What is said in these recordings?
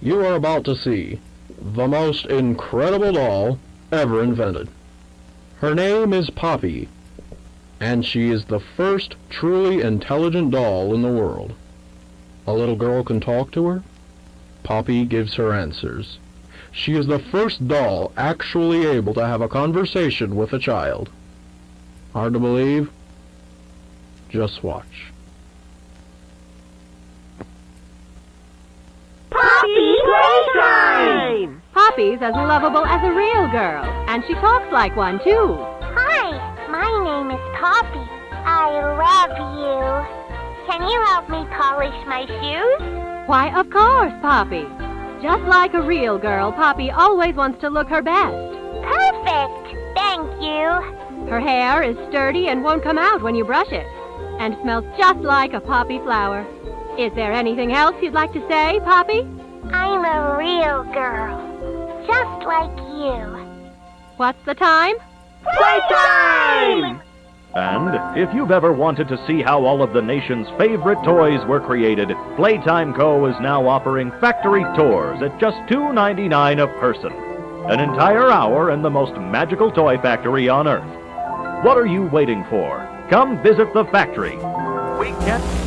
You are about to see the most incredible doll ever invented. Her name is Poppy, and she is the first truly intelligent doll in the world. A little girl can talk to her. Poppy gives her answers. She is the first doll actually able to have a conversation with a child. Hard to believe? Just watch. Poppy Playtime! Poppy's as lovable as a real girl, and she talks like one, too. Hi, my name is Poppy. I love you. Can you help me polish my shoes? Why, of course, Poppy. Just like a real girl, Poppy always wants to look her best. Perfect! Thank you. Her hair is sturdy and won't come out when you brush it, and smells just like a poppy flower. Is there anything else you'd like to say, Poppy? I'm a real girl, just like you. What's the time? Playtime! And if you've ever wanted to see how all of the nation's favorite toys were created, Playtime Co. is now offering factory tours at just $2.99 a person. An entire hour in the most magical toy factory on Earth. What are you waiting for? Come visit the factory. We can't...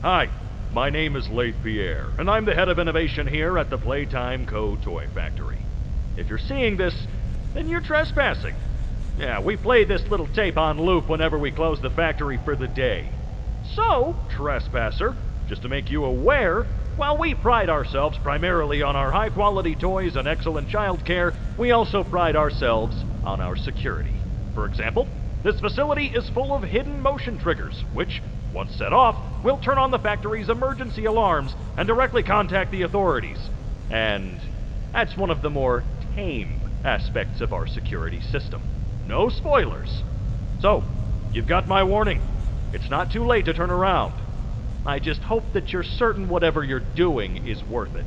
Hi, my name is Leith Pierre, and I'm the head of innovation here at the Playtime Co. Toy Factory. If you're seeing this, then you're trespassing. Yeah, we play this little tape on loop whenever we close the factory for the day. So, trespasser, just to make you aware, while we pride ourselves primarily on our high-quality toys and excellent child care, we also pride ourselves on our security. For example, this facility is full of hidden motion triggers, which, once set off, will turn on the factory's emergency alarms and directly contact the authorities. And that's one of the more tame aspects of our security system. No spoilers. So, you've got my warning. It's not too late to turn around. I just hope that you're certain whatever you're doing is worth it.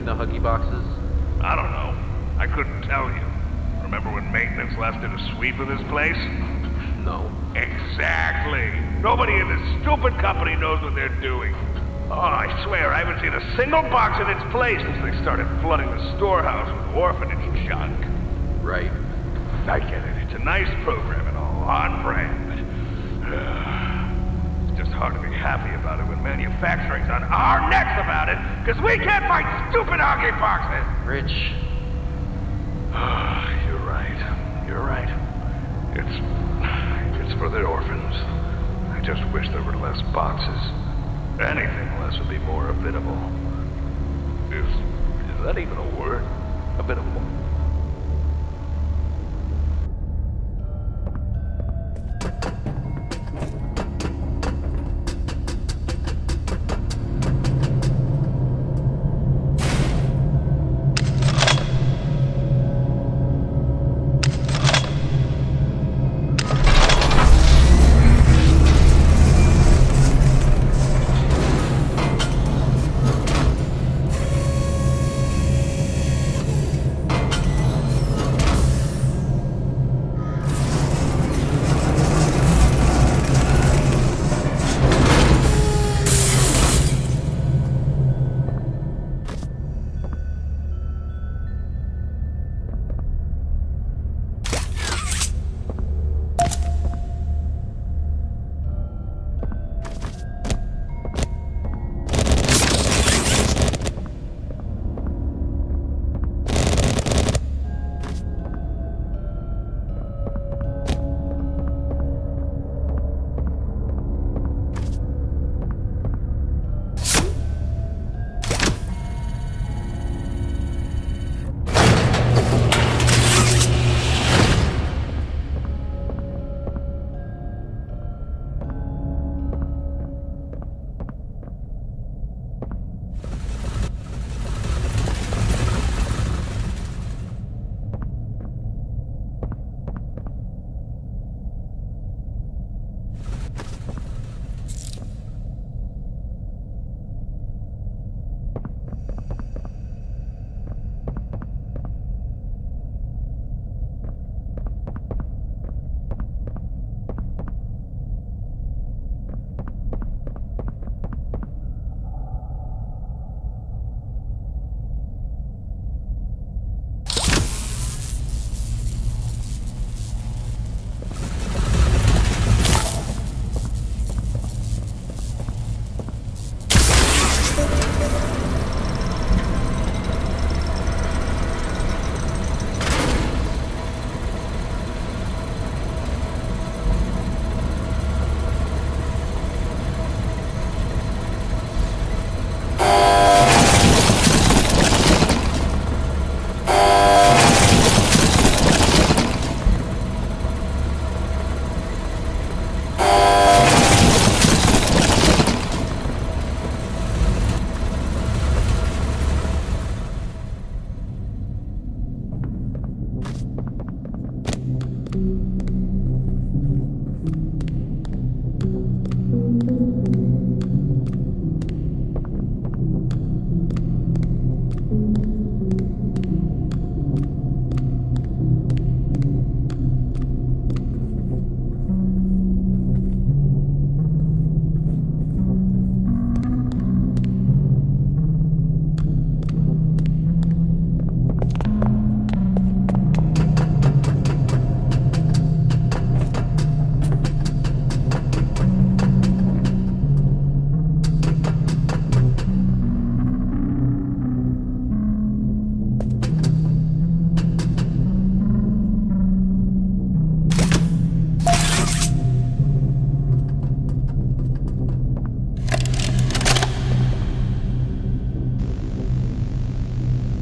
checking the Huggy boxes? I don't know. I couldn't tell you. Remember when maintenance last did a sweep of this place? No. Exactly. Nobody in this stupid company knows what they're doing. Oh, I swear, I haven't seen a single box in its place since they started flooding the storehouse with orphanage junk. Right. I get it. It's a nice program and all, on brand. It's just hard to be happy about it when manufacturing's on our necks about it, because we can't find stupid Huggy boxes! Rich. You're right. You're right. It's for the orphans. I just wish there were less boxes. Anything less would be more habitable. Is that even a word? Habitable.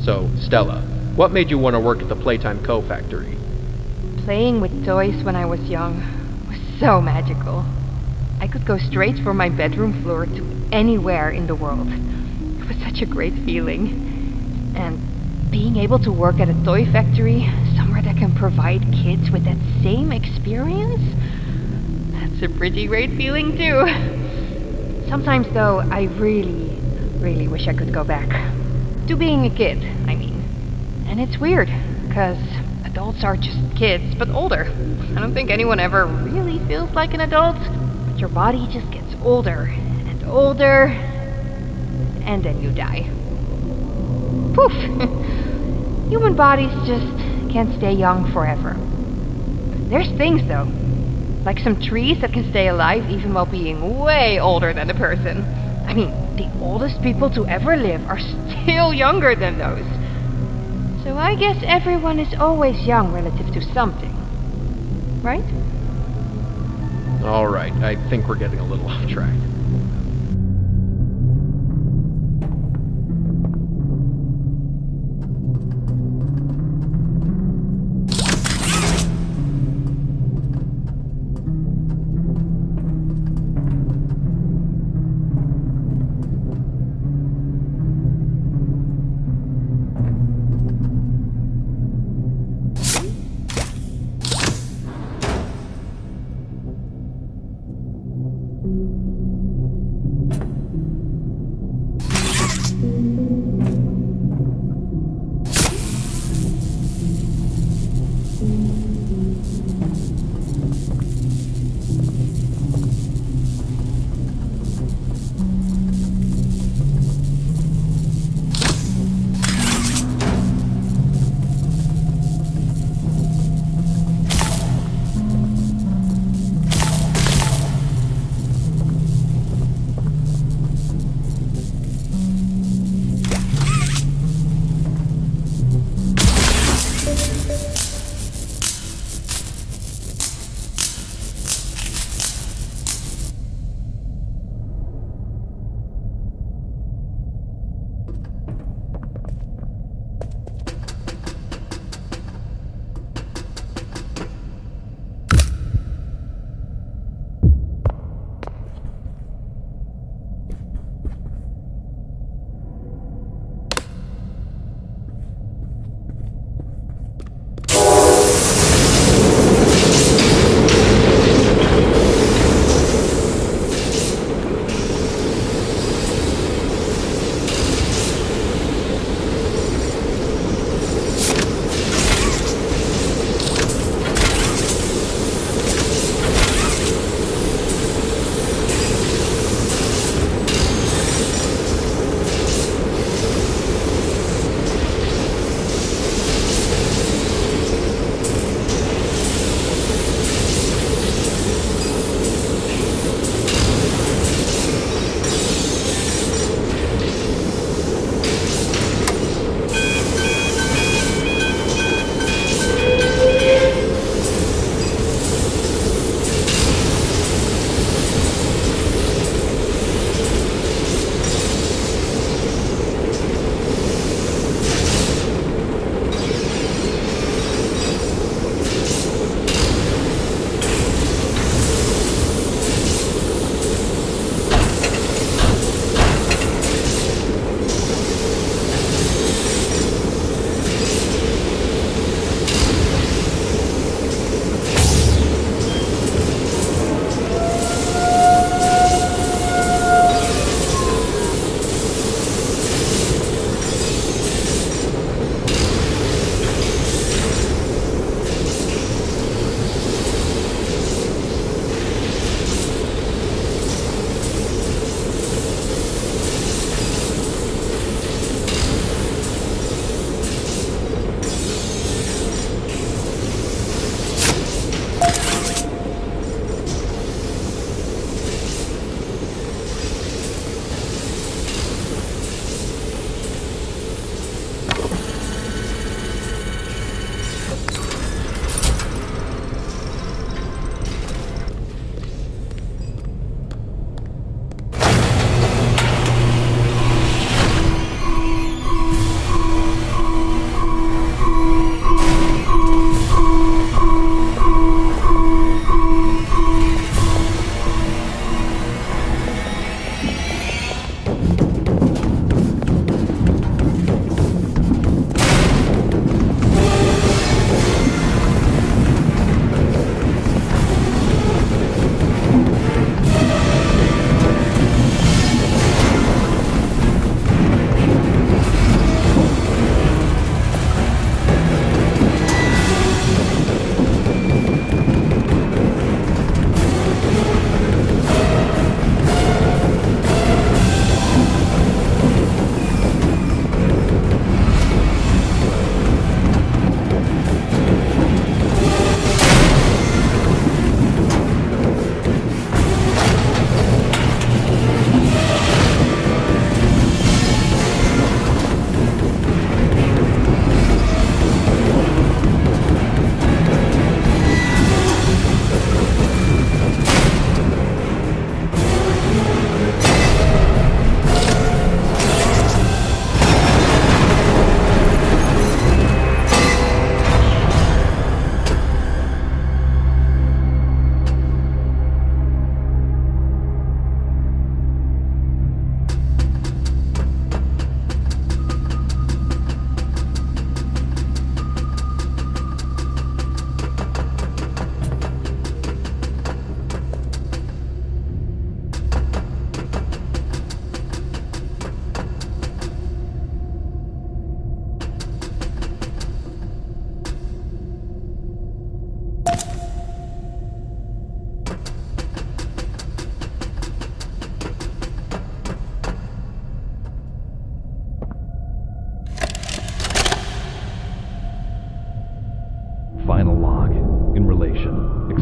So, Stella, what made you want to work at the Playtime Co. factory? Playing with toys when I was young was so magical. I could go straight from my bedroom floor to anywhere in the world. It was such a great feeling. And being able to work at a toy factory, somewhere that can provide kids with that same experience, that's a pretty great feeling too. Sometimes though, I really wish I could go back. to being a kid, I mean. And it's weird, because adults are just kids, but older. I don't think anyone ever really feels like an adult, but your body just gets older and older, and then you die. Poof! Human bodies just can't stay young forever. There's things, though, like some trees that can stay alive even while being way older than the person. I mean, the oldest people to ever live are still younger than those. So I guess everyone is always young relative to something. Right? Alright, I think we're getting a little off track.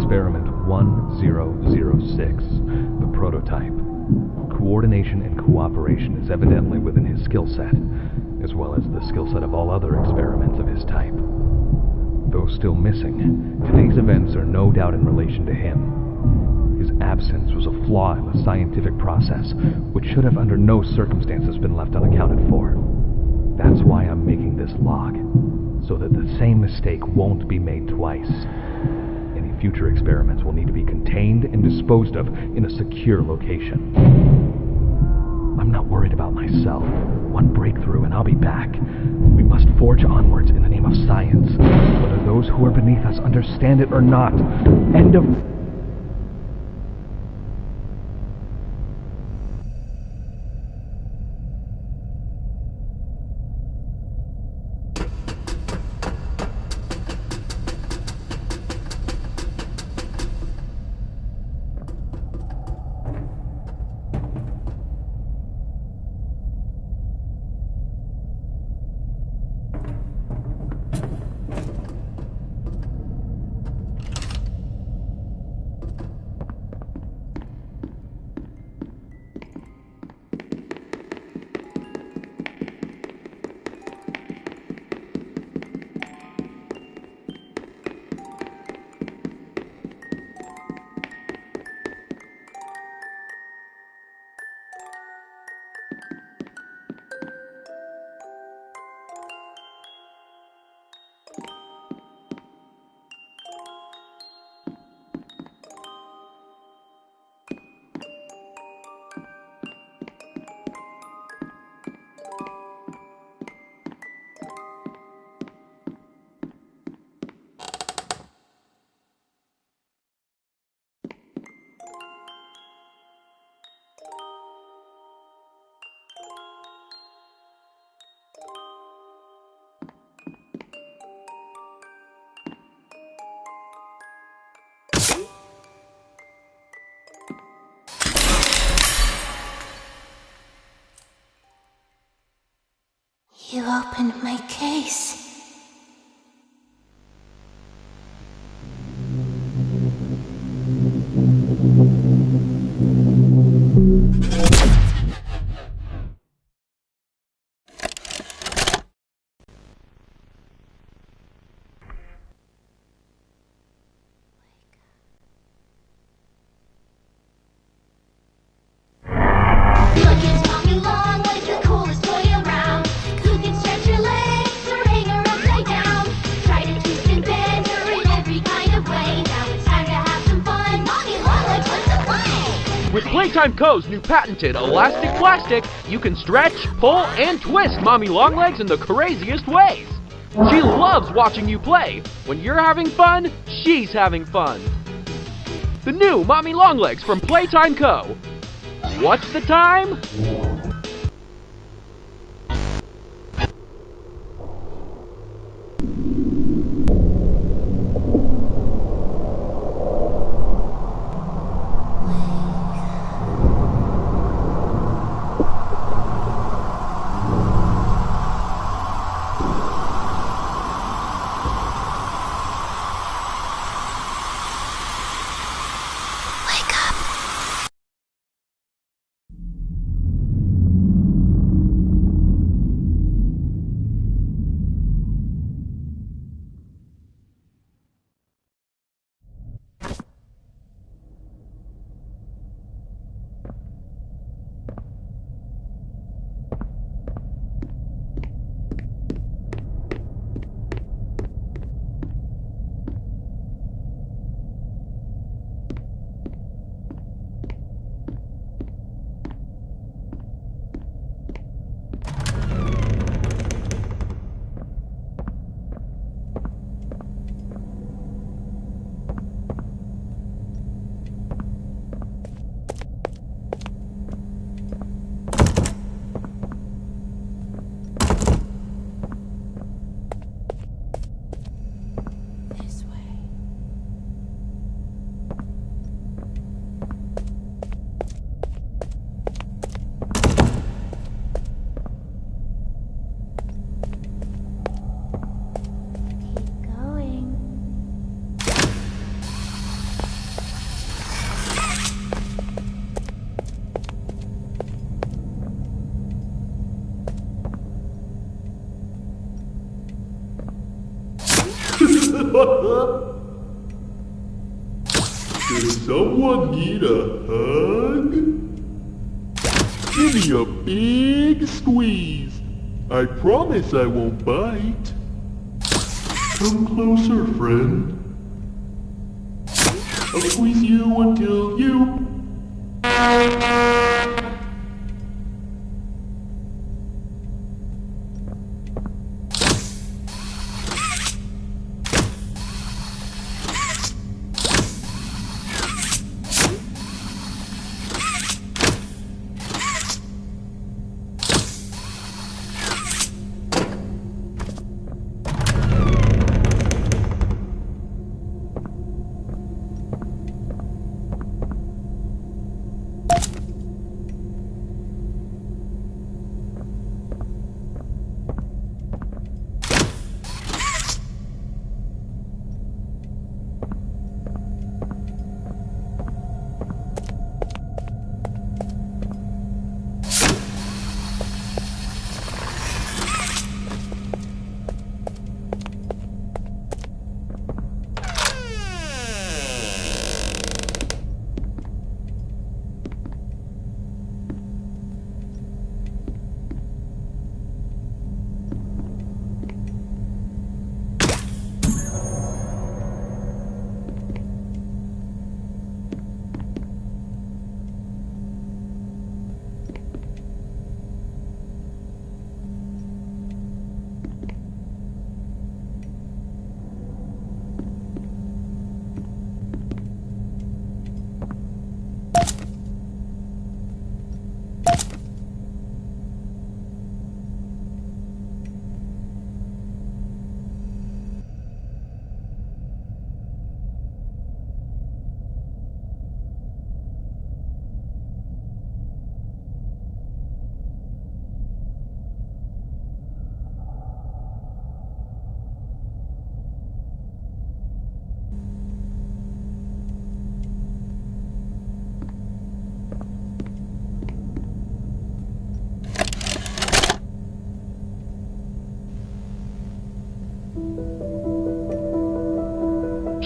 Experiment 1006, the prototype. Coordination and cooperation is evidently within his skill set, as well as the skill set of all other experiments of his type. Though still missing, today's events are no doubt in relation to him. His absence was a flaw in the scientific process, which should have under no circumstances been left unaccounted for. That's why I'm making this log, so that the same mistake won't be made twice. Any future experiments will need to be contained and disposed of in a secure location. I'm not worried about myself. One breakthrough and I'll be back. We must forge onwards in the name of science, whether those who are beneath us understand it or not. End of... You opened my case. With Playtime Co.'s new patented elastic plastic, you can stretch, pull, and twist Mommy Longlegs in the craziest ways. She loves watching you play. When you're having fun, she's having fun. The new Mommy Longlegs from Playtime Co. What's the time? Does someone need a hug? Give me a big squeeze. I promise I won't bite. Come closer, friend. I'll squeeze you until you...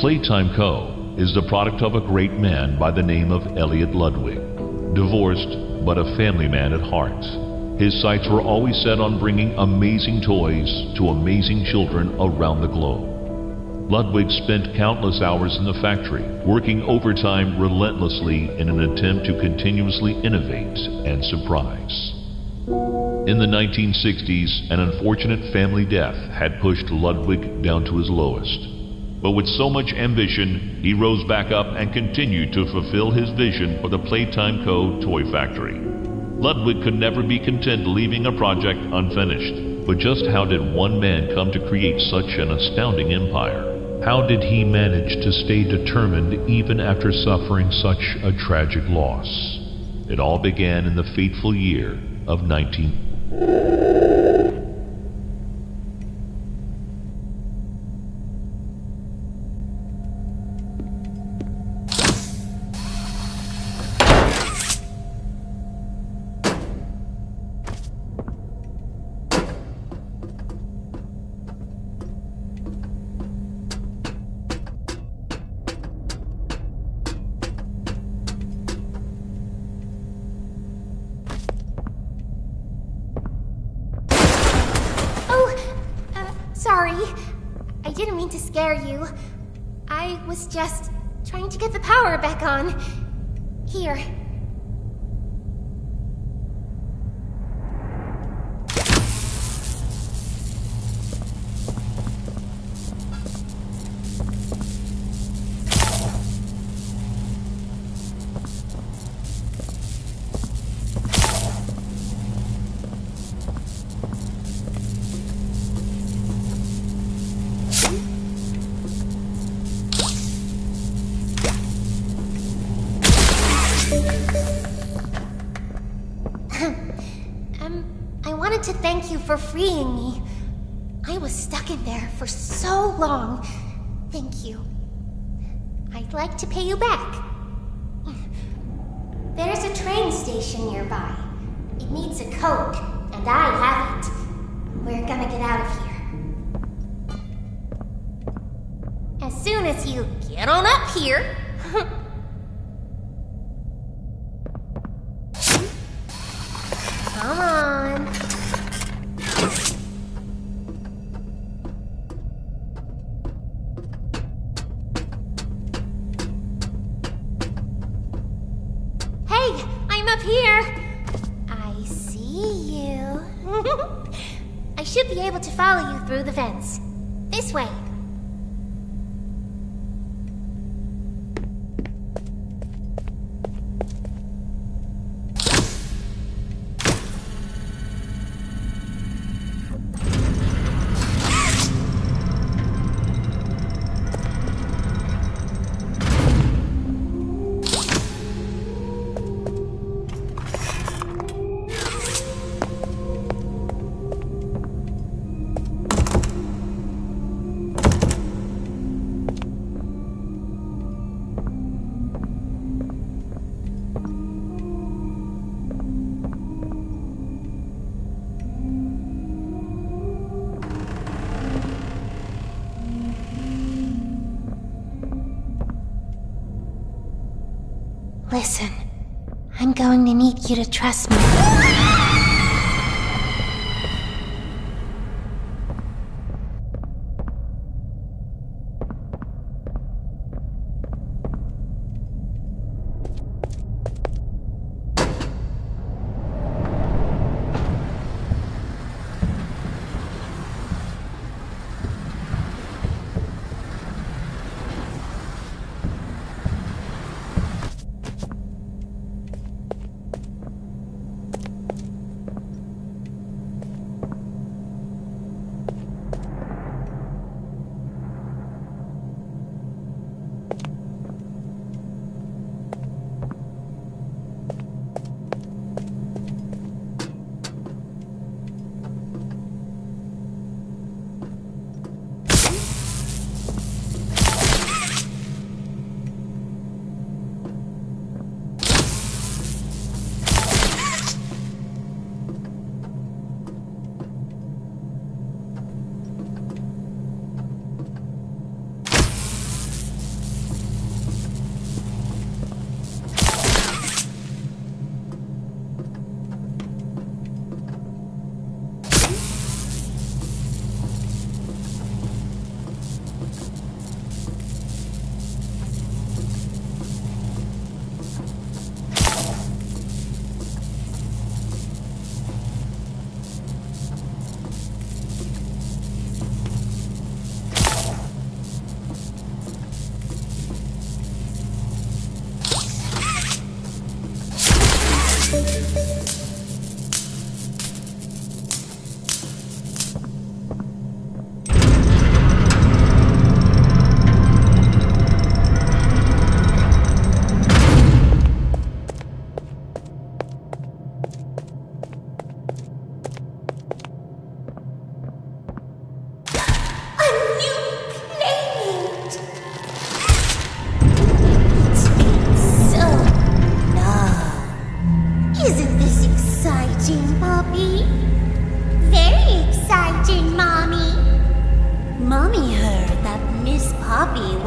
Playtime Co. is the product of a great man by the name of Elliot Ludwig. Divorced, but a family man at heart. His sights were always set on bringing amazing toys to amazing children around the globe. Ludwig spent countless hours in the factory, working overtime relentlessly in an attempt to continuously innovate and surprise. In the 1960s, an unfortunate family death had pushed Ludwig down to his lowest. But with so much ambition, he rose back up and continued to fulfill his vision for the Playtime Co. toy factory. Ludwig could never be content leaving a project unfinished. But just how did one man come to create such an astounding empire? How did he manage to stay determined even after suffering such a tragic loss? It all began in the fateful year of 19... Sorry. I didn't mean to scare you. I was just trying to get the power back on. Here. I wanted to thank you for freeing me. I was stuck in there for so long. Thank you. I'd like to pay you back. There's a train station nearby. It needs a code, and I have it. We're gonna get out of here. as soon as you get on up here. Come on. Hey, I'm up here. I see you. I should be able to follow you through the fence. This way. Listen, I'm going to need you to trust me.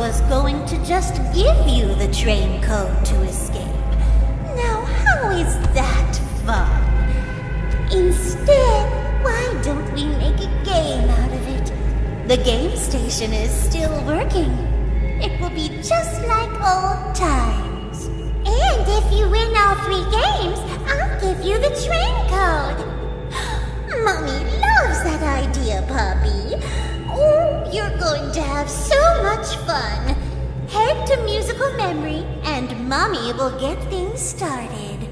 was going to just give you the train code to escape. Now, how is that fun? Instead, why don't we make a game out of it? The game station is still working. It will be just like old times. And if you win all 3 games, I'll give you the train code. Mommy loves that idea, Poppy. Oh, you're going to have so much fun. Head to musical memory, and Mommy will get things started.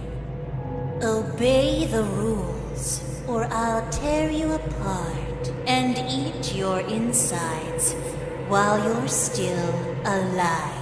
Obey the rules, or I'll tear you apart and eat your insides while you're still alive.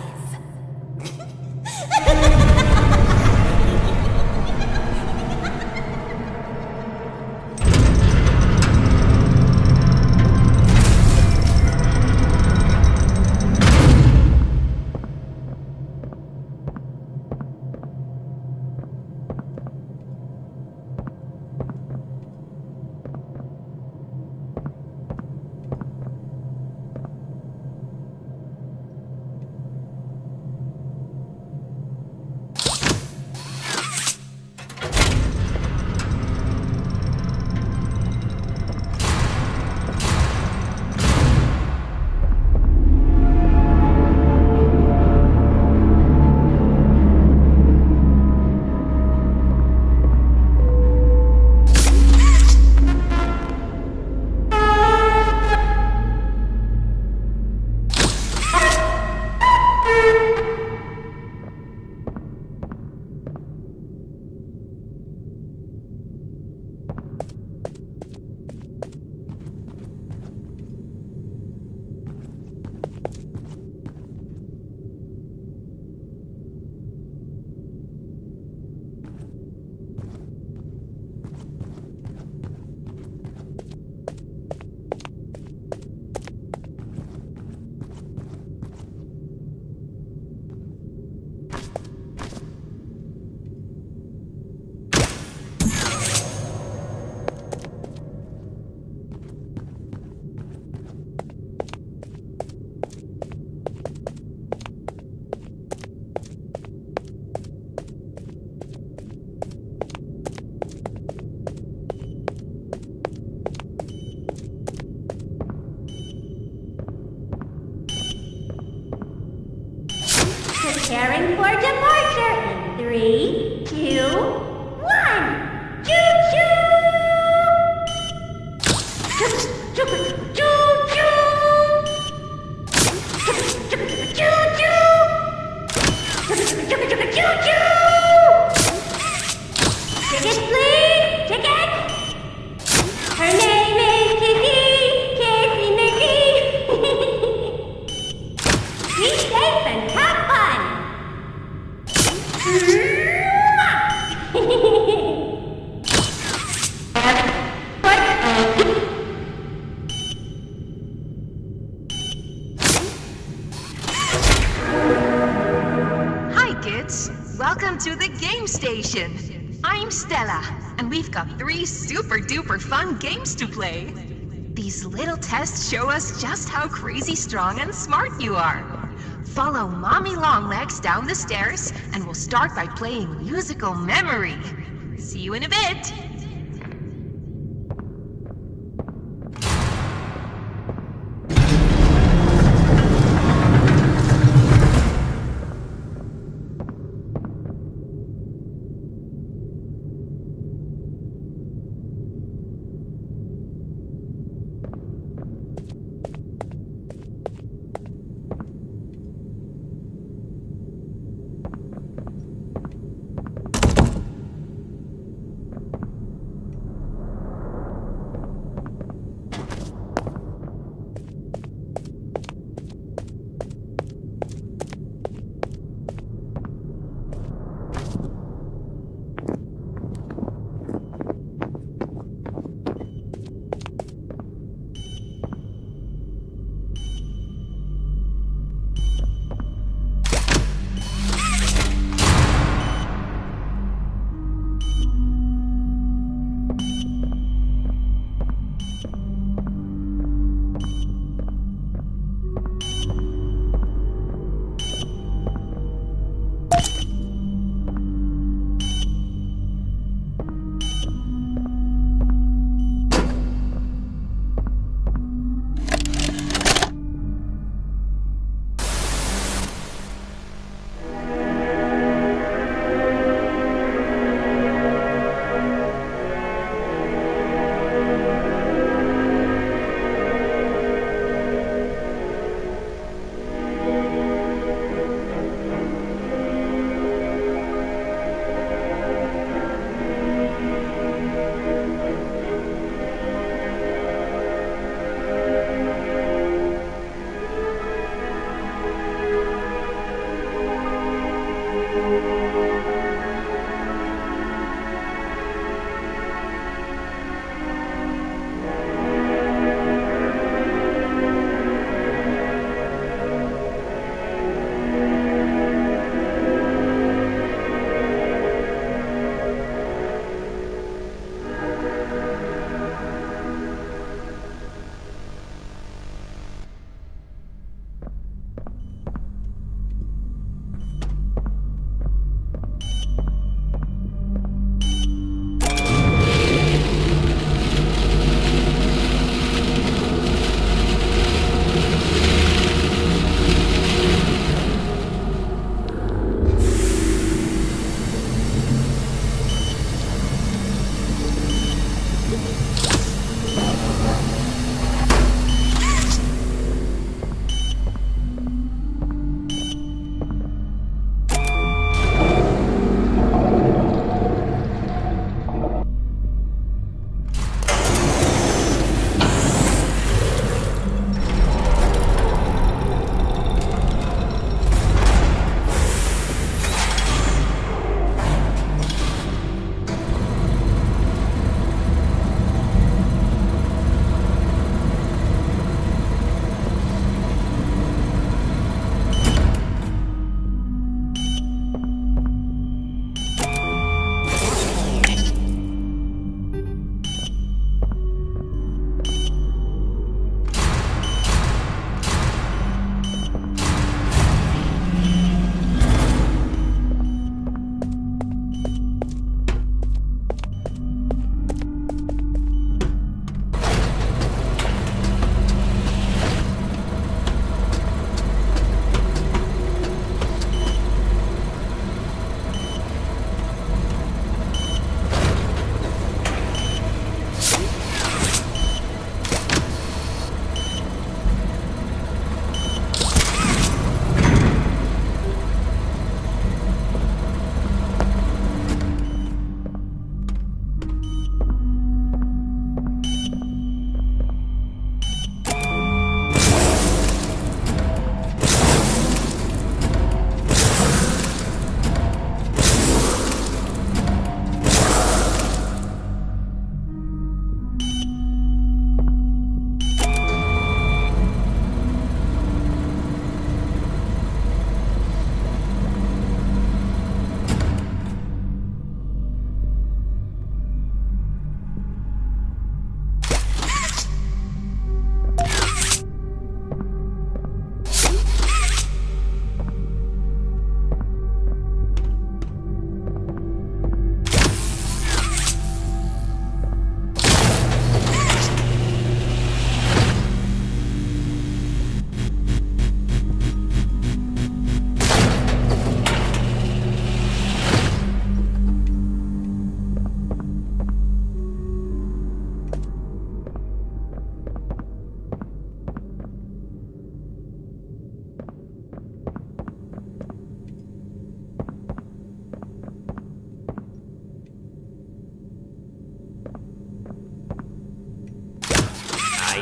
Preparing for departure in 3, 2, 1. Choo-choo! Tickets, please! Tickets! Her name is Kissy Missy. Be safe and have fun! Hi, kids. Welcome to the game station. I'm Stella, and we've got 3 super-duper fun games to play. These little tests show us just how crazy strong and smart you are. Follow Mommy Longlegs down the stairs, and we'll start by playing musical memory. See you in a bit.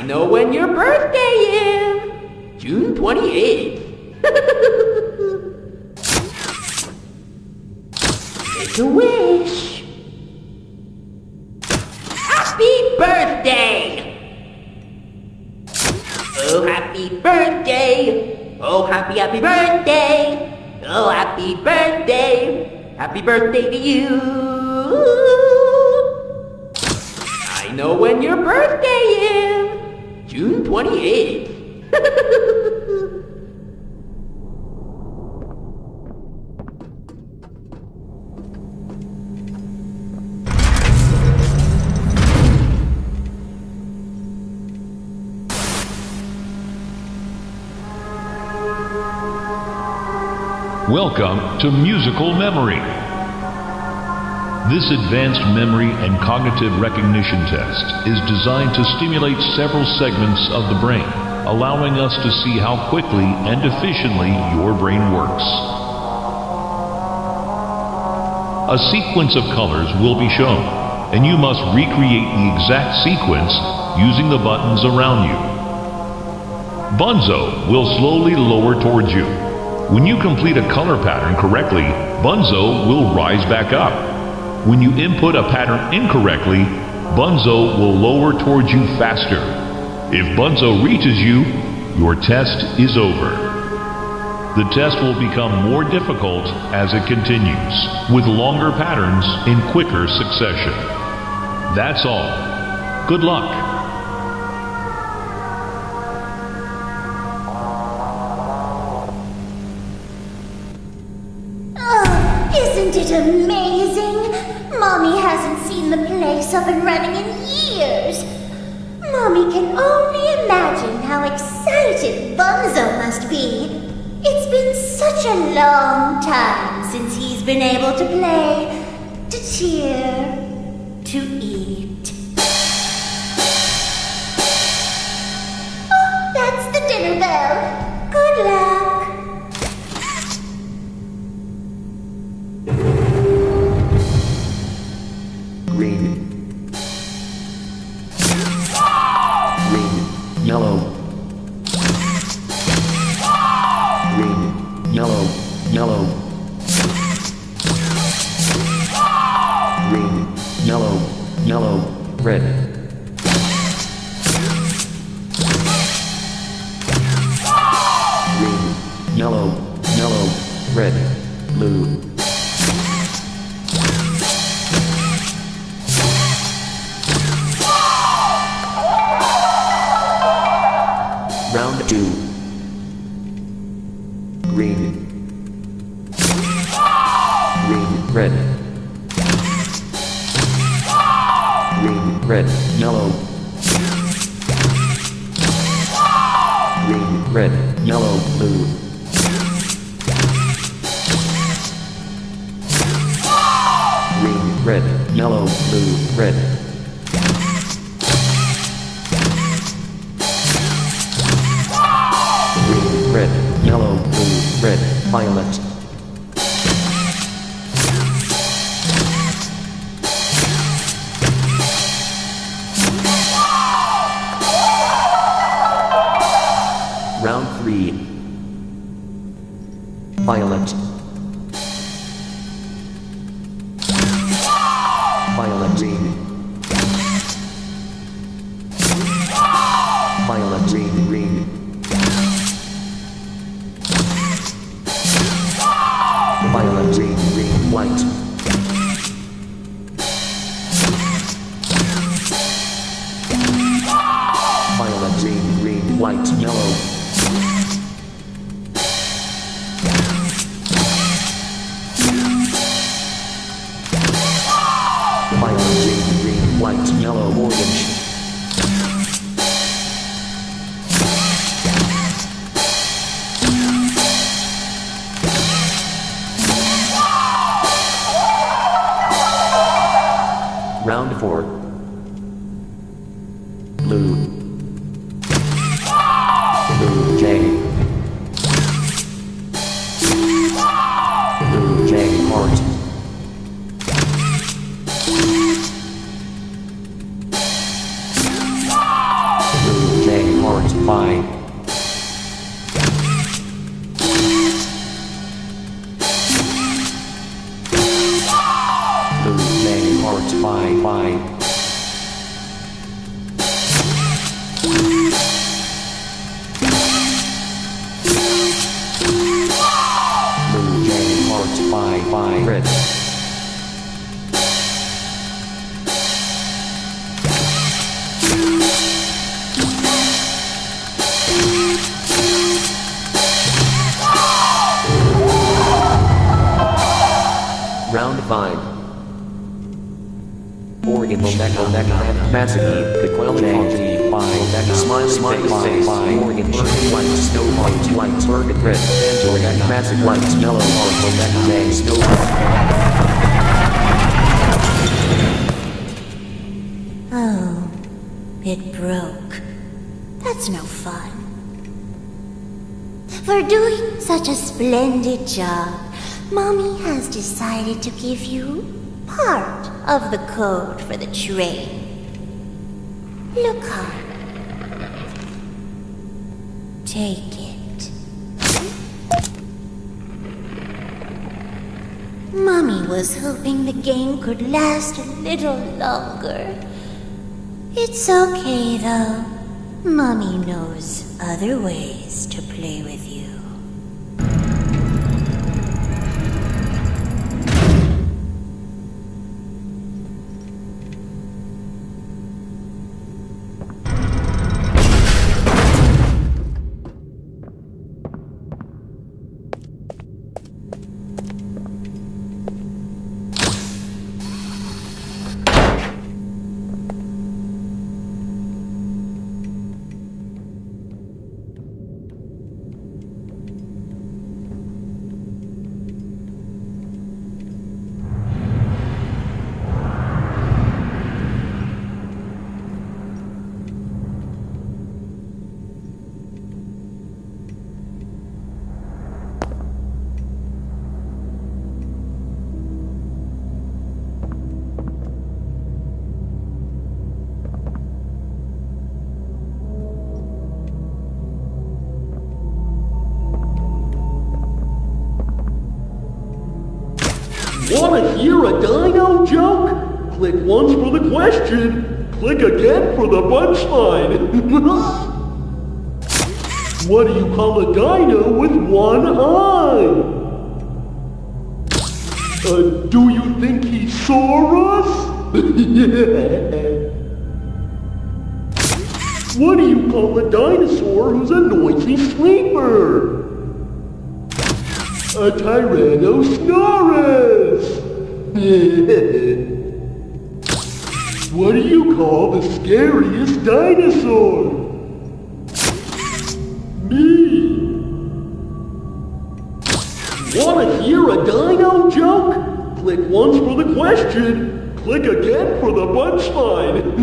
I know when your birthday is. June 28th. Make a wish. Happy birthday! Oh, happy birthday! Oh, happy birthday! Oh, happy birthday! Happy birthday to you! I know when your birthday is! June 28th. Welcome to Musical Memory. This advanced memory and cognitive recognition test is designed to stimulate several segments of the brain, allowing us to see how quickly and efficiently your brain works. A sequence of colors will be shown, and you must recreate the exact sequence using the buttons around you. Bunzo will slowly lower towards you. When you complete a color pattern correctly, Bunzo will rise back up. When you input a pattern incorrectly, Bunzo will lower towards you faster. If Bunzo reaches you, your test is over. The test will become more difficult as it continues, with longer patterns in quicker succession. That's all. Good luck. Isn't it amazing? Mommy hasn't seen the place up and running in years. Mommy can only imagine how excited Bunzo must be. It's been such a long time since he's been able to play, to cheer, to eat. Oh, that's the dinner bell. Good luck. Yellow. Green, yellow, yellow. Green, yellow, yellow, red. Green, yellow, yellow, red, blue. Round 2. Green. Green, red. Green, red, yellow. Green, red, yellow, blue. Green, red, yellow, blue, red. Red, yellow, blue, red, violet. Round 3. Violet. Violet, green. Violet, green, green. Violet, green, green, white. Violet, green, green, white, yellow. Violet, green, green, white, yellow, orange. Round 4. Blue. Blue J. Blue J heart. Blue Fine. Organ Massacre, the quality smiley face, Organ white, snow white, burgundy red, Organ Massacre white, yellow, snow Oh, it broke. That's no fun. For doing such a splendid job, Mommy has decided to give you part of the code for the train. Look up. Take it. Mommy was hoping the game could last a little longer. It's okay, though. Mommy knows other ways to play with you. Wanna hear a dino joke? Click once for the question, click again for the punchline. What do you call a dino with one eye? Do you think he saw us? What do you call a dinosaur who's a noisy sleeper? A Tyrannosaurus! What do you call the scariest dinosaur? Me! Wanna hear a dino joke? Click once for the question, click again for the punchline.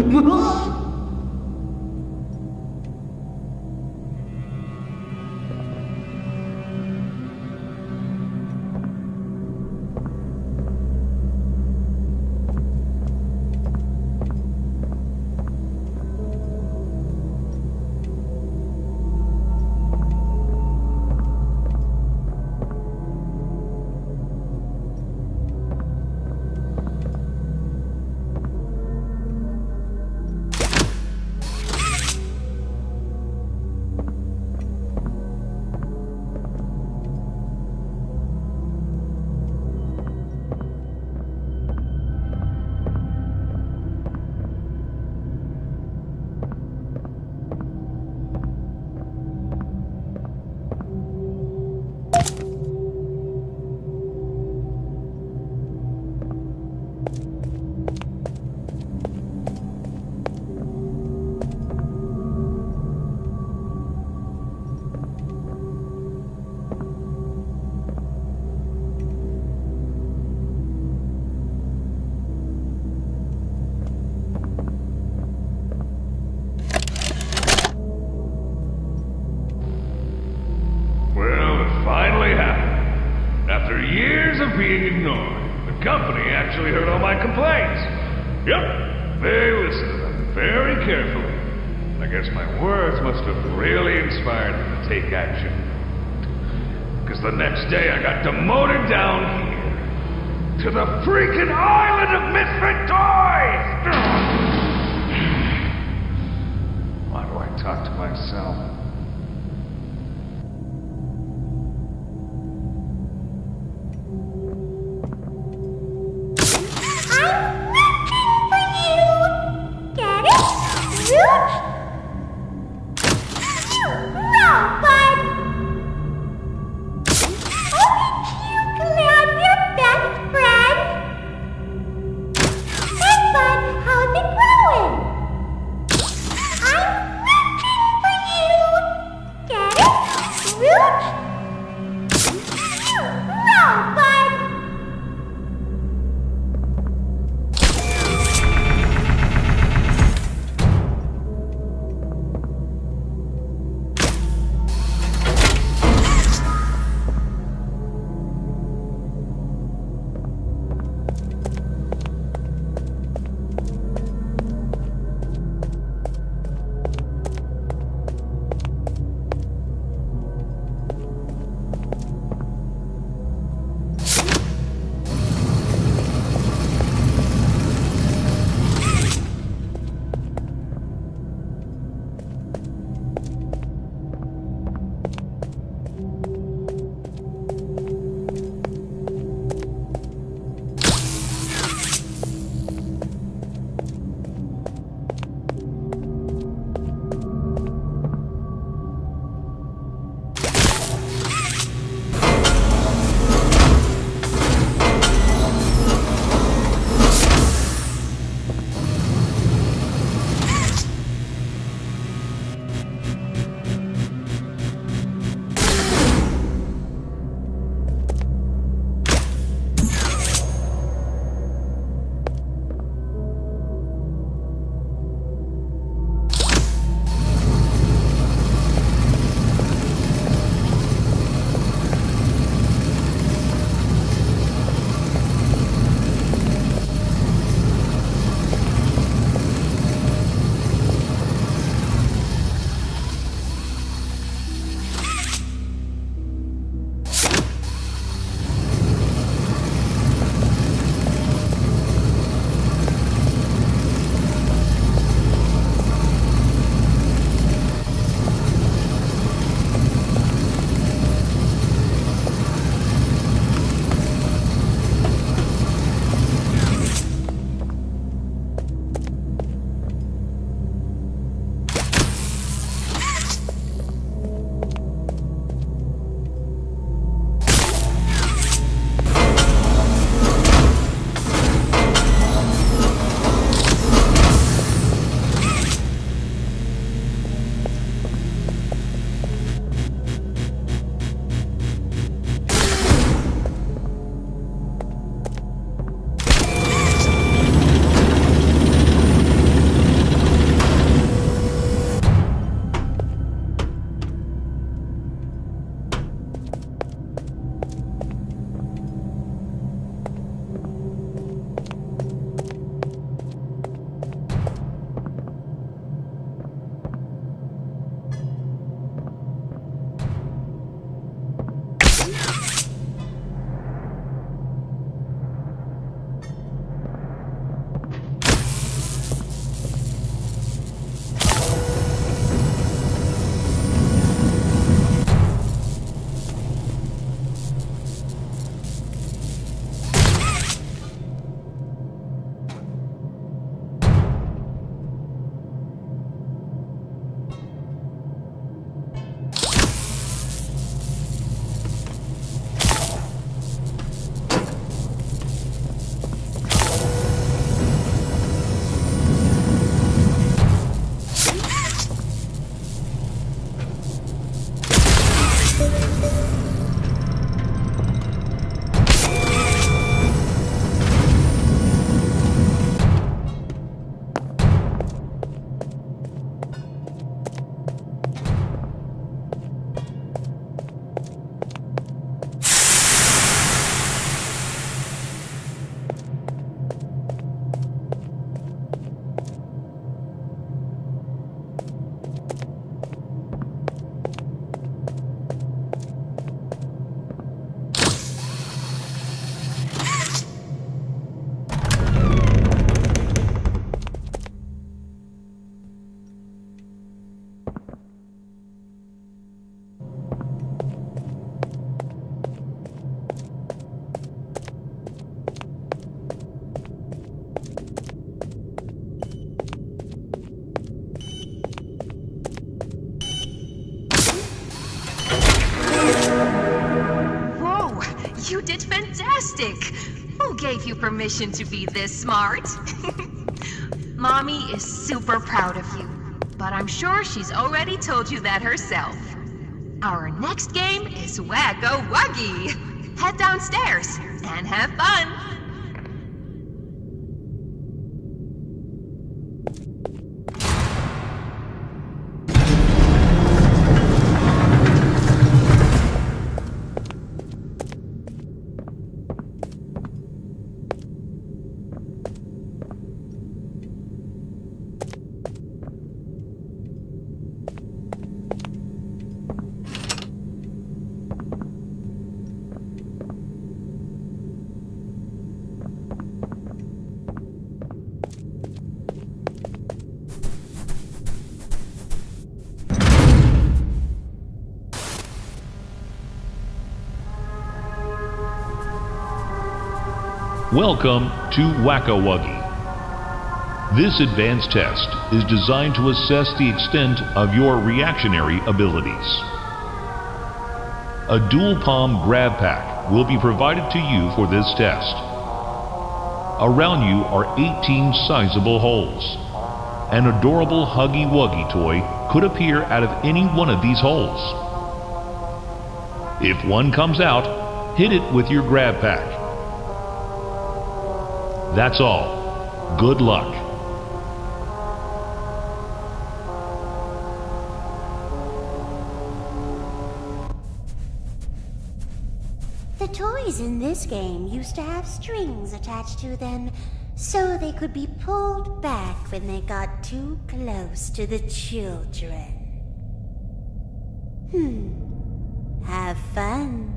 After years of being ignored, the company actually heard all my complaints. Yep, they listened to them very carefully. I guess my words must have really inspired them to take action. Because the next day I got demoted down here to the freaking island of misfit toys! Why do I talk to myself? fantastic! Who gave you permission to be this smart? Mommy is super proud of you, but I'm sure she's already told you that herself. Our next game is Wacka-Wuggy. Head downstairs and have fun. Welcome to Wacka-Wuggy. This advanced test is designed to assess the extent of your reactionary abilities. A dual palm grab pack will be provided to you for this test. Around you are 18 sizable holes. An adorable Huggy Wuggy toy could appear out of any one of these holes. If one comes out, hit it with your grab pack. That's all. Good luck. The toys in this game used to have strings attached to them, so they could be pulled back when they got too close to the children. Have fun.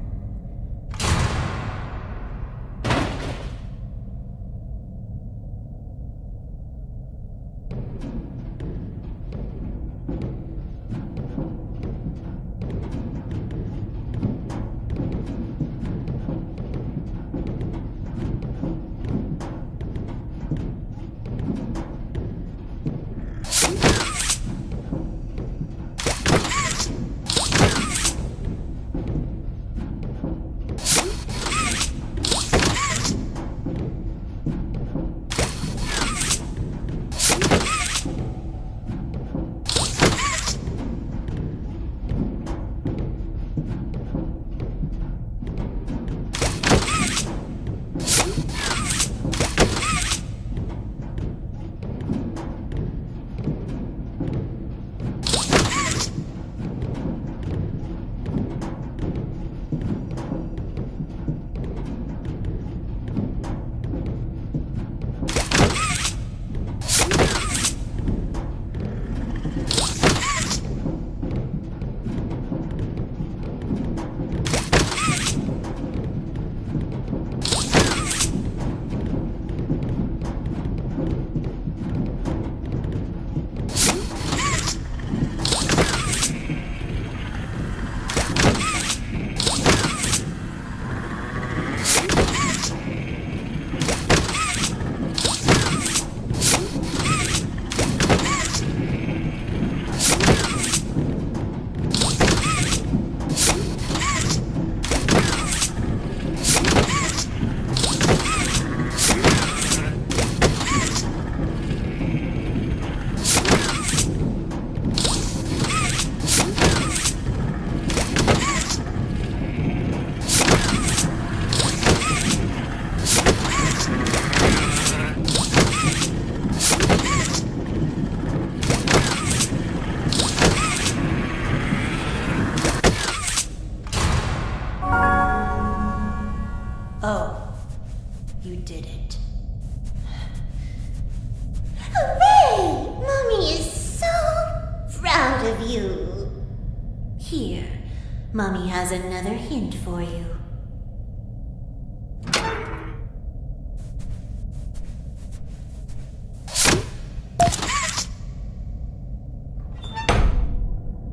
Mommy has another hint for you.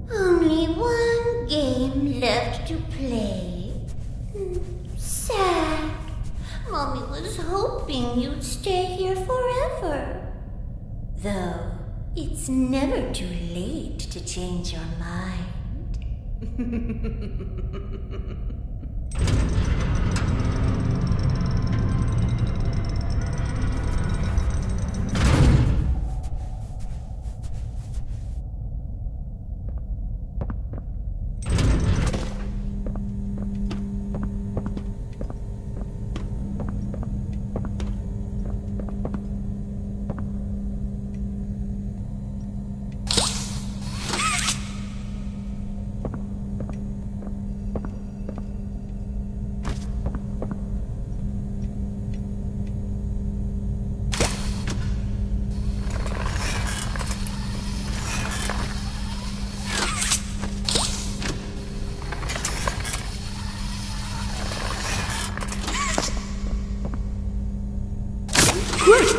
Only one game left to play. Sad. Mommy was hoping you'd stay here forever. Though, it's never too late to change your mind.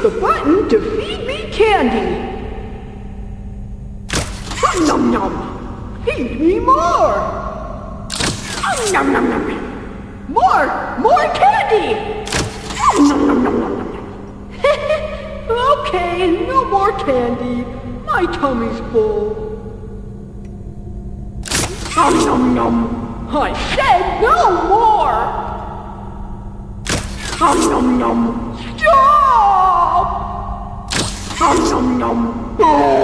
the button to feed me candy. Nom nom. Feed me more. Nom nom nom. More candy. Nom nom nom nom. Okay, no more candy. My tummy's full. Nom nom nom. I said no more. Nom nom nom. Stop. Nom nom nom.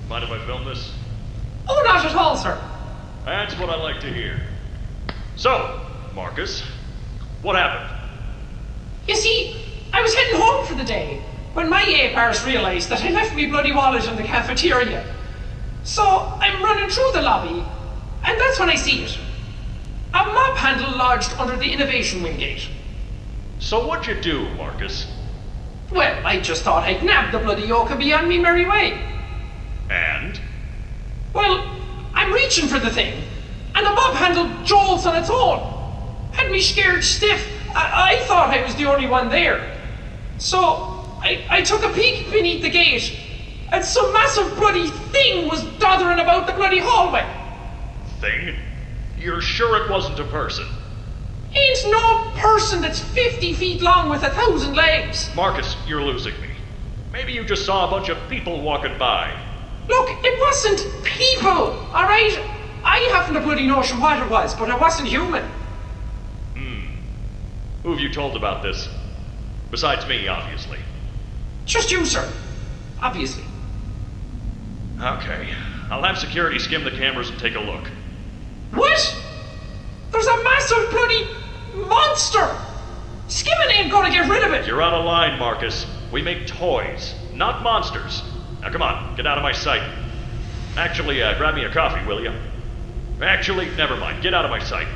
Mind if I film this? Oh, not at all, sir. That's what I like to hear. So, Marcus, what happened? You see, I was heading home for the day when my ape-arse realised that I left me bloody wallet in the cafeteria. So I'm running through the lobby, and that's when I see it. A mop handle lodged under the innovation wing gate. So what'd you do, Marcus? Well, I just thought I'd nab the bloody yoke and be on me merry way. And? Well, I'm reaching for the thing, and the mop handle jolts on its own. Had me scared stiff. I thought I was the only one there. So I took a peek beneath the gate, and some massive bloody thing was doddering about the bloody hallway. Thing? You're sure it wasn't a person? Ain't ain't no person that's 50 feet long with 1,000 legs. Marcus, you're losing me. Maybe you just saw a bunch of people walking by. Look, it wasn't people, all right? I haven't a bloody notion what it was, but it wasn't human. Who have you told about this? Besides me, obviously. Just you, sir. Obviously. Okay. I'll have security skim the cameras and take a look. What? There's a massive bloody monster! Skimming ain't gonna get rid of it! You're out of line, Marcus. We make toys, not monsters. Now come on, get out of my sight. Actually, grab me a coffee, will you? Actually, never mind. Get out of my sight.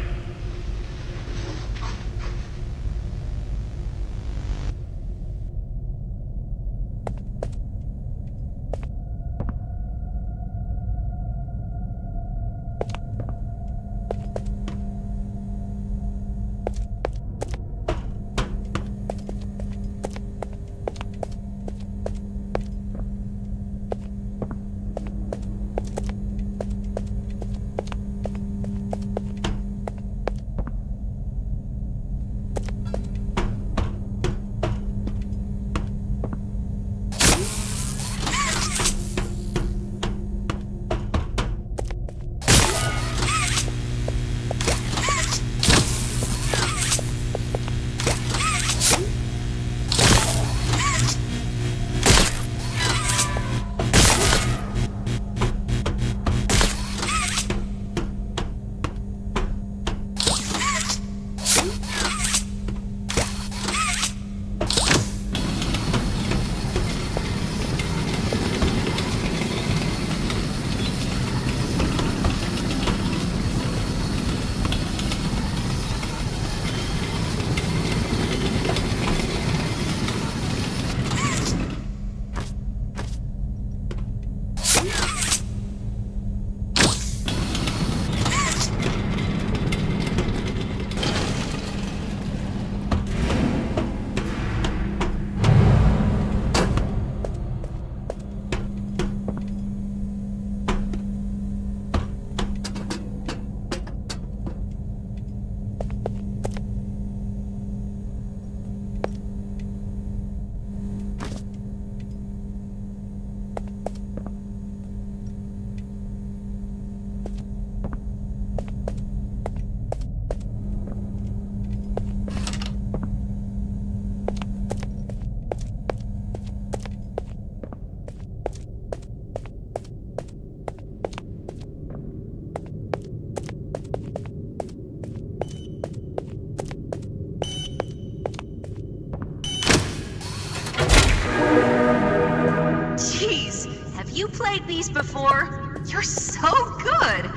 You played these before? You're so good!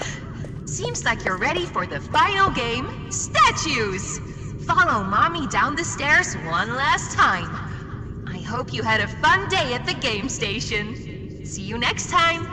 Seems like you're ready for the final game, Statues! Follow Mommy down the stairs one last time. I hope you had a fun day at the game station. See you next time!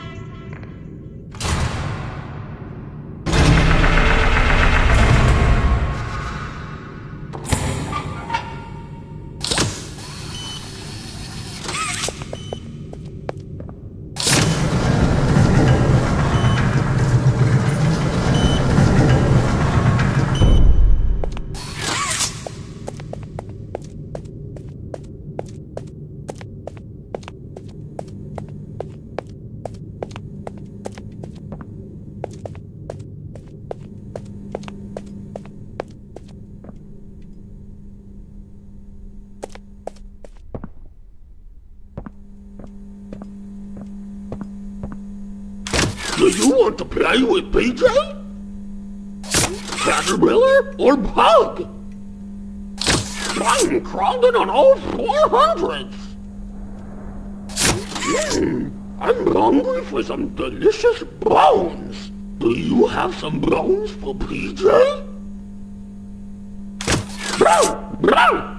Do you want to play with PJ? Caterpillar or Bug? I'm crawling on all 400s! I'm hungry for some delicious bones! Do you have some bones for PJ? Bro! Bro!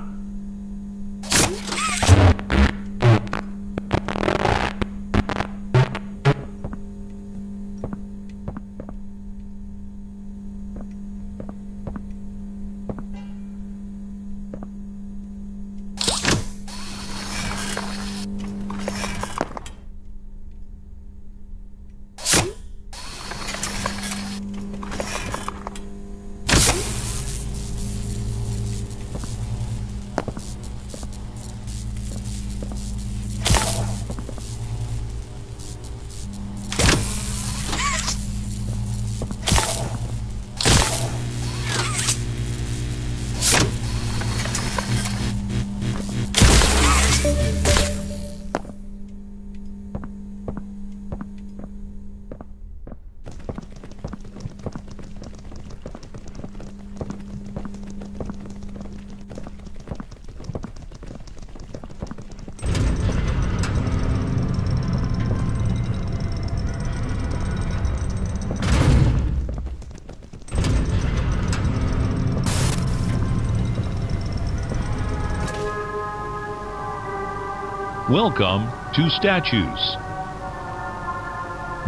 Welcome to Statues.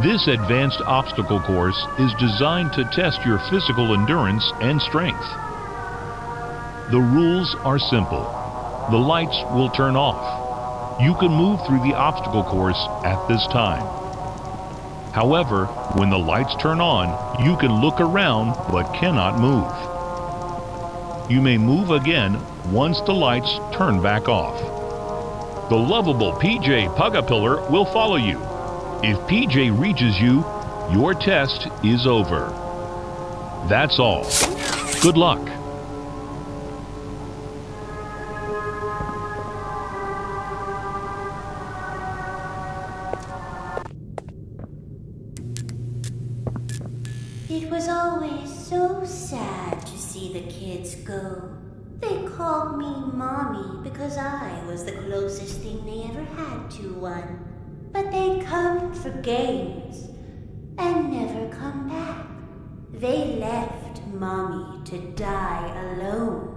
This advanced obstacle course is designed to test your physical endurance and strength. The rules are simple. The lights will turn off. You can move through the obstacle course at this time. However, when the lights turn on, you can look around but cannot move. You may move again once the lights turn back off. The lovable PJ Pugapillar will follow you. If PJ reaches you, your test is over. That's all. Good luck. It was always so sad to see the kids go. They called me Mommy because I was the closest thing they ever had to one. But they come for games and never come back. They left Mommy to die alone.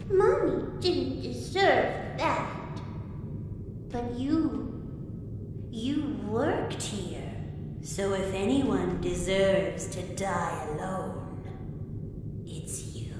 Mommy didn't deserve that. But you worked here. So if anyone deserves to die alone, it's you.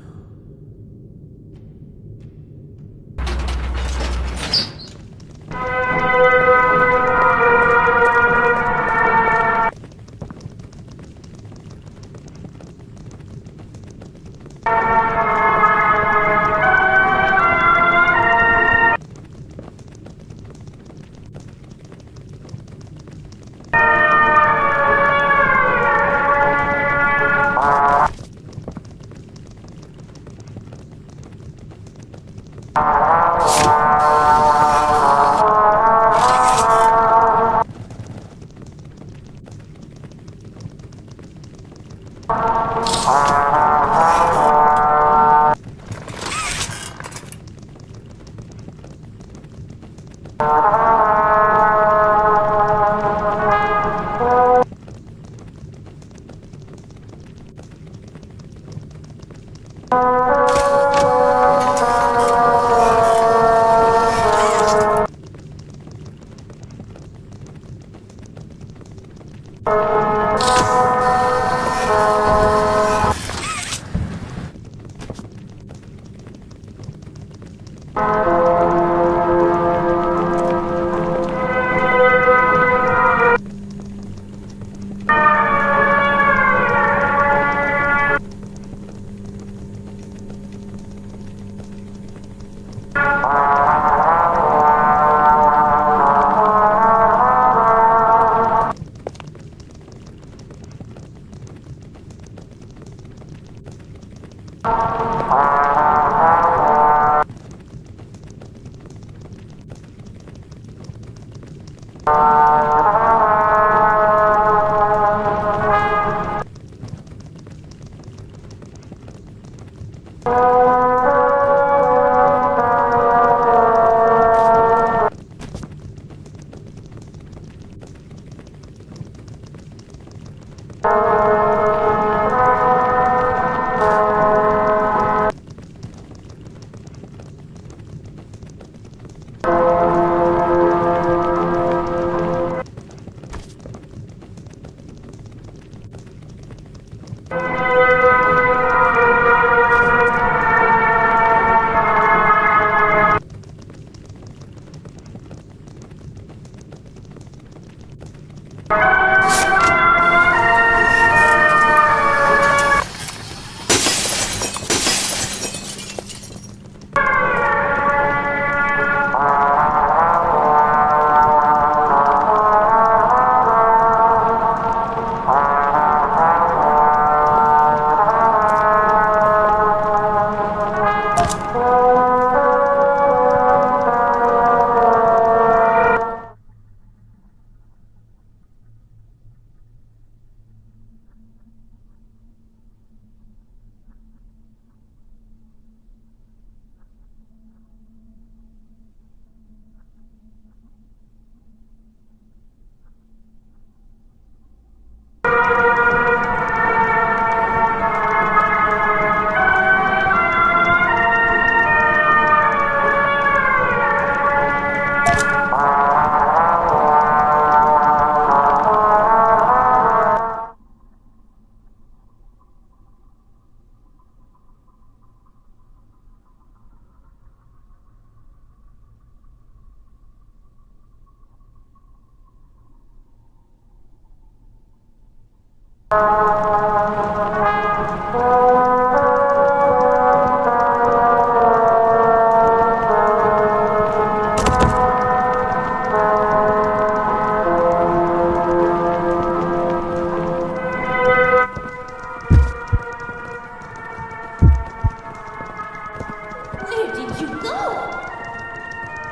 Where did you go?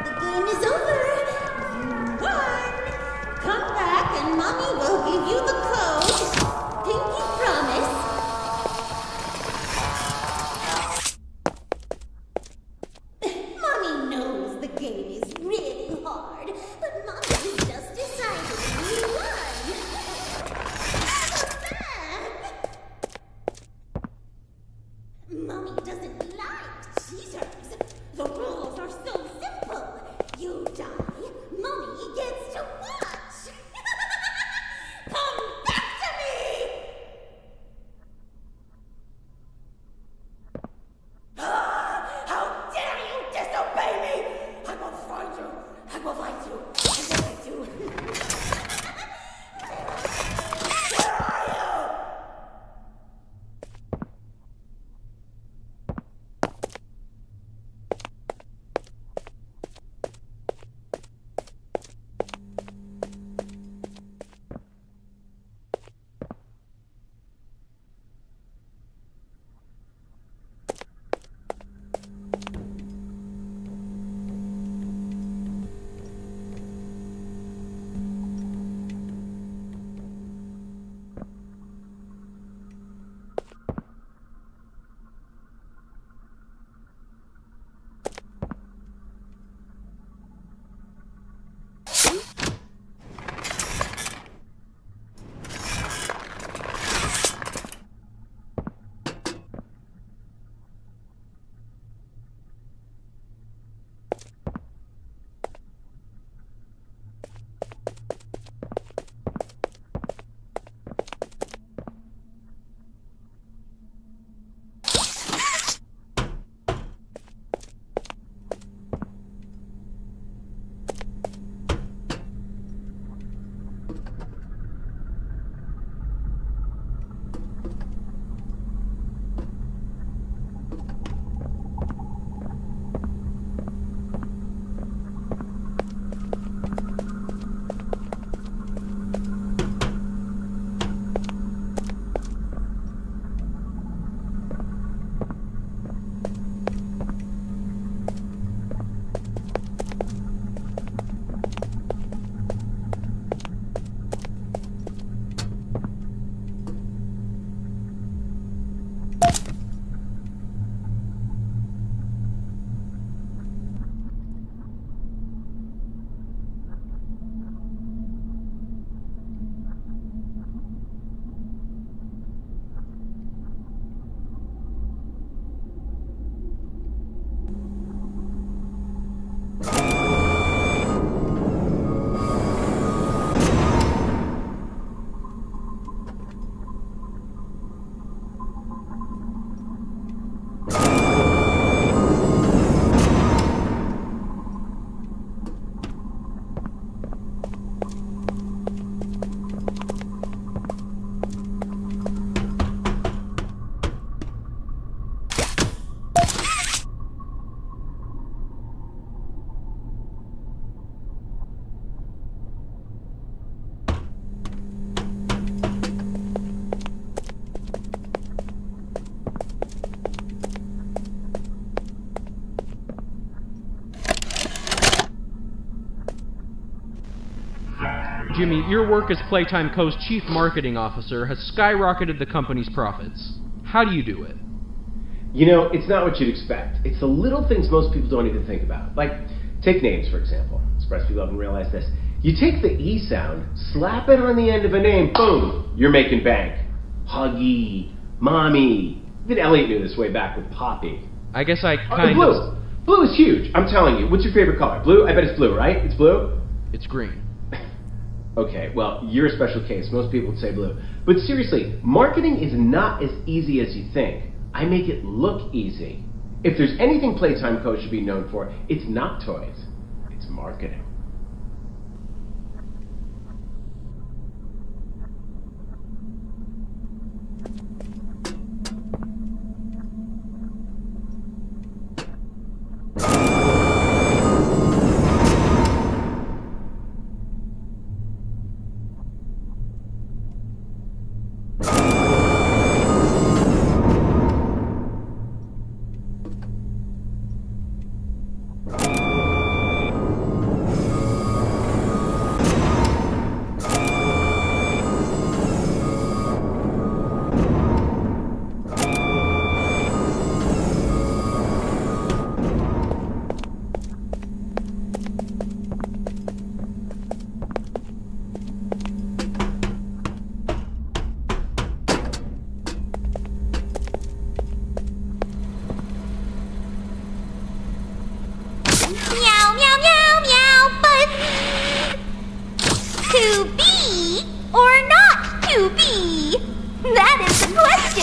The game is over. You won. Come back and Mommy will give you the code. Pinky promise. Mommy knows the game is really hard, but Mommy has just decided you won. Come back. Mommy doesn't like cheaters. The rules are so simple. You die, Mommy gets to watch. Come back to me! How dare you disobey me! I will find you. I will find you. I will find you. Where are you? Jimmy, your work as Playtime Co.'s Chief Marketing Officer has skyrocketed the company's profits. How do you do it? You know, it's not what you'd expect. It's the little things most people don't even think about. Like, take names, for example. I'm surprised people haven't realized this. You take the E sound, slap it on the end of a name, boom, you're making bank. Huggy, Mommy. Even Elliot knew this way back with Poppy. I guess I kind blue. of... Blue is huge, I'm telling you. What's your favorite color? Blue? I bet it's blue, right? It's blue? It's green. Okay, well, you're a special case. Most people would say blue. But seriously, marketing is not as easy as you think. I make it look easy. If there's anything Playtime Co. should be known for, it's not toys. It's marketing.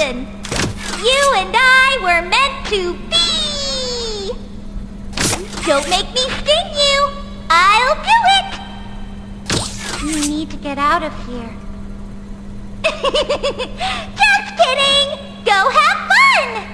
attraction. You and I were meant to be. Don't make me sting you. I'll do it. You need to get out of here. Just kidding. Go have fun.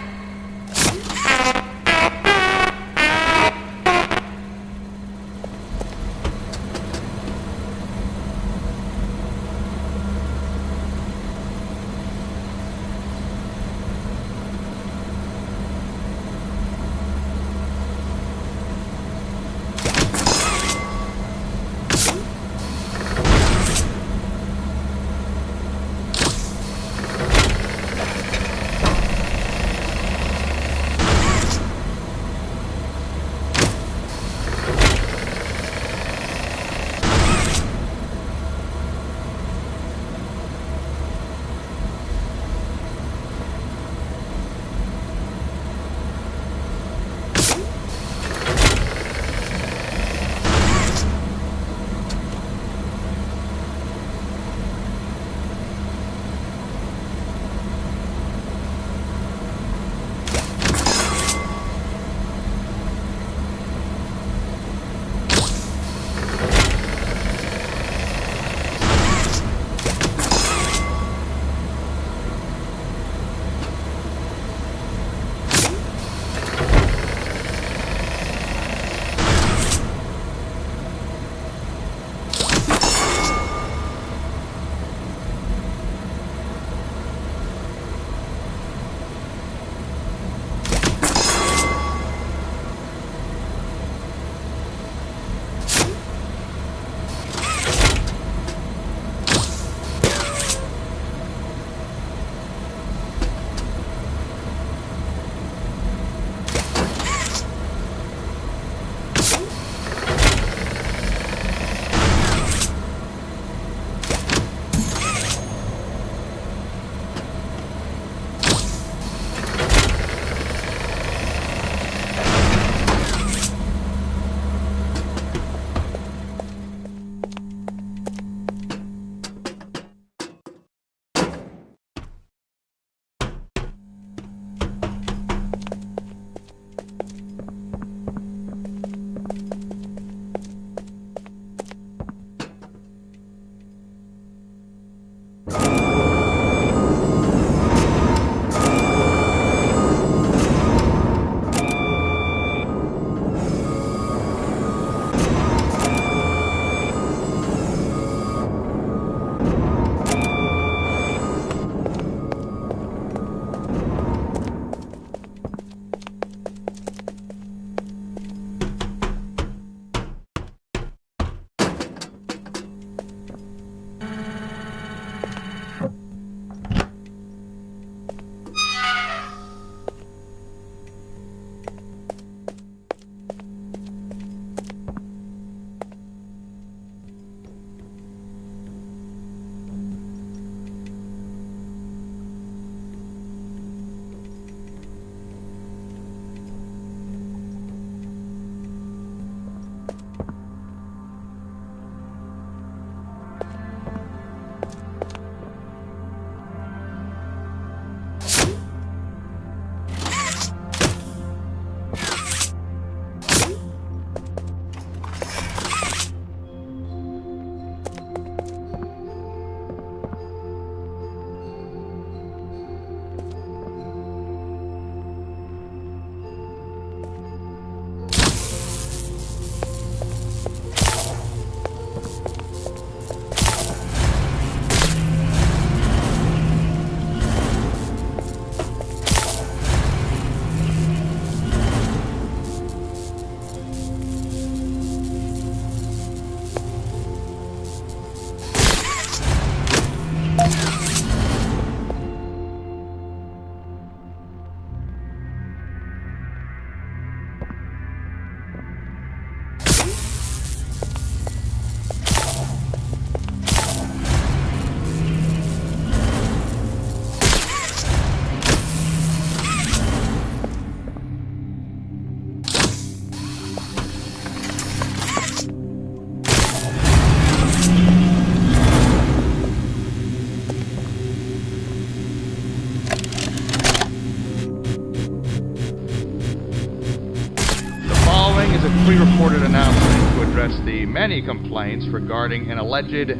is a pre-recorded announcement to address the many complaints regarding an alleged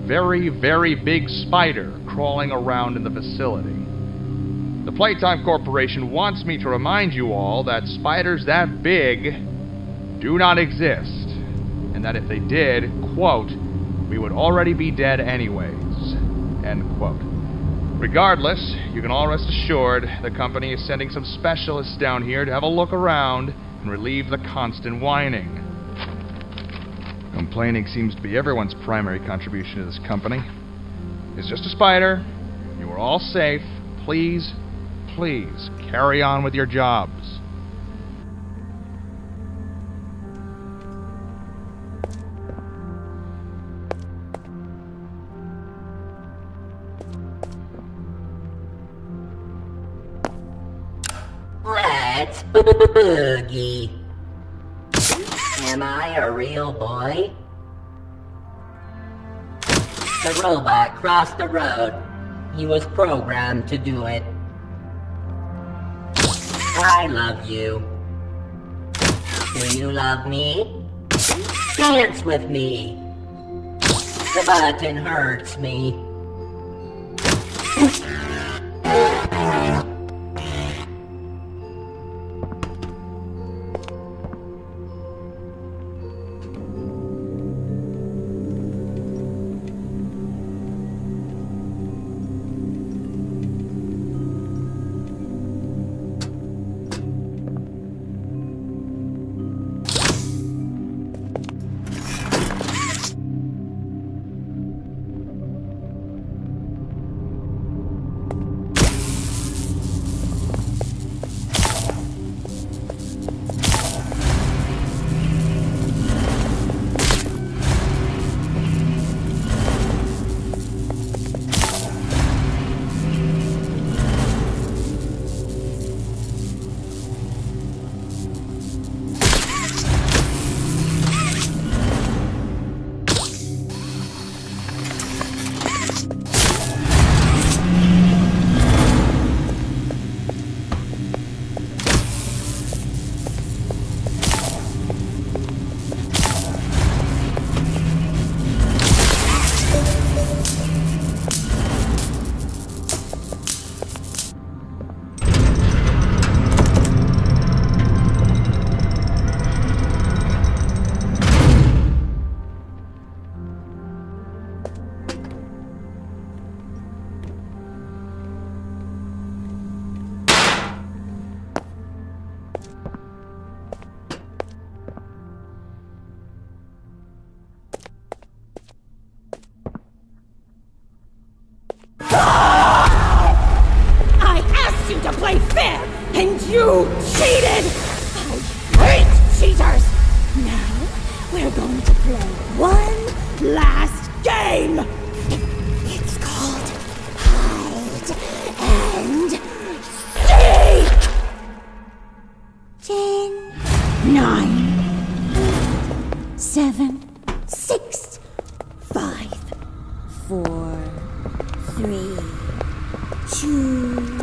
very, very big spider crawling around in the facility. The Playtime Corporation wants me to remind you all that spiders that big do not exist, and that if they did, quote, we would already be dead anyways, end quote. Regardless, you can all rest assured the company is sending some specialists down here to have a look around and relieve the constant whining. Complaining seems to be everyone's primary contribution to this company. It's just a spider. You are all safe. Please, please, carry on with your jobs. Let's boogie. Am I a real boy? The robot crossed the road. He was programmed to do it. I love you. Do you love me? Dance with me. The button hurts me. I asked you to play fair, and you cheated! I hate cheaters! Now, we're going to play one last game! It's called Hide and Seek! 10, 9, 8, 7, 6, 5, 4, 3, 2...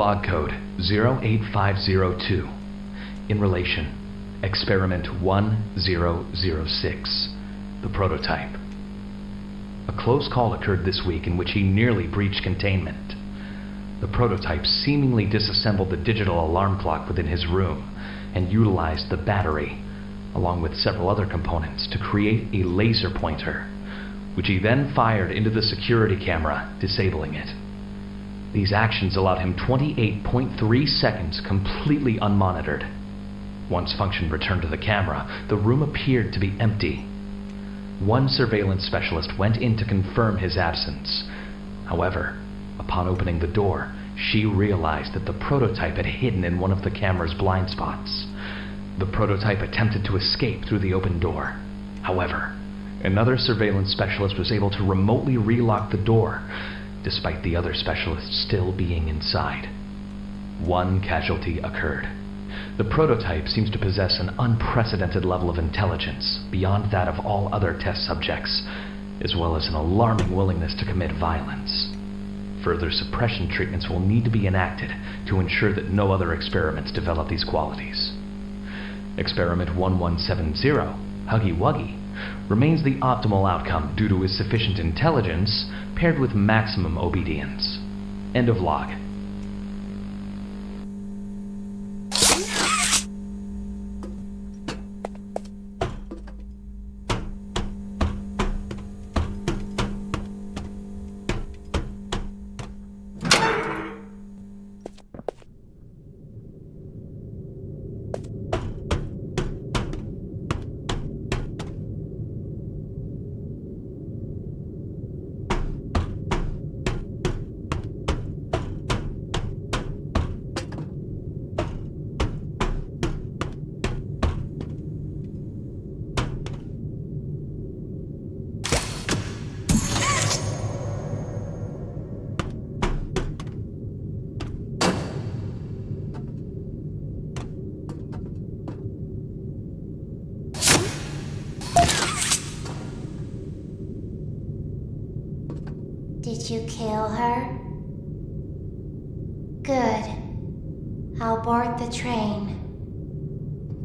Log code 08502. In relation, experiment 1006, the prototype. A close call occurred this week in which he nearly breached containment. The prototype seemingly disassembled the digital alarm clock within his room and utilized the battery, along with several other components, to create a laser pointer, which he then fired into the security camera, disabling it. These actions allowed him 28.3 seconds completely unmonitored. Once function returned to the camera, the room appeared to be empty. One surveillance specialist went in to confirm his absence. However, upon opening the door, she realized that the prototype had hidden in one of the camera's blind spots. The prototype attempted to escape through the open door. However, another surveillance specialist was able to remotely relock the door, despite the other specialists still being inside. One casualty occurred. The prototype seems to possess an unprecedented level of intelligence beyond that of all other test subjects, as well as an alarming willingness to commit violence. Further suppression treatments will need to be enacted to ensure that no other experiments develop these qualities. Experiment 1170, Huggy Wuggy, remains the optimal outcome due to his sufficient intelligence paired with maximum obedience. End of log. Did you kill her? Good. I'll board the train.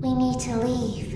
We need to leave.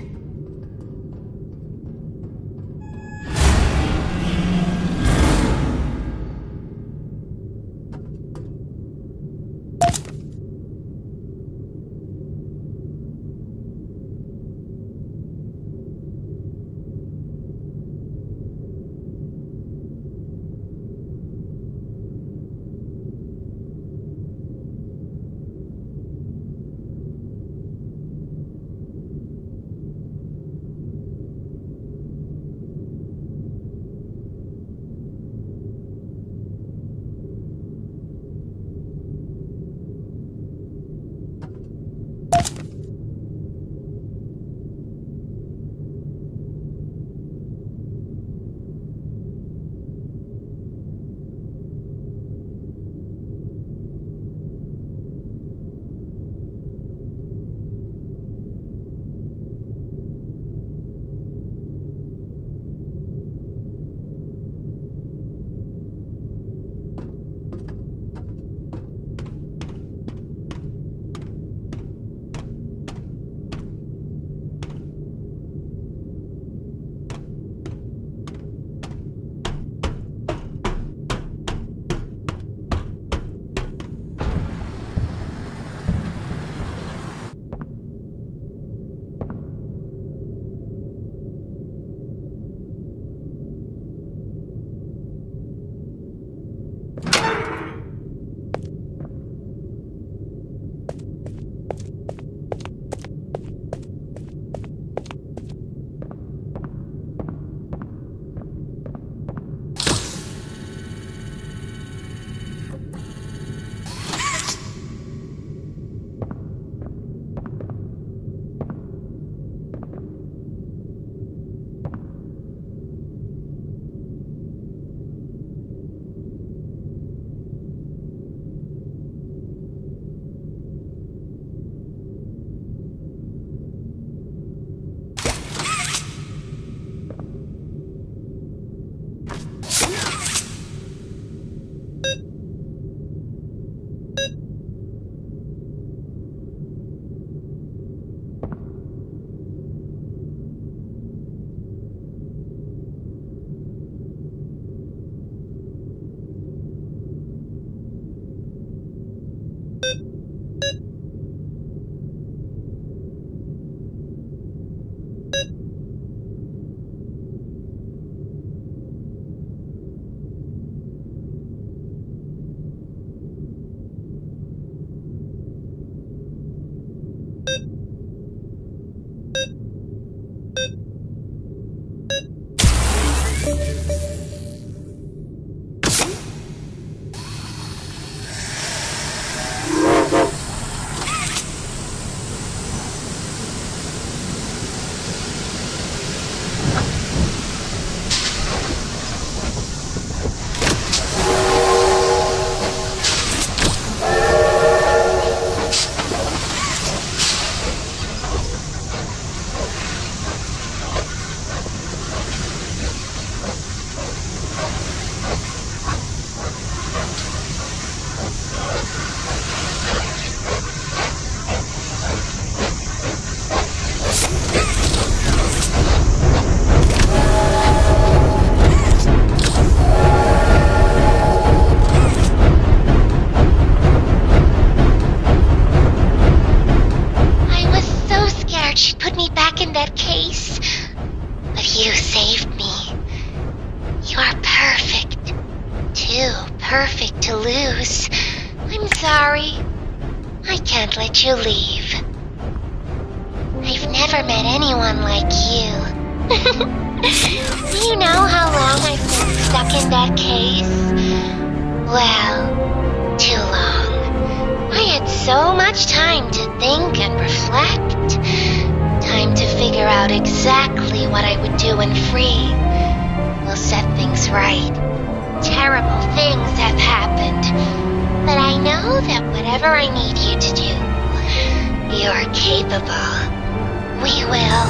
Perfect to lose. I'm sorry. I can't let you leave. I've never met anyone like you. Do you know how long I've been stuck in that case? Well, too long. I had so much time to think and reflect. Time to figure out exactly what I would do when free. We'll set things right. Terrible things have happened, but I know that whatever I need you to do, you're capable. We will.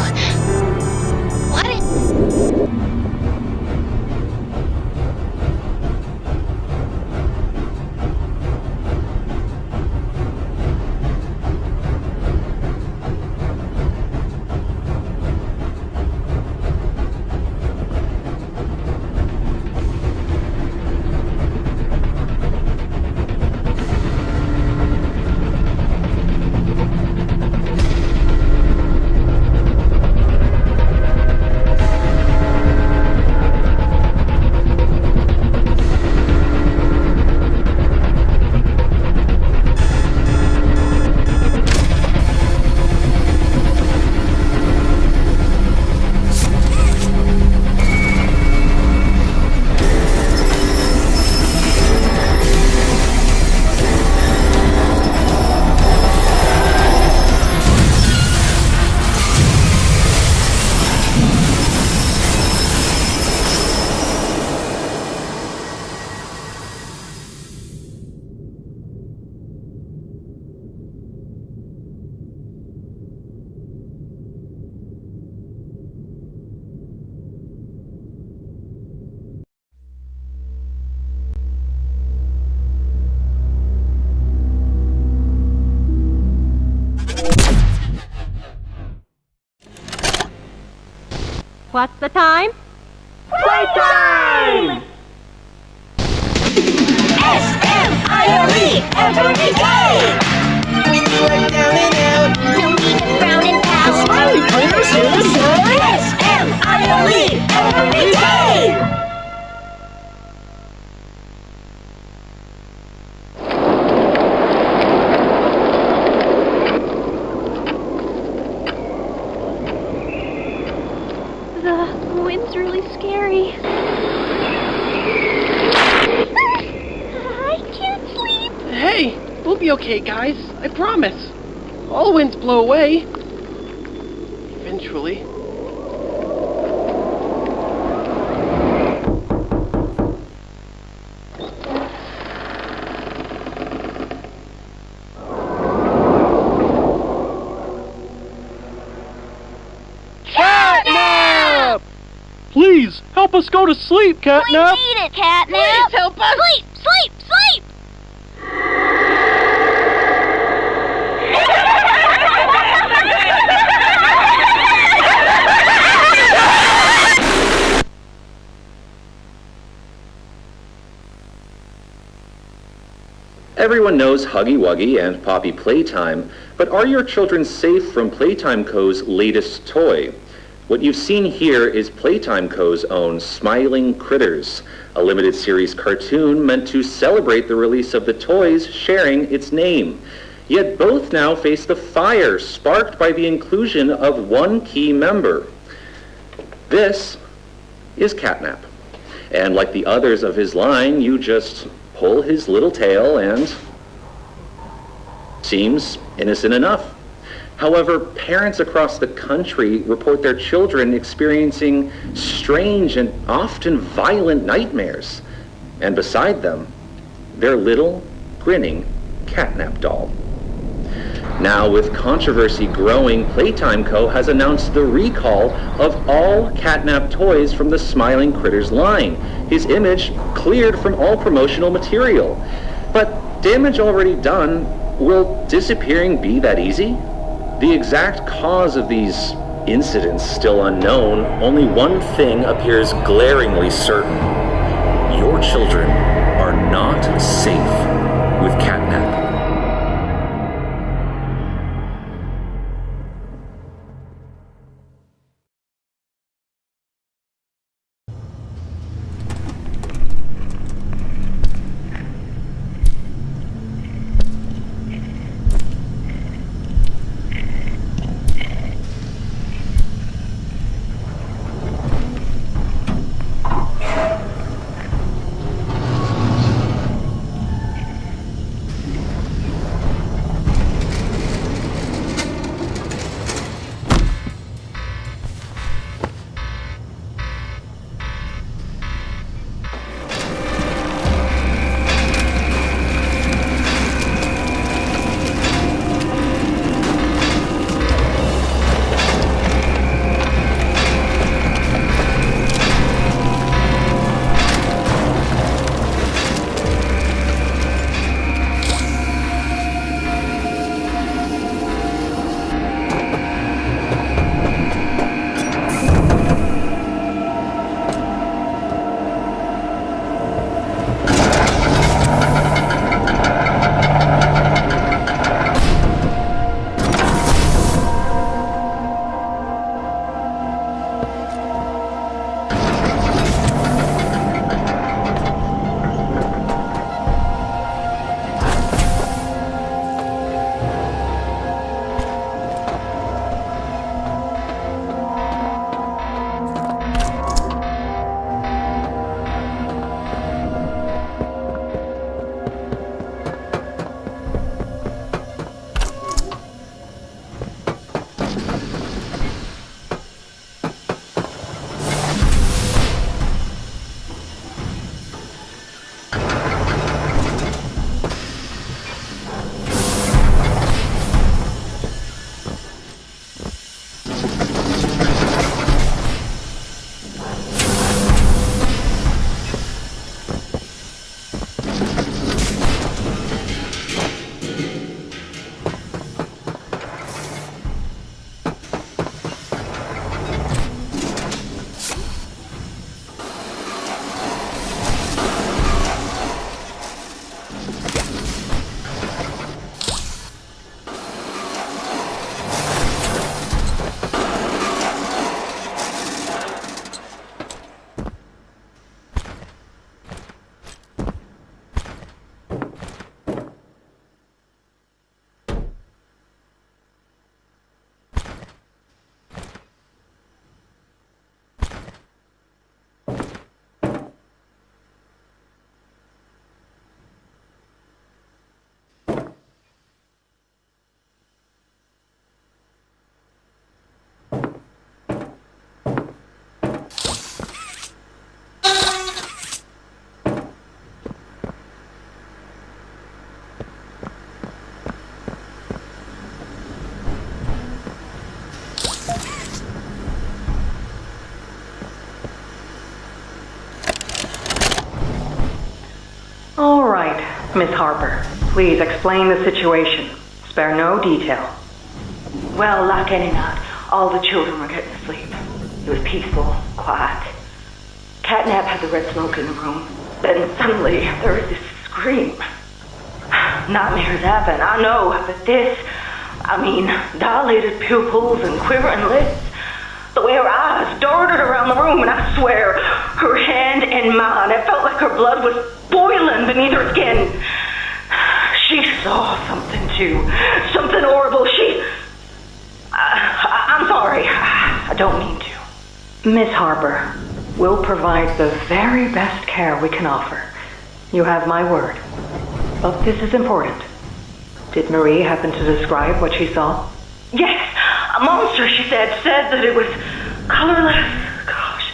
What's the time? Playtime! S-M-I-L-E every day! When you are down and out, no need to frown and pout. Smiley clear citizen! S-M-I-L-E every day! The wind's really scary. I can't sleep. Hey, we'll be okay, guys. I promise. All winds blow away. Eventually. Catnap! Please, help us go to sleep, Catnap! We need it, Catnap! Please help us! Sleep! Sleep! Sleep! Everyone knows Huggy Wuggy and Poppy Playtime, but are your children safe from Playtime Co.'s latest toy? What you've seen here is Playtime Co.'s own Smiling Critters, a limited series cartoon meant to celebrate the release of the toys sharing its name. Yet both now face the fire sparked by the inclusion of one key member. This is Catnap. And like the others of his line, you just pull his little tail and seems innocent enough. However, parents across the country report their children experiencing strange and often violent nightmares. And beside them, their little, grinning Catnap doll. Now, with controversy growing, Playtime Co. has announced the recall of all Catnap toys from the Smiling Critters line. His image cleared from all promotional material. But damage already done, will disappearing be that easy? The exact cause of these incidents still unknown, only one thing appears glaringly certain. Your children are not safe with Catnap. All right, Miss Harper, please explain the situation. Spare no detail. Well, like any night, all the children were getting to sleep. It was peaceful, quiet. Catnap had the red smoke in the room. Then suddenly, there was this scream. Nightmares happen, I know, but this, dilated pupils and quivering lips. The way her eyes darted around the room, and I swear, her hand in mine, it felt like her blood was boiling beneath her skin. She saw something too. Something horrible. I'm sorry. I don't mean to. Miss Harper, we'll provide the very best care we can offer. You have my word. But this is important. Did Marie happen to describe what she saw? Yes, a monster, she said that it was colorless. Gosh,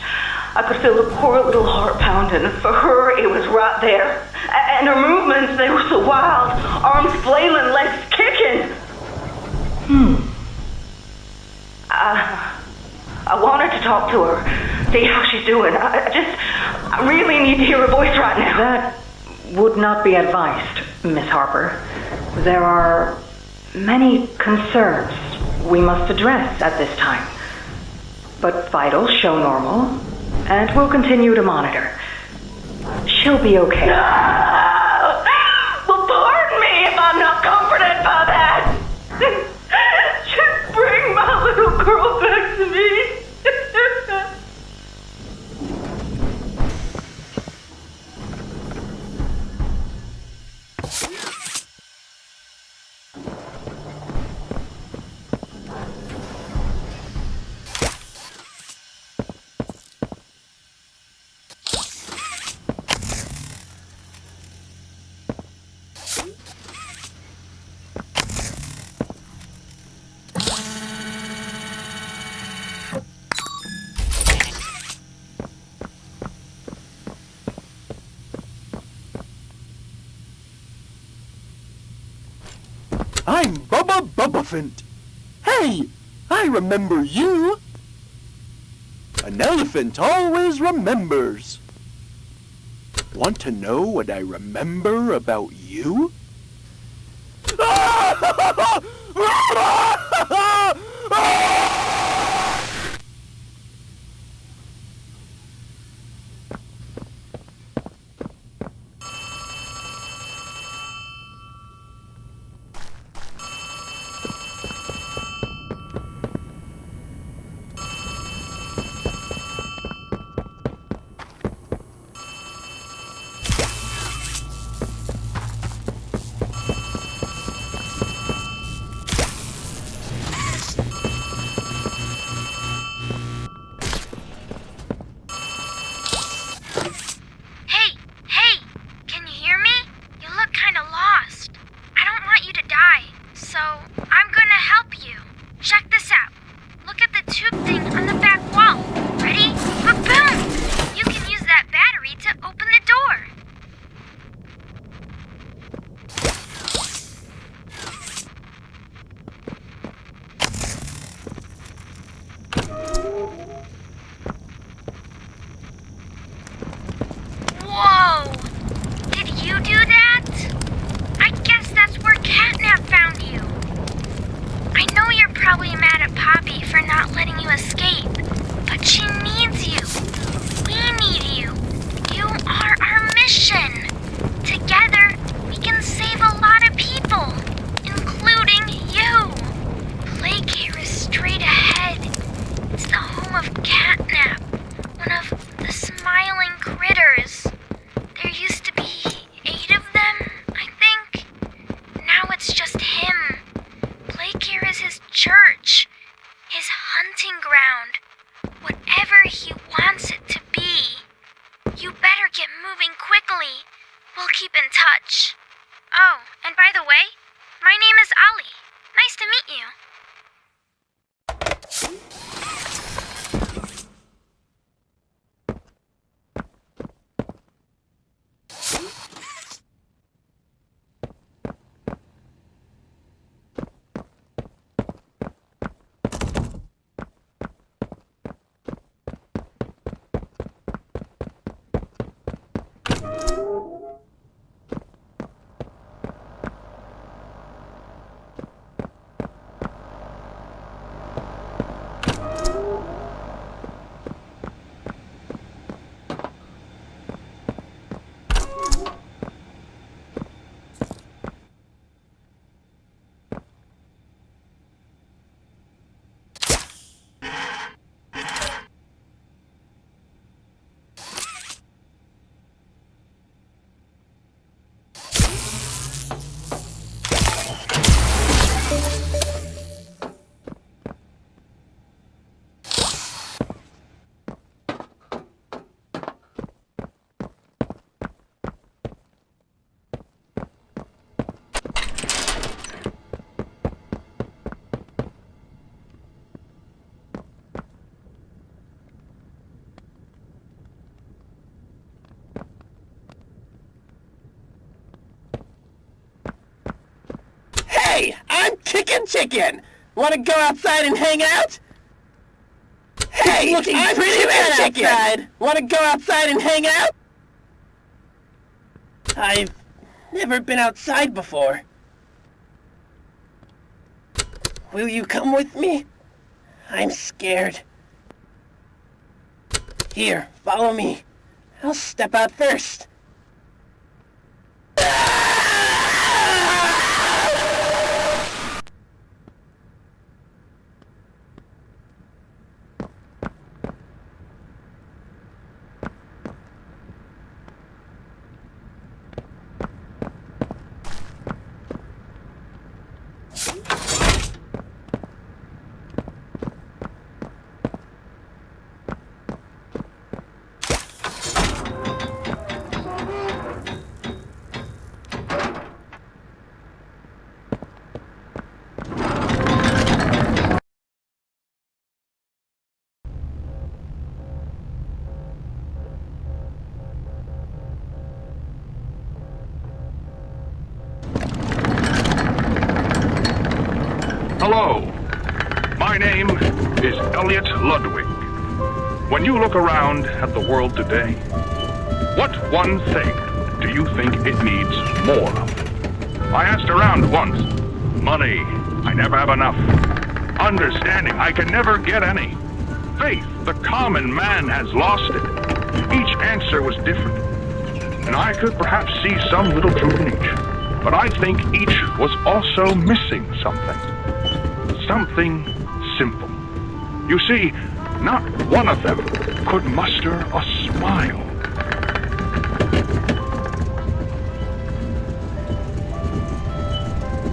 I could feel the poor little heart pounding. For her, it was right there. And her movements, they were so wild. Arms flailing, legs kicking. I wanted to talk to her, see how she's doing. I really need to hear her voice right now. That would not be advised, Miss Harper. There are many concerns we must address at this time. But vitals show normal, and we'll continue to monitor. She'll be okay. Well, pardon me if I'm not comforted by that. Just bring my little girl back to me. I'm Bubba Bubbaphant. Hey, I remember you. An elephant always remembers. Want to know what I remember about you? chicken! Wanna go outside and hang out? Hey, I'm chicken outside! Wanna go outside and hang out? I've never been outside before. Will you come with me? I'm scared. Here, follow me. I'll step out first. Hello, my name is Elliot Ludwig. When you look around at the world today, what one thing do you think it needs more of? I asked around once. Money, I never have enough. Understanding, I can never get any. Faith, the common man has lost it. Each answer was different, and I could perhaps see some little truth in each. But I think each was also missing something. Something simple. You see, not one of them could muster a smile.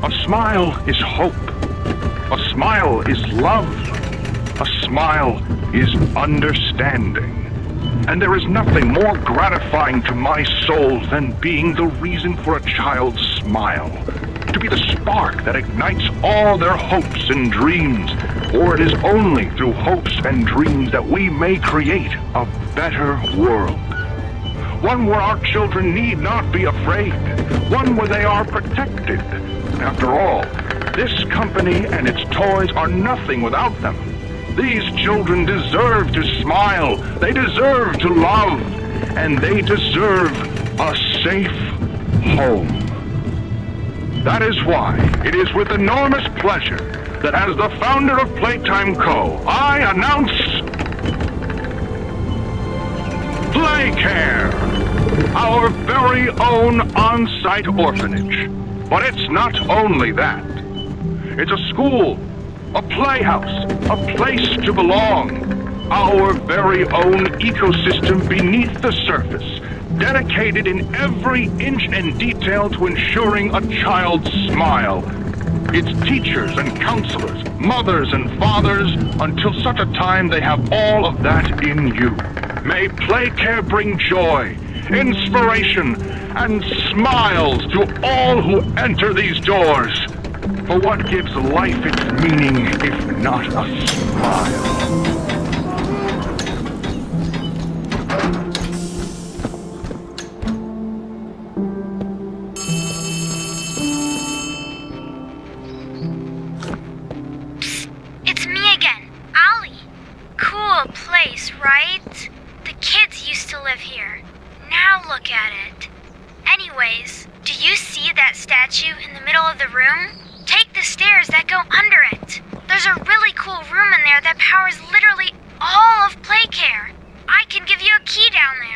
A smile is hope. A smile is love. A smile is understanding. And there is nothing more gratifying to my soul than being the reason for a child's smile. To be the spark that ignites all their hopes and dreams, for it is only through hopes and dreams that we may create a better world. One where our children need not be afraid, one where they are protected. After all, this company and its toys are nothing without them. These children deserve to smile, they deserve to love, and they deserve a safe home. That is why it is with enormous pleasure that as the founder of Playtime Co., I announce Playcare, our very own on-site orphanage. But it's not only that. It's a school, a playhouse, a place to belong, our very own ecosystem beneath the surface, dedicated in every inch and detail to ensuring a child's smile. Its teachers and counselors, mothers and fathers, until such a time they have all of that in you. May Playcare bring joy, inspiration, and smiles to all who enter these doors. For what gives life its meaning if not a smile? It's me again, Ollie. Cool place, right? The kids used to live here. Now look at it. Anyways, do you see that statue in the middle of the room? Take the stairs that go under it. There's a really cool room in there that powers literally all of Playcare. I can give you a key down there.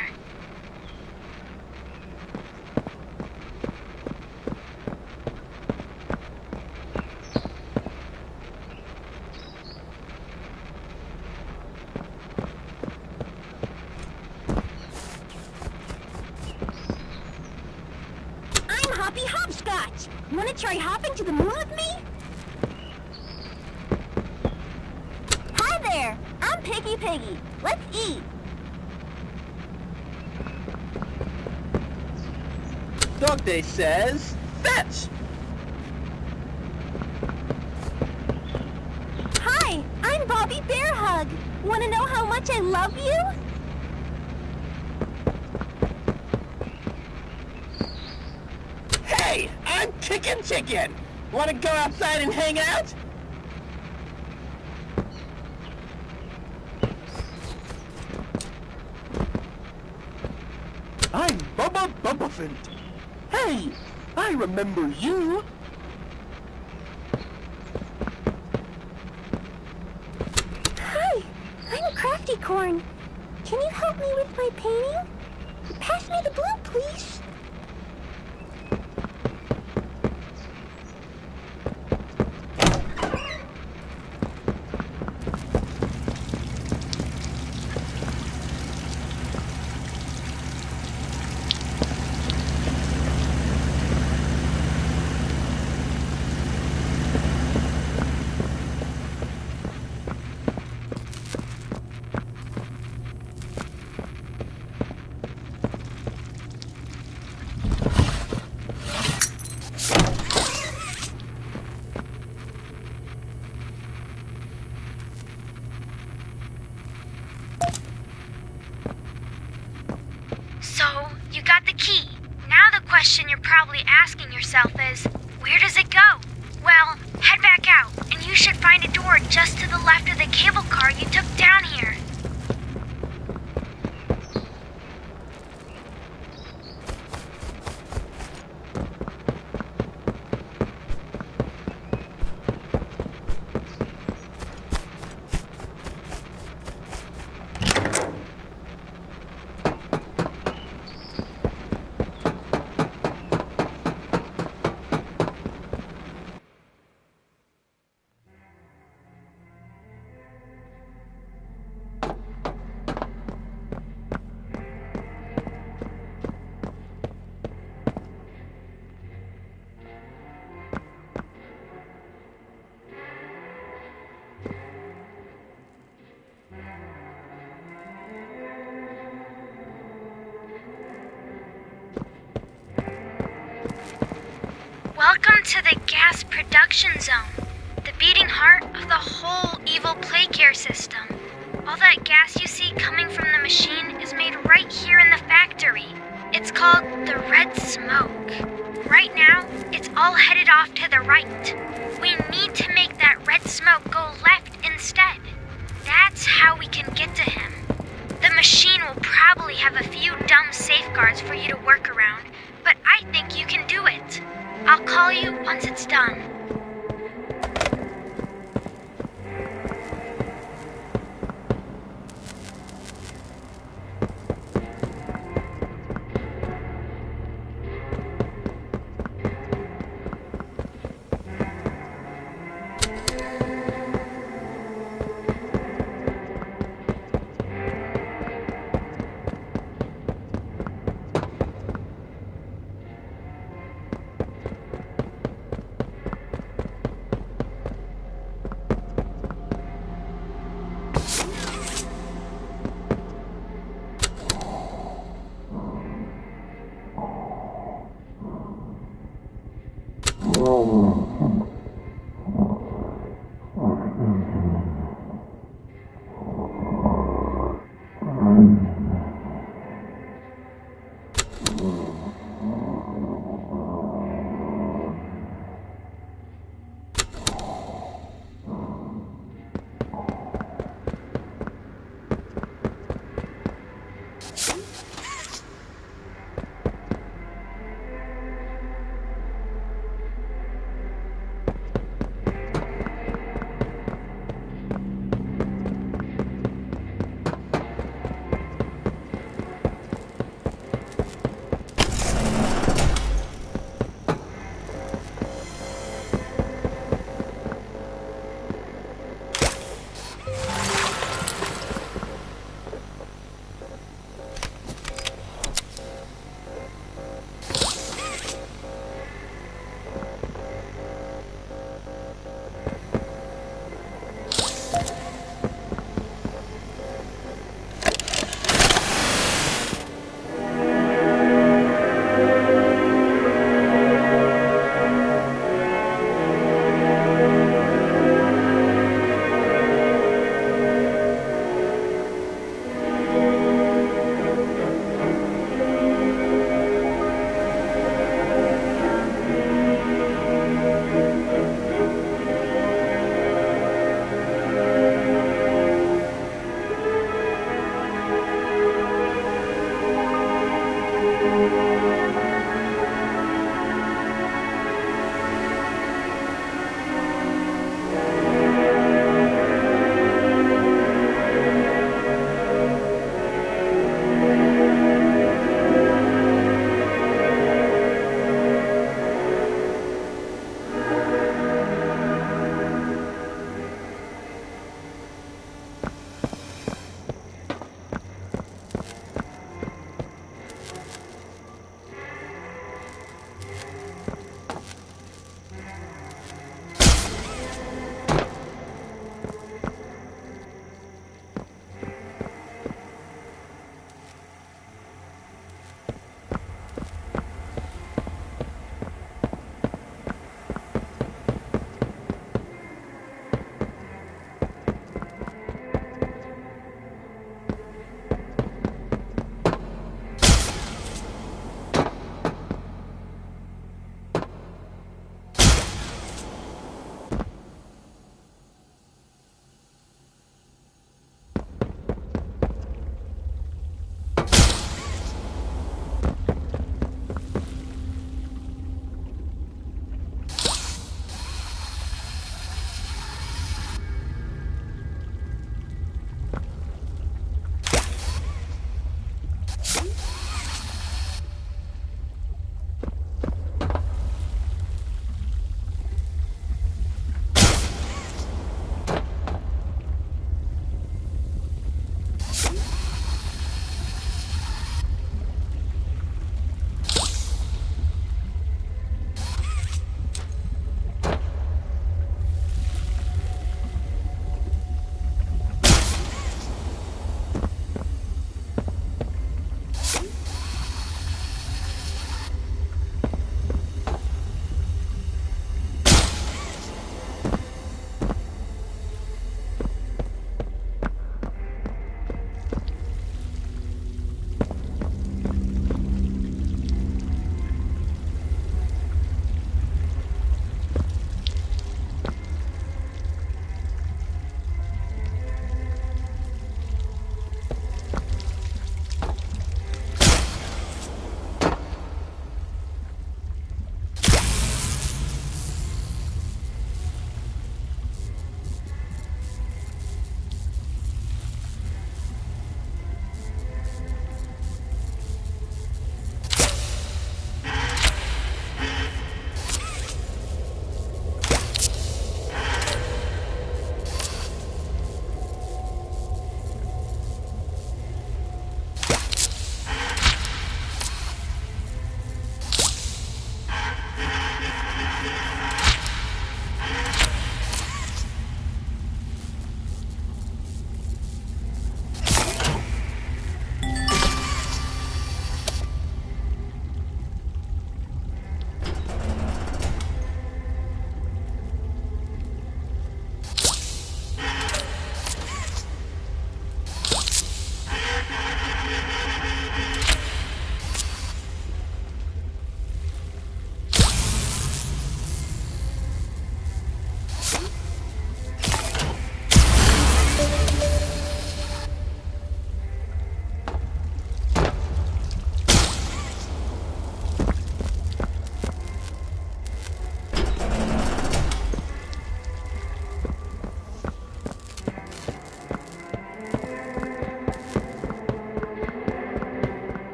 Hoppy Hopscotch! Wanna try hopping to the moon with me? Hi there! I'm Piggy Piggy. Let's eat! Dog Day says, fetch! Hi, I'm Bobby Bear Hug. Wanna know how much I love you? Hey, I'm Chicken Chicken! Want to go outside and hang out? I'm Bubba Bubbaphant. Hey, I remember you. Hi, I'm Crafty Corn. Can you help me with my painting? Pass me the blue, please. So, you got the key. Now the question you're probably asking yourself is, where does it go? Well, head back out, and you should find a door just to the left of the cable car you took down here. Welcome to the gas production zone, the beating heart of the whole evil play care system. All that gas you see coming from the machine is made right here in the factory. It's called the red smoke. Right now, it's all headed off to the right. We need to make that red smoke go left instead. That's how we can get to him. The machine will probably have a few dumb safeguards for you to work around, but I think you can do it. I'll call you once it's done.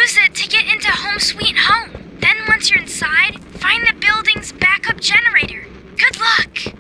use it to get into Home Sweet Home. Then once you're inside, find the building's backup generator. Good luck!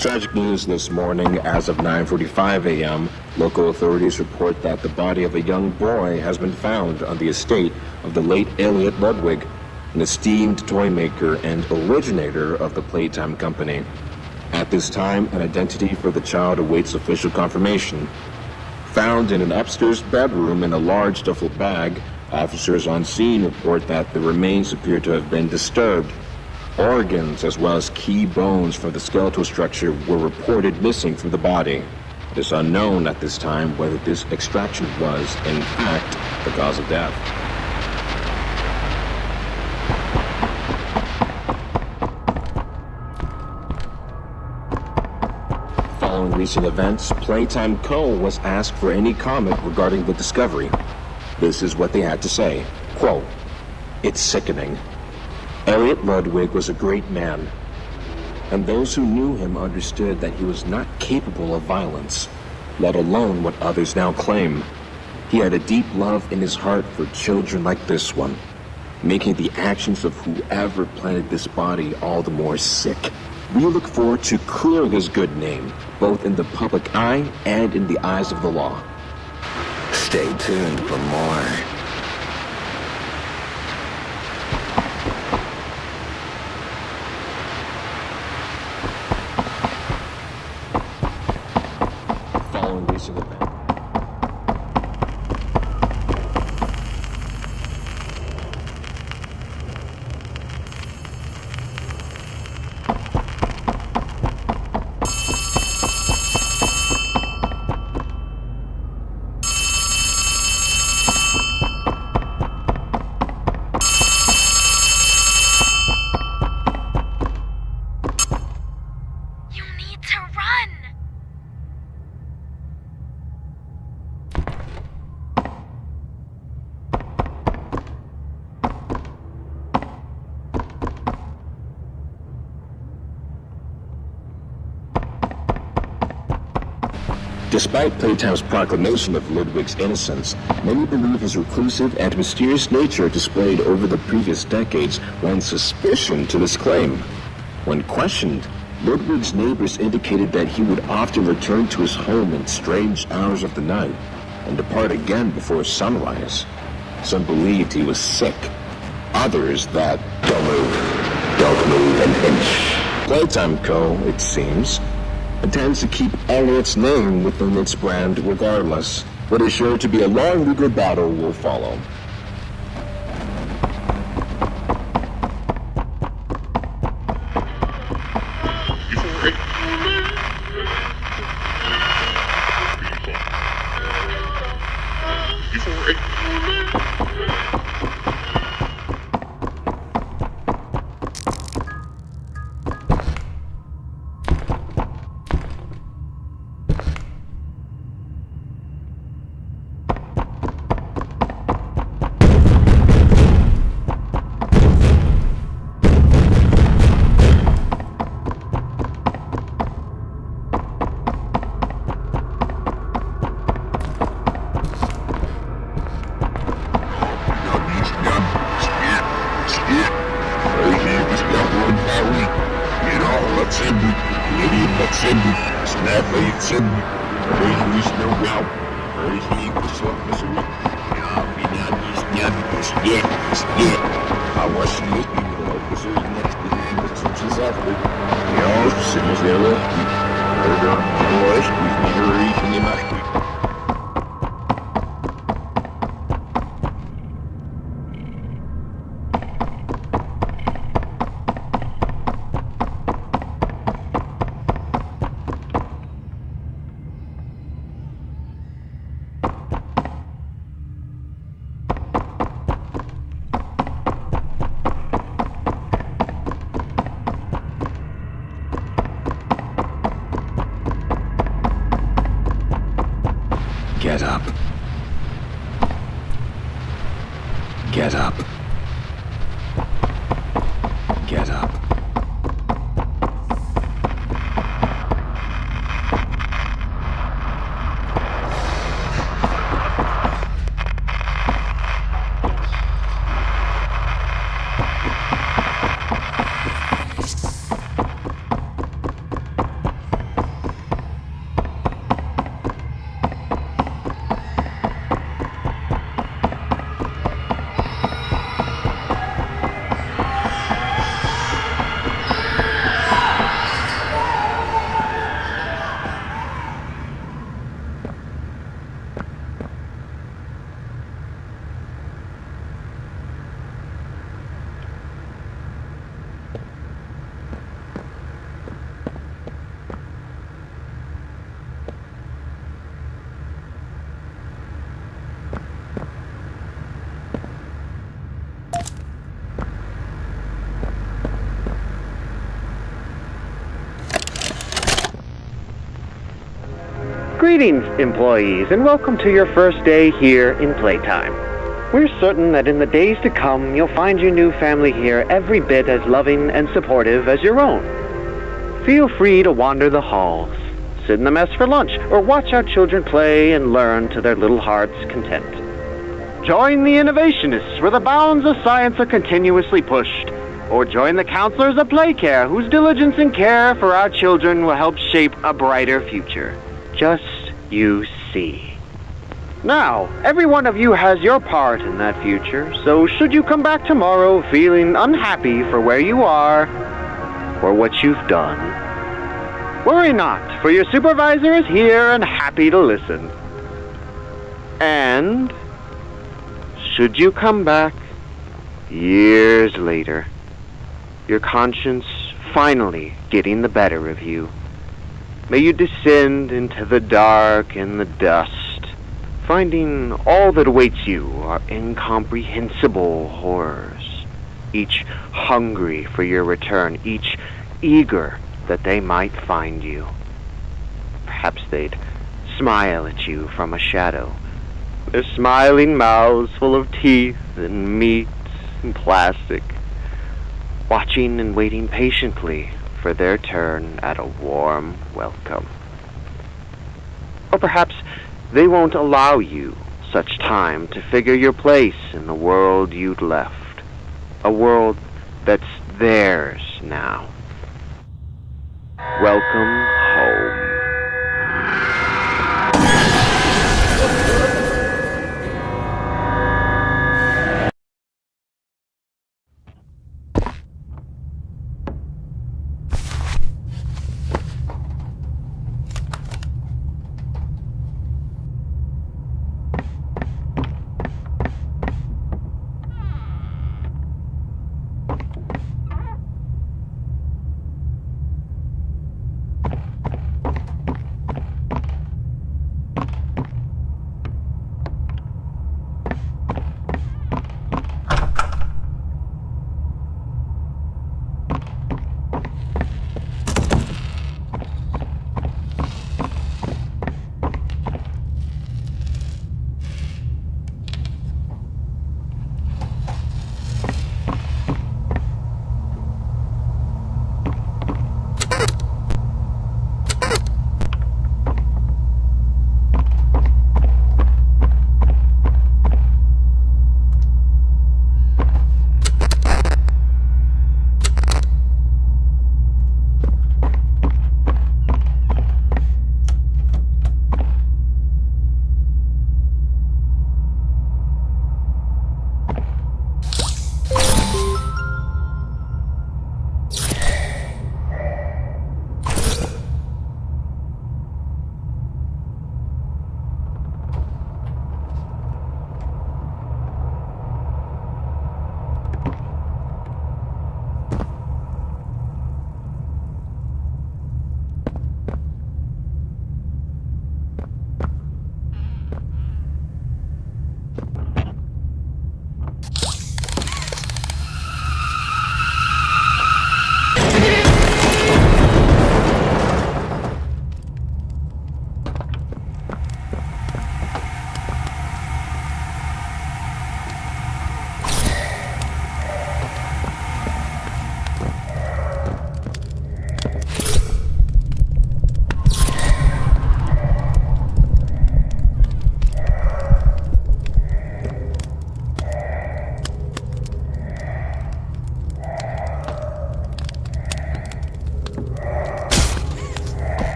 Tragic news this morning. As of 9:45 a.m., local authorities report that the body of a young boy has been found on the estate of the late Elliot Ludwig, an esteemed toy maker and originator of the Playtime Company. At this time, an identity for the child awaits official confirmation. Found in an upstairs bedroom in a large duffel bag, officers on scene report that the remains appear to have been disturbed. Organs, as well as key bones from the skeletal structure, were reported missing from the body. It is unknown at this time whether this extraction was, in fact, the cause of death. Following recent events, Playtime Co. was asked for any comment regarding the discovery. This is what they had to say. Quote, "It's sickening. Elliot Ludwig was a great man, and those who knew him understood that he was not capable of violence, let alone what others now claim. He had a deep love in his heart for children like this one, making the actions of whoever planted this body all the more sick. We look forward to clearing his good name, both in the public eye and in the eyes of the law. Stay tuned for more." Despite Playtime's proclamation of Ludwig's innocence, many believe his reclusive and mysterious nature displayed over the previous decades lends suspicion to this claim. When questioned, Ludwig's neighbors indicated that he would often return to his home in strange hours of the night and depart again before sunrise. Some believed he was sick. Others that don't move an inch. Playtime Co., it seems, intends to keep Elliot's name within its brand regardless, but is sure to be a long legal battle will follow. Get up. Get up. Get up. Greetings, employees, and welcome to your first day here in Playtime. We're certain that in the days to come, you'll find your new family here every bit as loving and supportive as your own. Feel free to wander the halls, sit in the mess for lunch, or watch our children play and learn to their little hearts' content. Join the innovationists where the bounds of science are continuously pushed, or join the counselors of Playcare whose diligence and care for our children will help shape a brighter future. Just you see. Now, every one of you has your part in that future, so should you come back tomorrow feeling unhappy for where you are or what you've done, worry not, for your supervisor is here and happy to listen. And should you come back years later, your conscience finally getting the better of you, may you descend into the dark and the dust, finding all that awaits you are incomprehensible horrors, each hungry for your return, each eager that they might find you. Perhaps they'd smile at you from a shadow, their smiling mouths full of teeth and meat and plastic, watching and waiting patiently for their turn at a warm welcome. Or perhaps they won't allow you such time to figure your place in the world you'd left. A world that's theirs now. Welcome home.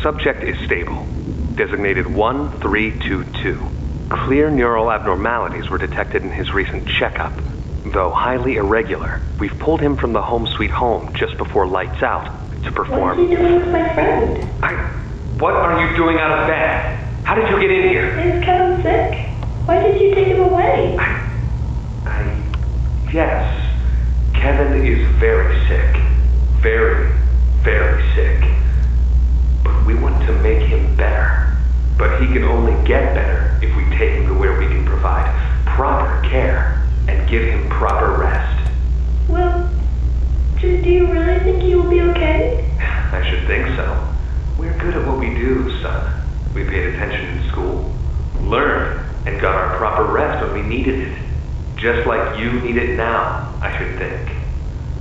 Subject is stable. Designated 1322. Clear neural abnormalities were detected in his recent checkup. Though highly irregular, we've pulled him from the home sweet home just before lights out to perform... What is he doing with my friend? What are you doing out of bed? How did you get in here? Is Kevin sick? Why did you take him away? Yes. Kevin is very sick. Very, very sick. But we want to make him better. But he can only get better if we take him to where we can provide proper care and give him proper rest. Well, do you really think he will be okay? I should think so. We're good at what we do, son. We paid attention in school, learned, and got our proper rest when we needed it. Just like you need it now, I should think.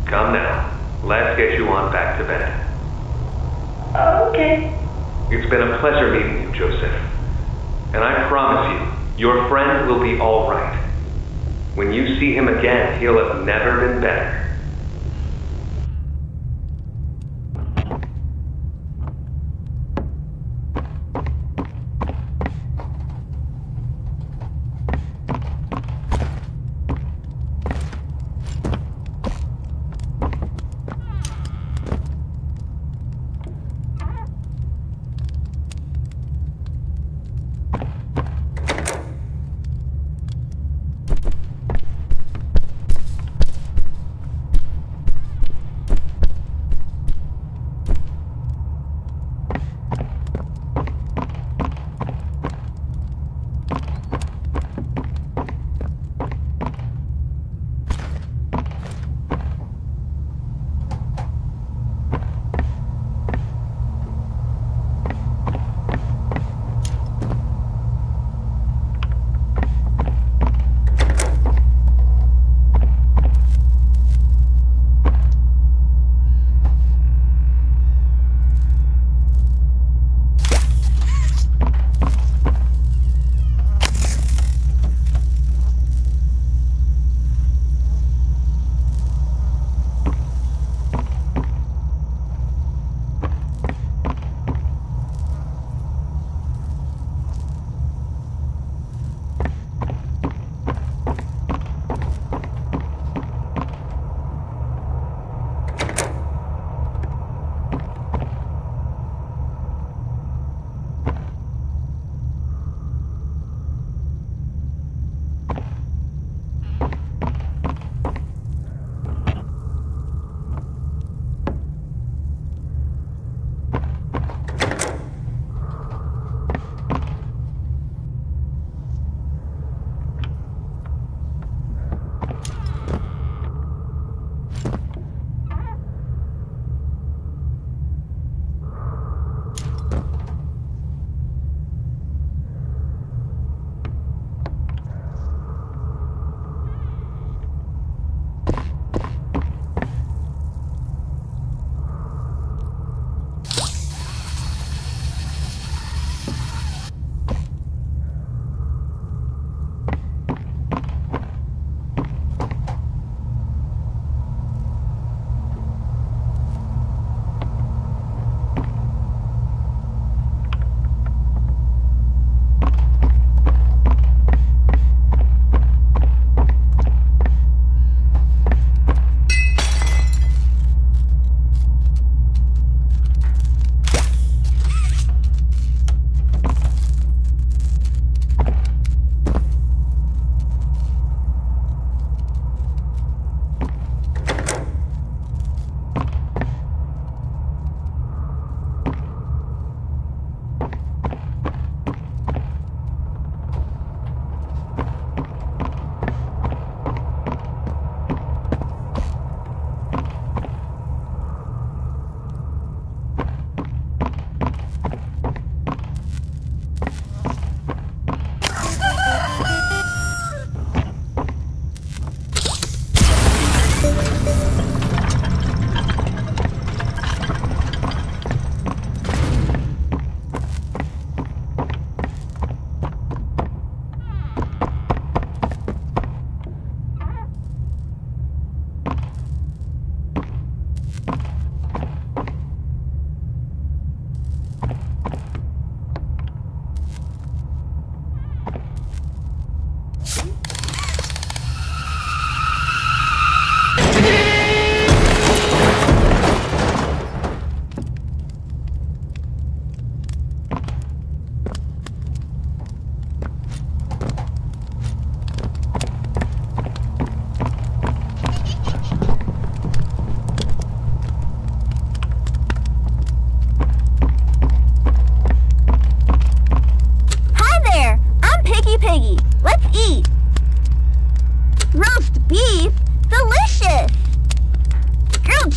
Come now, let's get you on back to bed. Okay. It's been a pleasure meeting you, Joseph. And I promise you, your friend will be all right. When you see him again, he'll have never been better.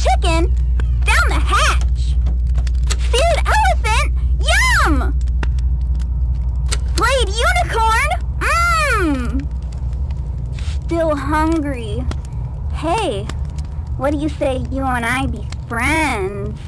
chicken down the hatch. Stewed elephant Wait, unicorn? Still hungry. Hey, what do you say you and I be friends?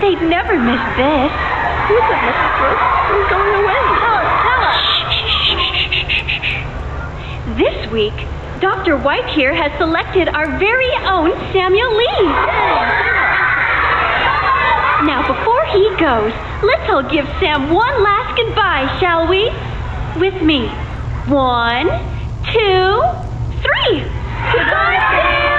They'd never miss this. Who's it, Mrs. Brooks? Who's going away? Tell us. This week, Dr. White here has selected our very own Samuel Lee. Now, before he goes, let's all give Sam one last goodbye, shall we? With me. 1, 2, 3. Goodbye, Sam!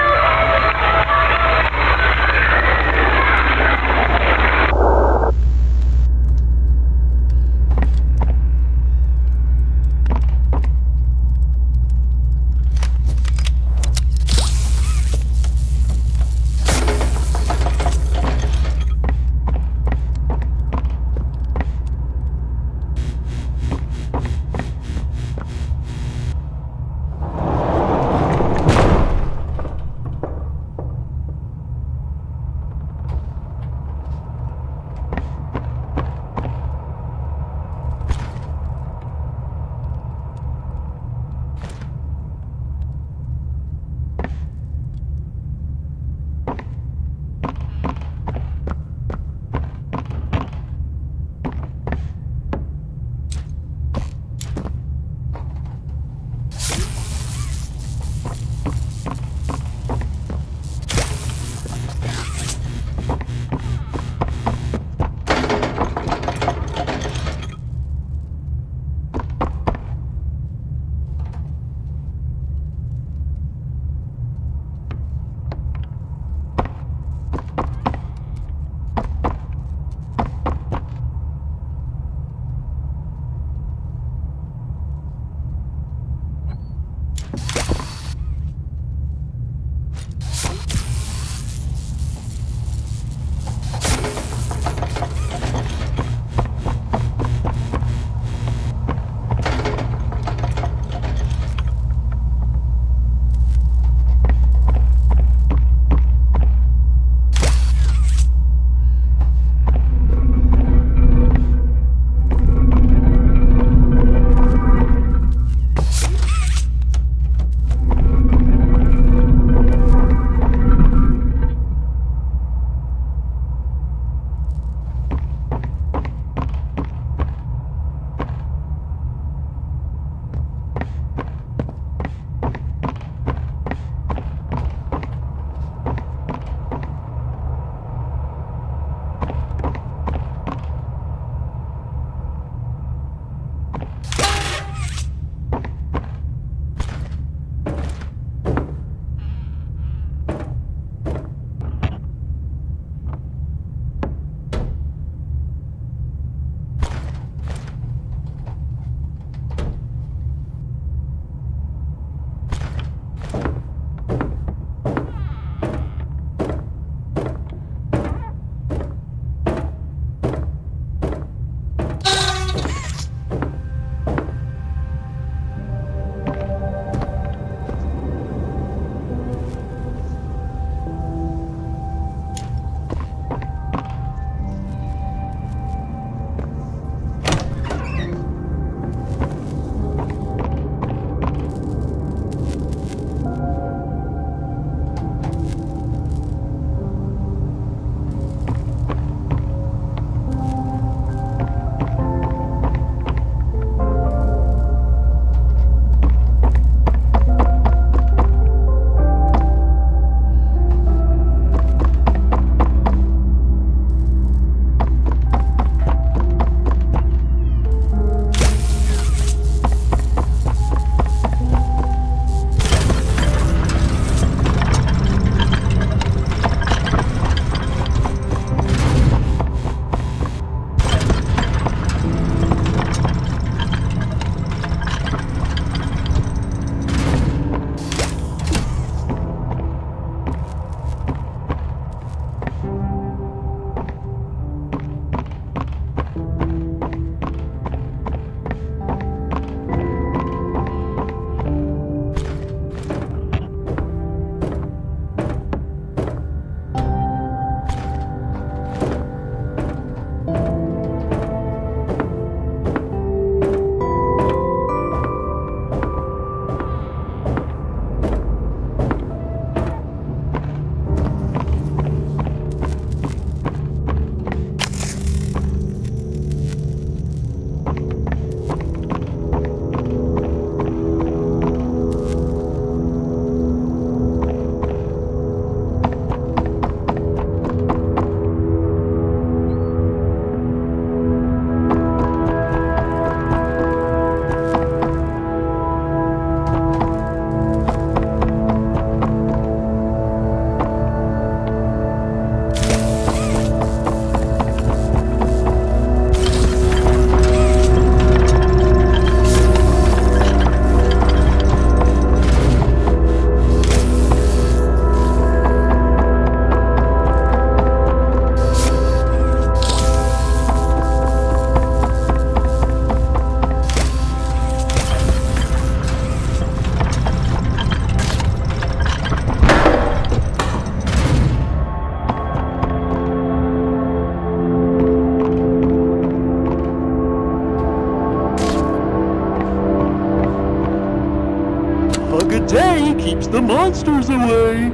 a day keeps the monsters away.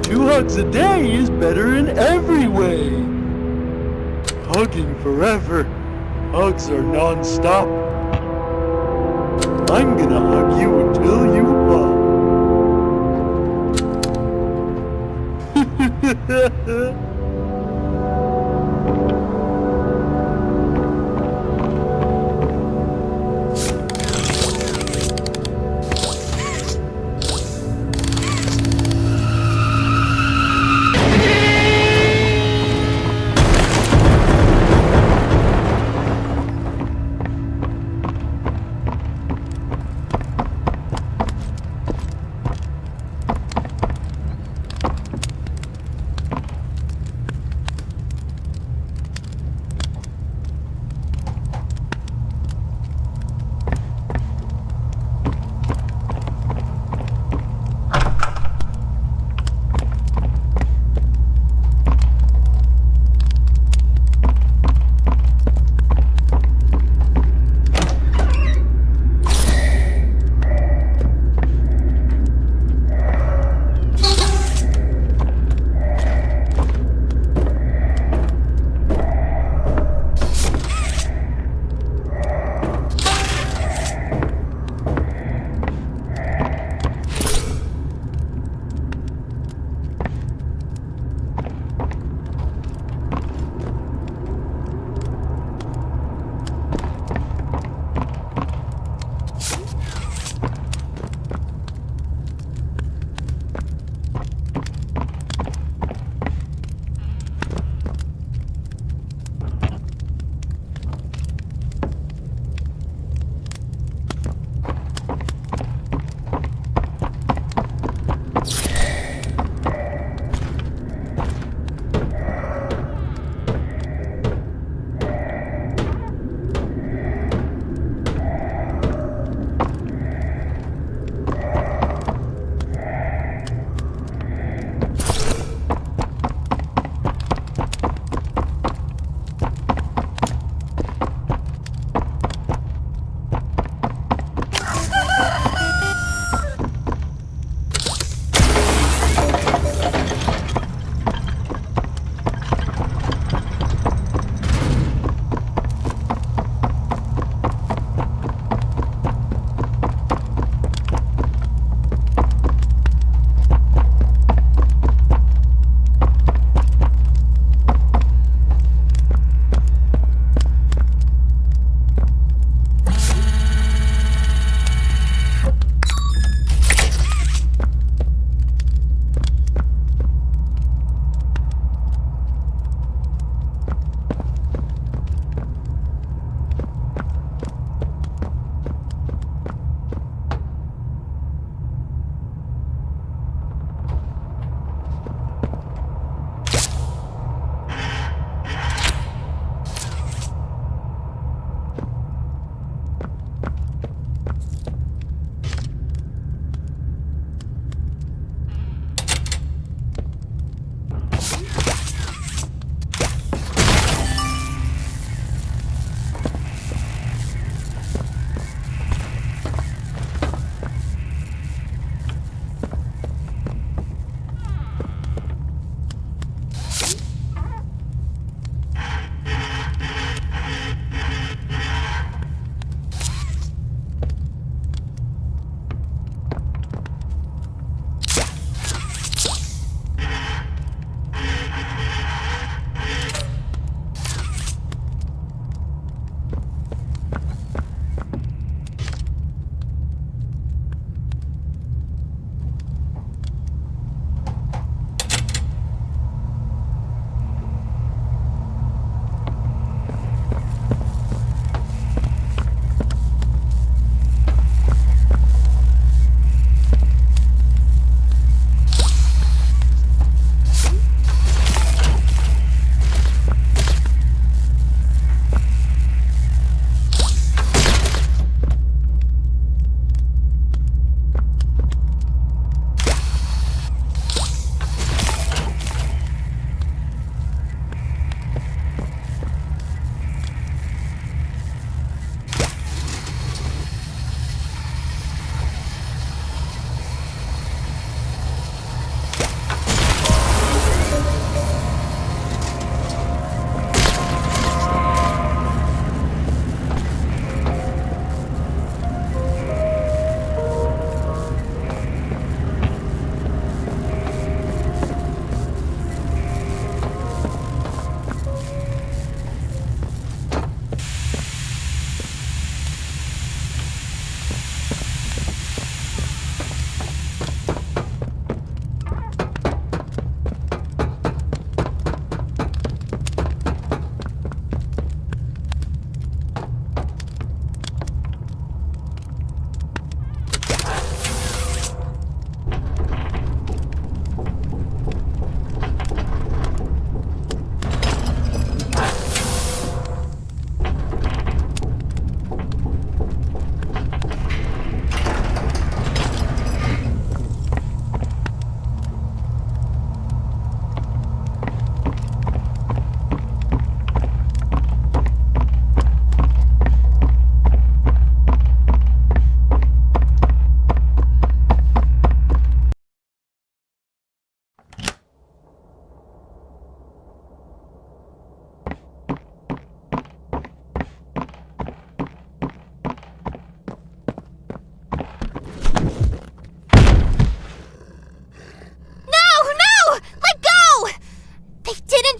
2 hugs a day is better in every way. Hugging forever. Hugs are non-stop. I'm gonna hug you until you pop.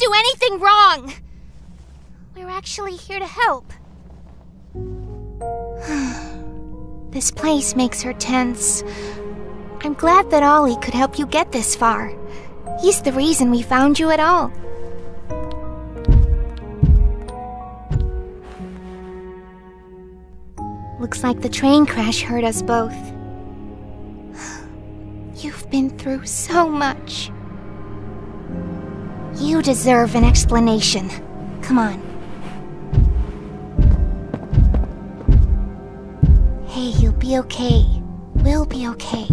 do anything wrong. We're actually here to help. This place makes her tense. I'm glad that Ollie could help you get this far. He's the reason we found you at all. Looks like the train crash hurt us both. You've been through so much. You deserve an explanation. Come on. Hey, you'll be okay. We'll be okay.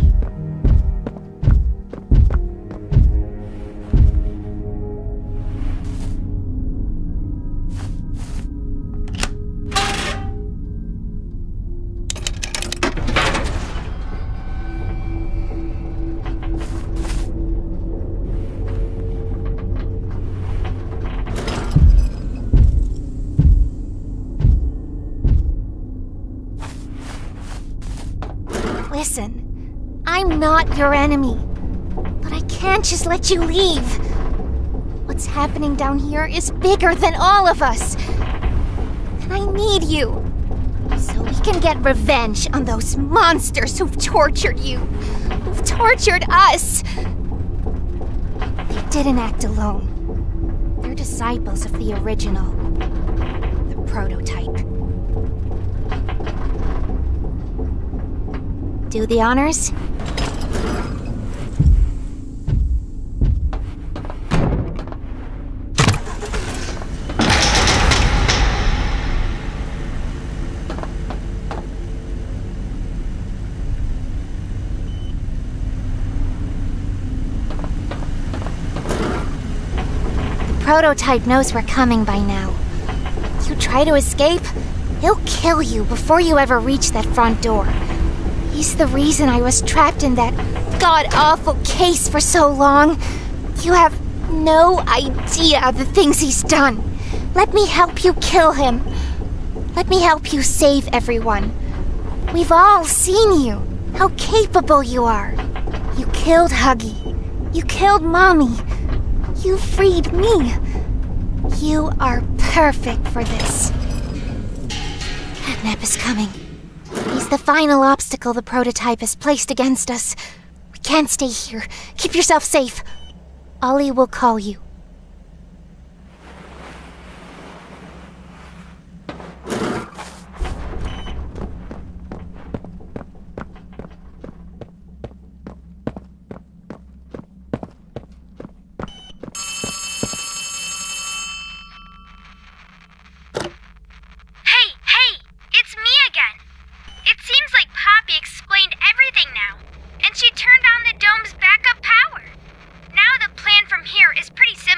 Listen, I'm not your enemy, but I can't just let you leave. What's happening down here is bigger than all of us, and I need you, so we can get revenge on those monsters who've tortured you, who've tortured us. They didn't act alone. They're disciples of the original, the prototype. Do the honors? The prototype knows we're coming by now. You try to escape, he'll kill you before you ever reach that front door. He's the reason I was trapped in that god-awful case for so long. You have no idea the things he's done. Let me help you kill him. Let me help you save everyone. We've all seen you, how capable you are. You killed Huggy. You killed Mommy. You freed me. You are perfect for this. Catnap is coming. He's the final obstacle the prototype has placed against us. We can't stay here. Keep yourself safe. Ollie will call you. Is pretty simple.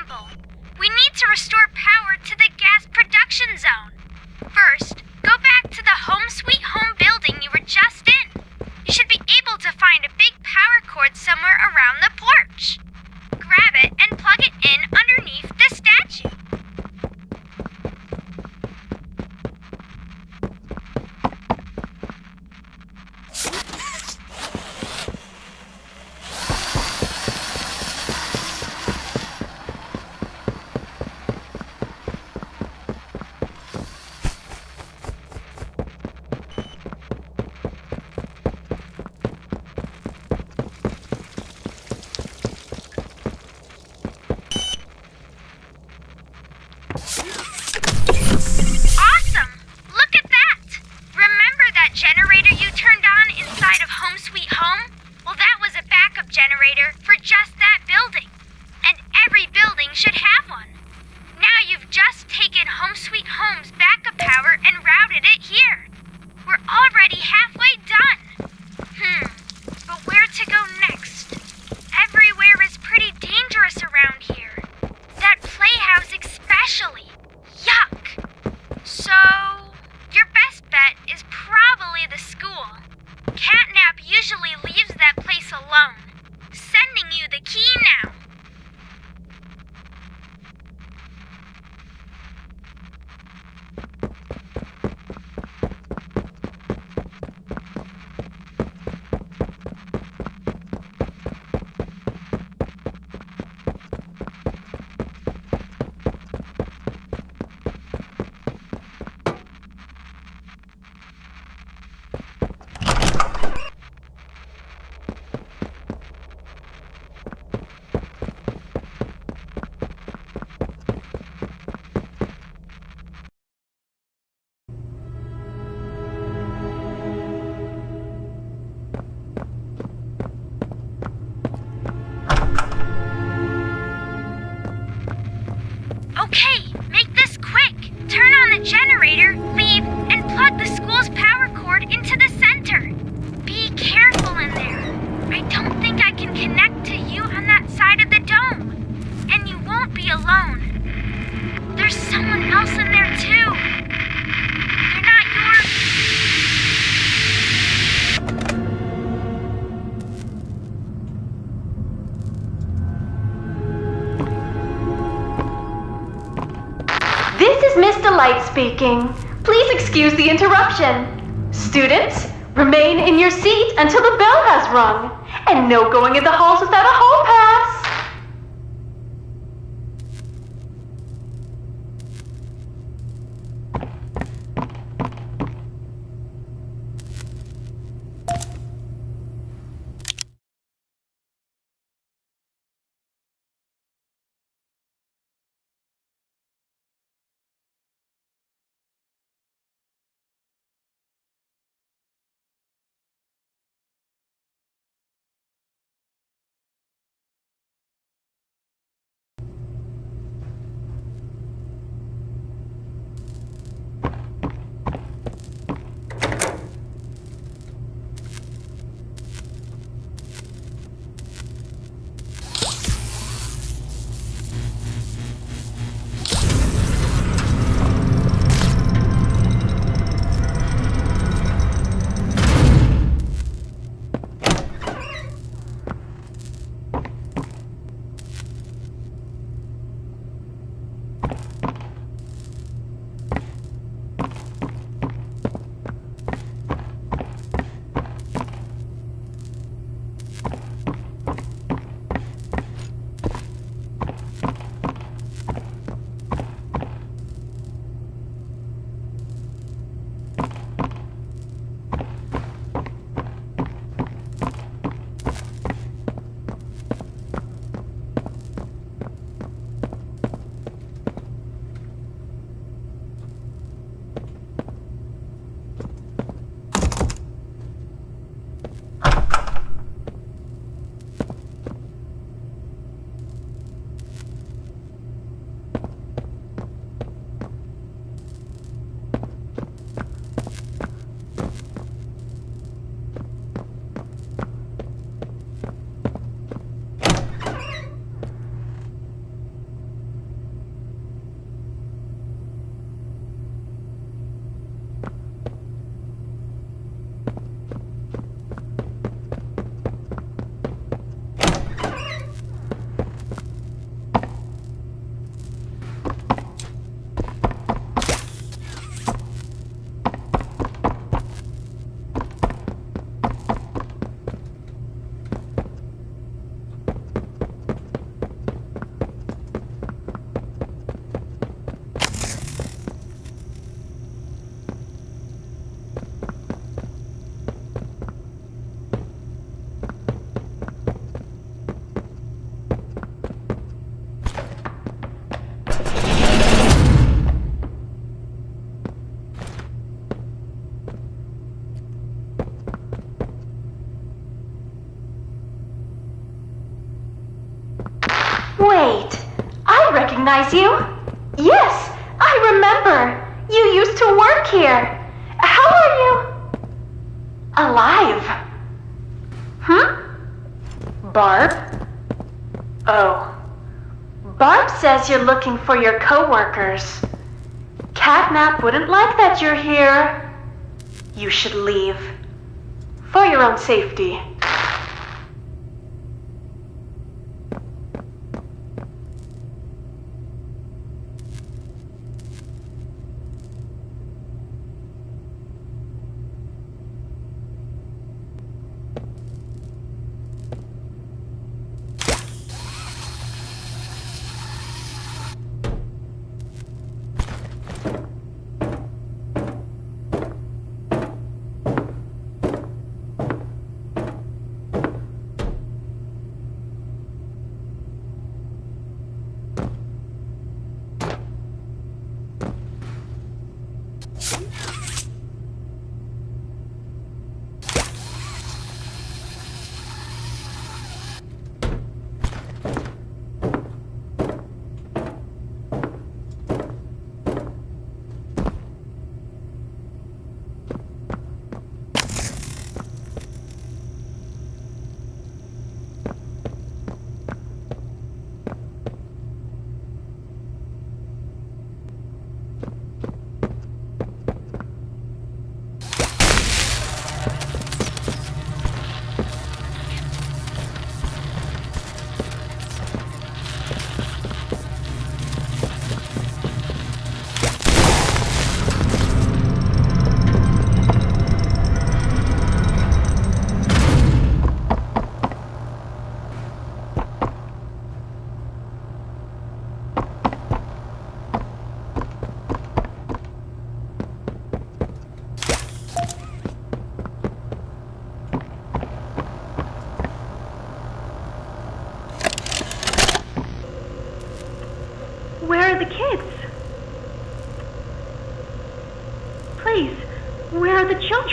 speaking. Please excuse the interruption. Students, remain in your seat until the bell has rung. And no going in the halls without a hall pass. Wait, I recognize you. Yes, I remember. You used to work here. How are you? Alive. Barb? Oh. Barb says you're looking for your co-workers. Catnap wouldn't like that you're here. You should leave. For your own safety.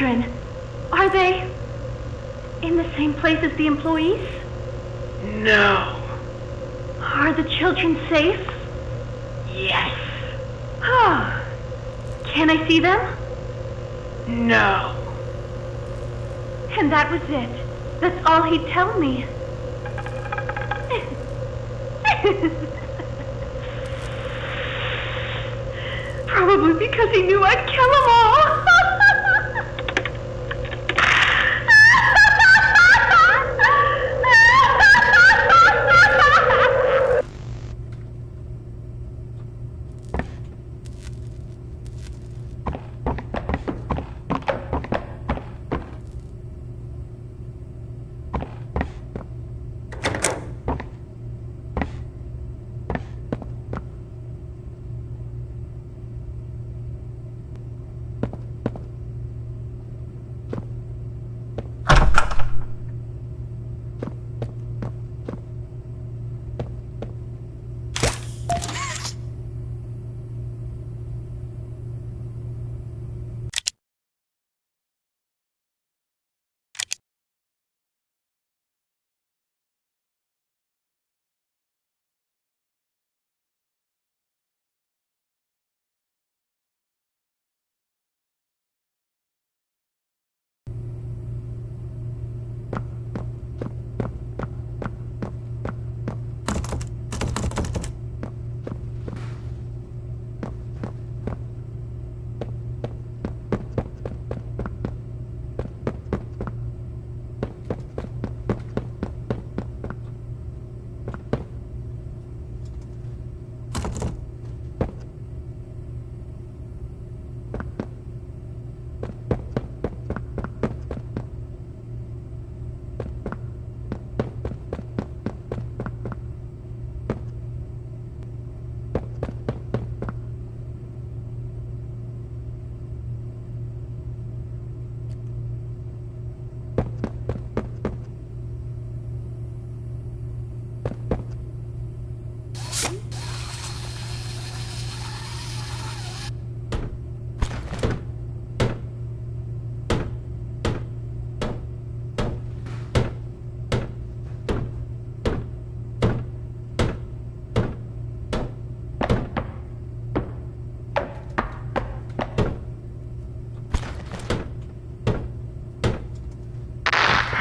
children. Are they in the same place as the employees? No. Are the children safe? Yes. Ah. Can I see them? No. And that was it. That's all he'd tell me. Probably because he knew I'd kill them all.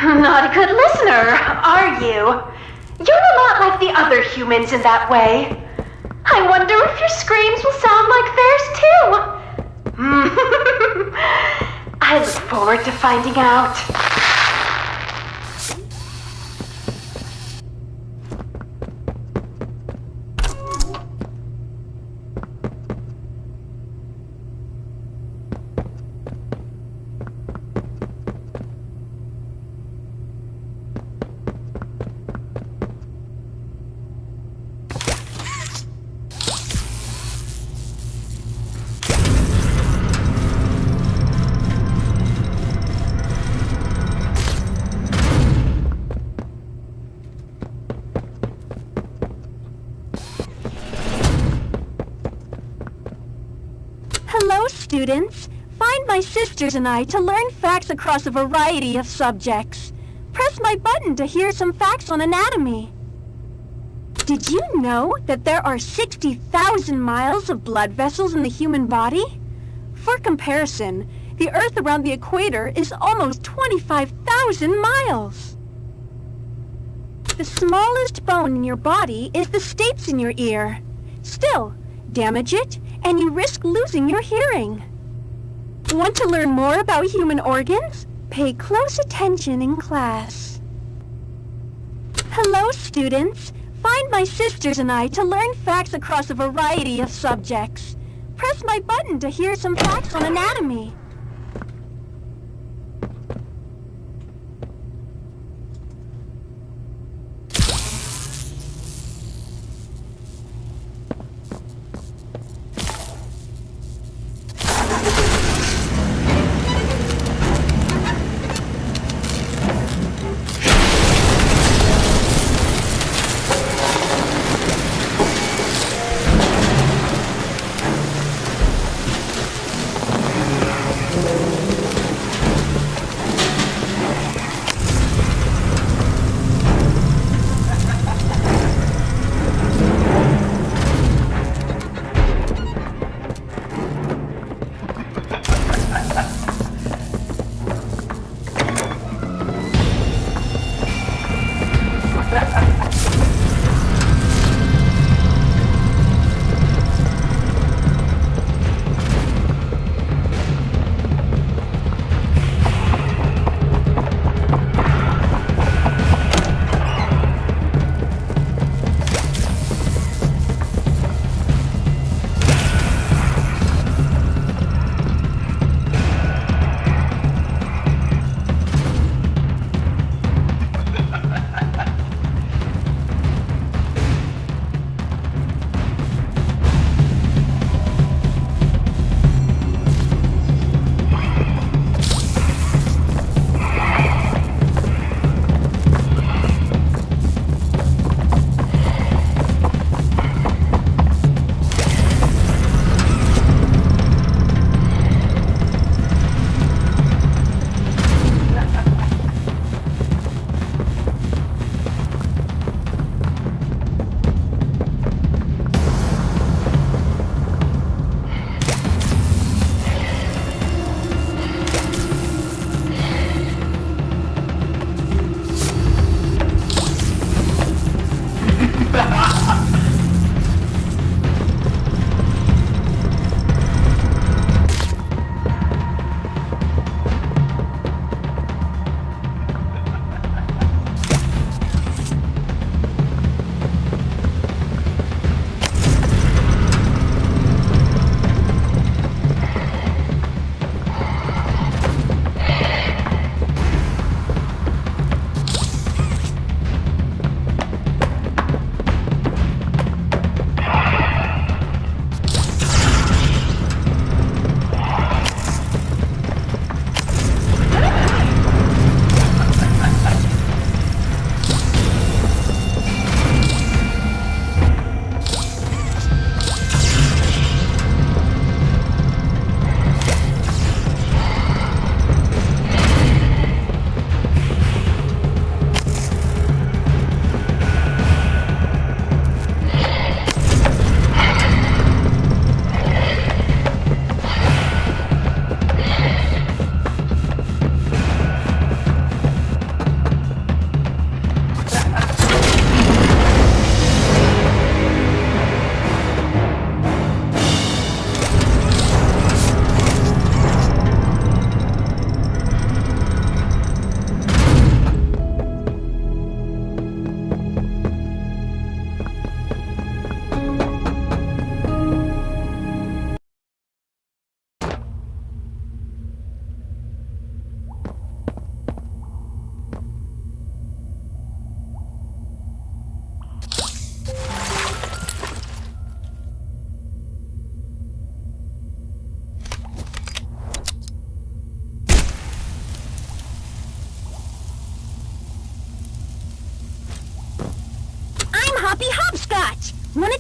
Not a good listener, are you? You're a lot like the other humans in that way. I wonder if your screams will sound like theirs too. I look forward to finding out. Hello, students. Find my sisters and I to learn facts across a variety of subjects. Press my button to hear some facts on anatomy. Did you know that there are 60,000 miles of blood vessels in the human body? For comparison, the Earth around the equator is almost 25,000 miles. The smallest bone in your body is the stapes in your ear. Still, damage it, and you risk losing your hearing. Want to learn more about human organs? Pay close attention in class. Hello, students. Find my sisters and I to learn facts across a variety of subjects. Press my button to hear some facts on anatomy.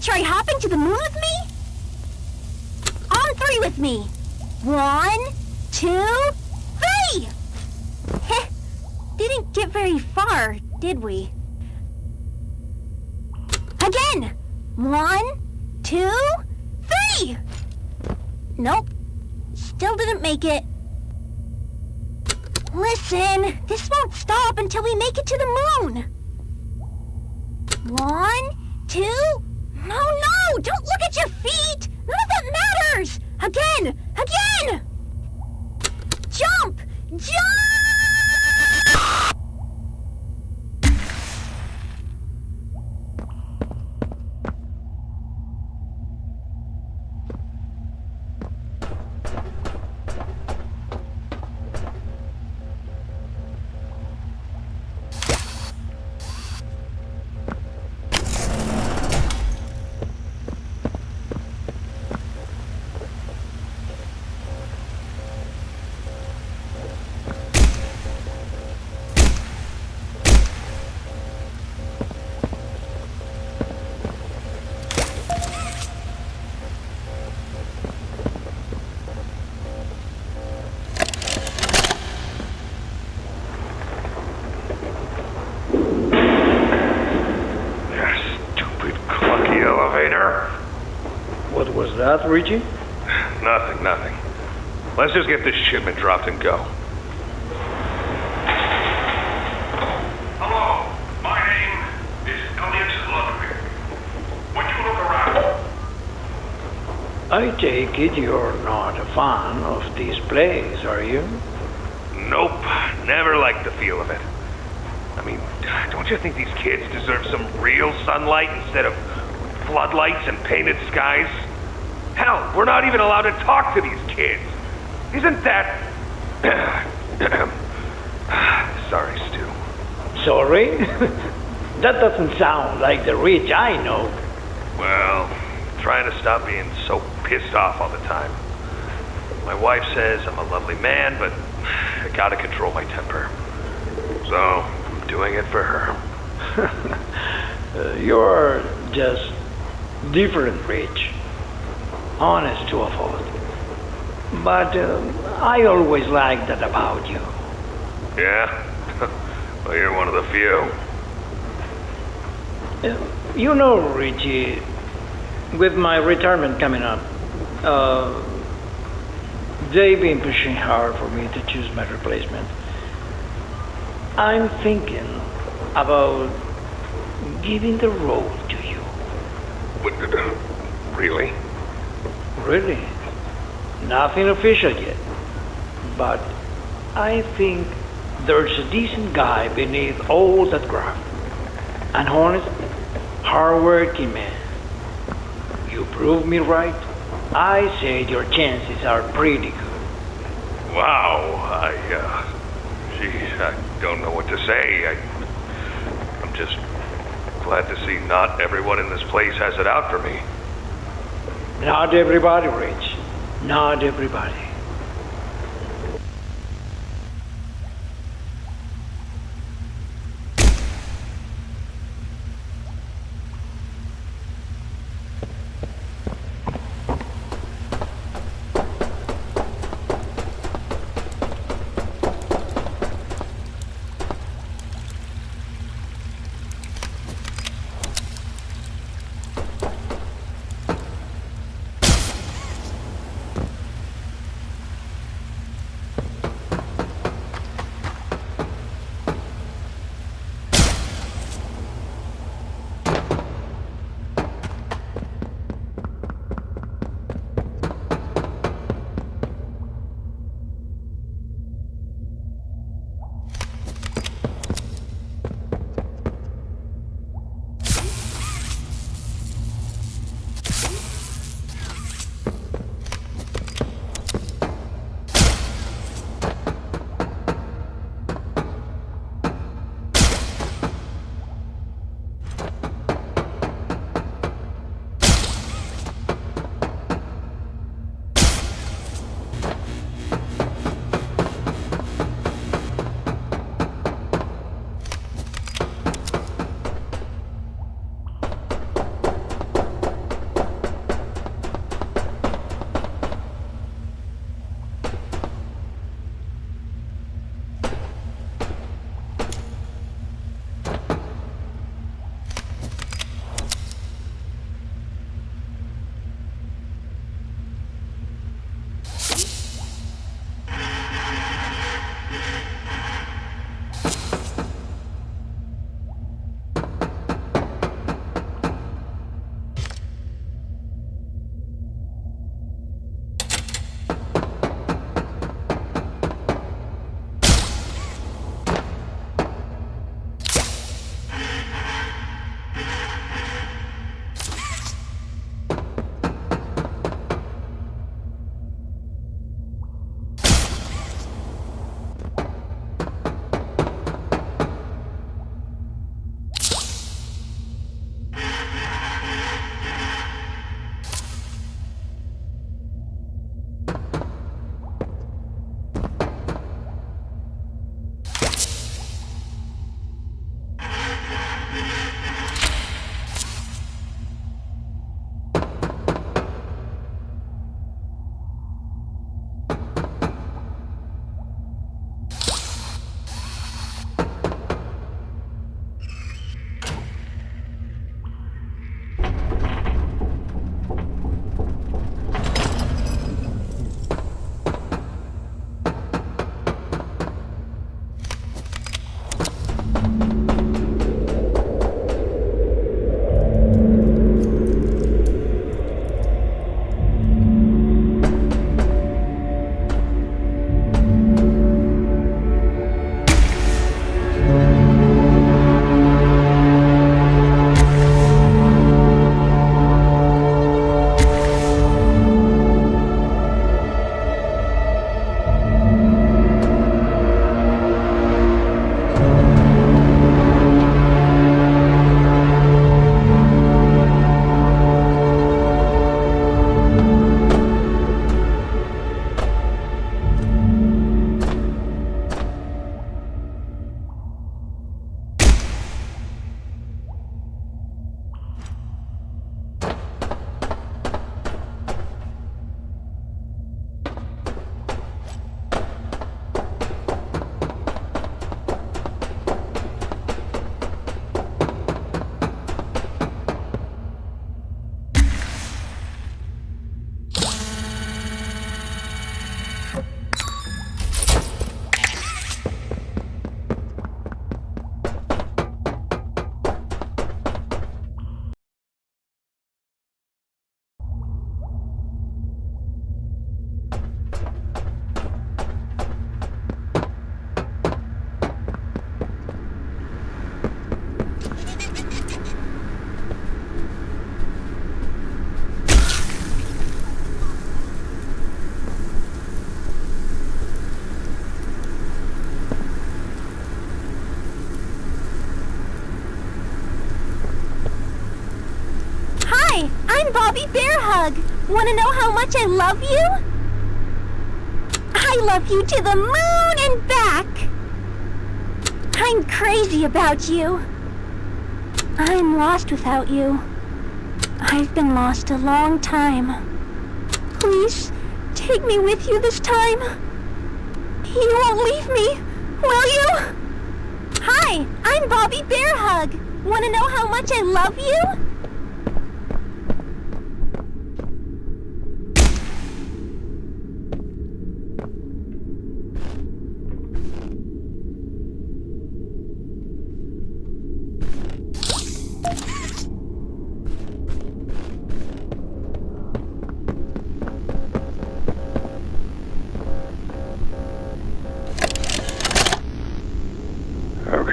try hopping to the moon with me? On 3 with me. 1, 2, 3! Heh, didn't get very far, did we? Again! 1, 2, 3! Nope, still didn't make it. Listen, this won't stop until we make it to the moon. 1, 2... No, don't look at your feet! None of that matters! Again! Jump! What was that, Richie? Nothing. Let's just get this shipment dropped and go. Hello, my name is Elliot Ludwig. Would you look around? I take it you're not a fan of these plays, are you? Nope, never liked the feel of it. I mean, don't you think these kids deserve some real sunlight instead of floodlights and painted skies? Hell, we're not even allowed to talk to these kids. Isn't that... Sorry, Stu. Sorry? That doesn't sound like the Rich I know. Well, trying to stop being so pissed off all the time. My wife says I'm a lovely man, but I gotta control my temper. So, I'm doing it for her. You're just different, Rich. Honest to a fault. But I always liked that about you. Yeah? Well, you're one of the few. You know, Richie, with my retirement coming up, they've been pushing hard for me to choose my replacement. I'm thinking about giving the role to you. Really? Really? Nothing official yet. But I think there's a decent guy beneath all that graft. An honest, hard-working man. You prove me right. I say your chances are pretty good. Wow, geez, I don't know what to say. I'm just glad to see not everyone in this place has it out for me. Not everybody, Rich. Not everybody. Bobby Bear Hug. Want to know how much I love you? I love you to the moon and back. I'm crazy about you. I'm lost without you. I've been lost a long time. Please, take me with you this time. You won't leave me, will you? Hi, I'm Bobby Bear Hug. Want to know how much I love you?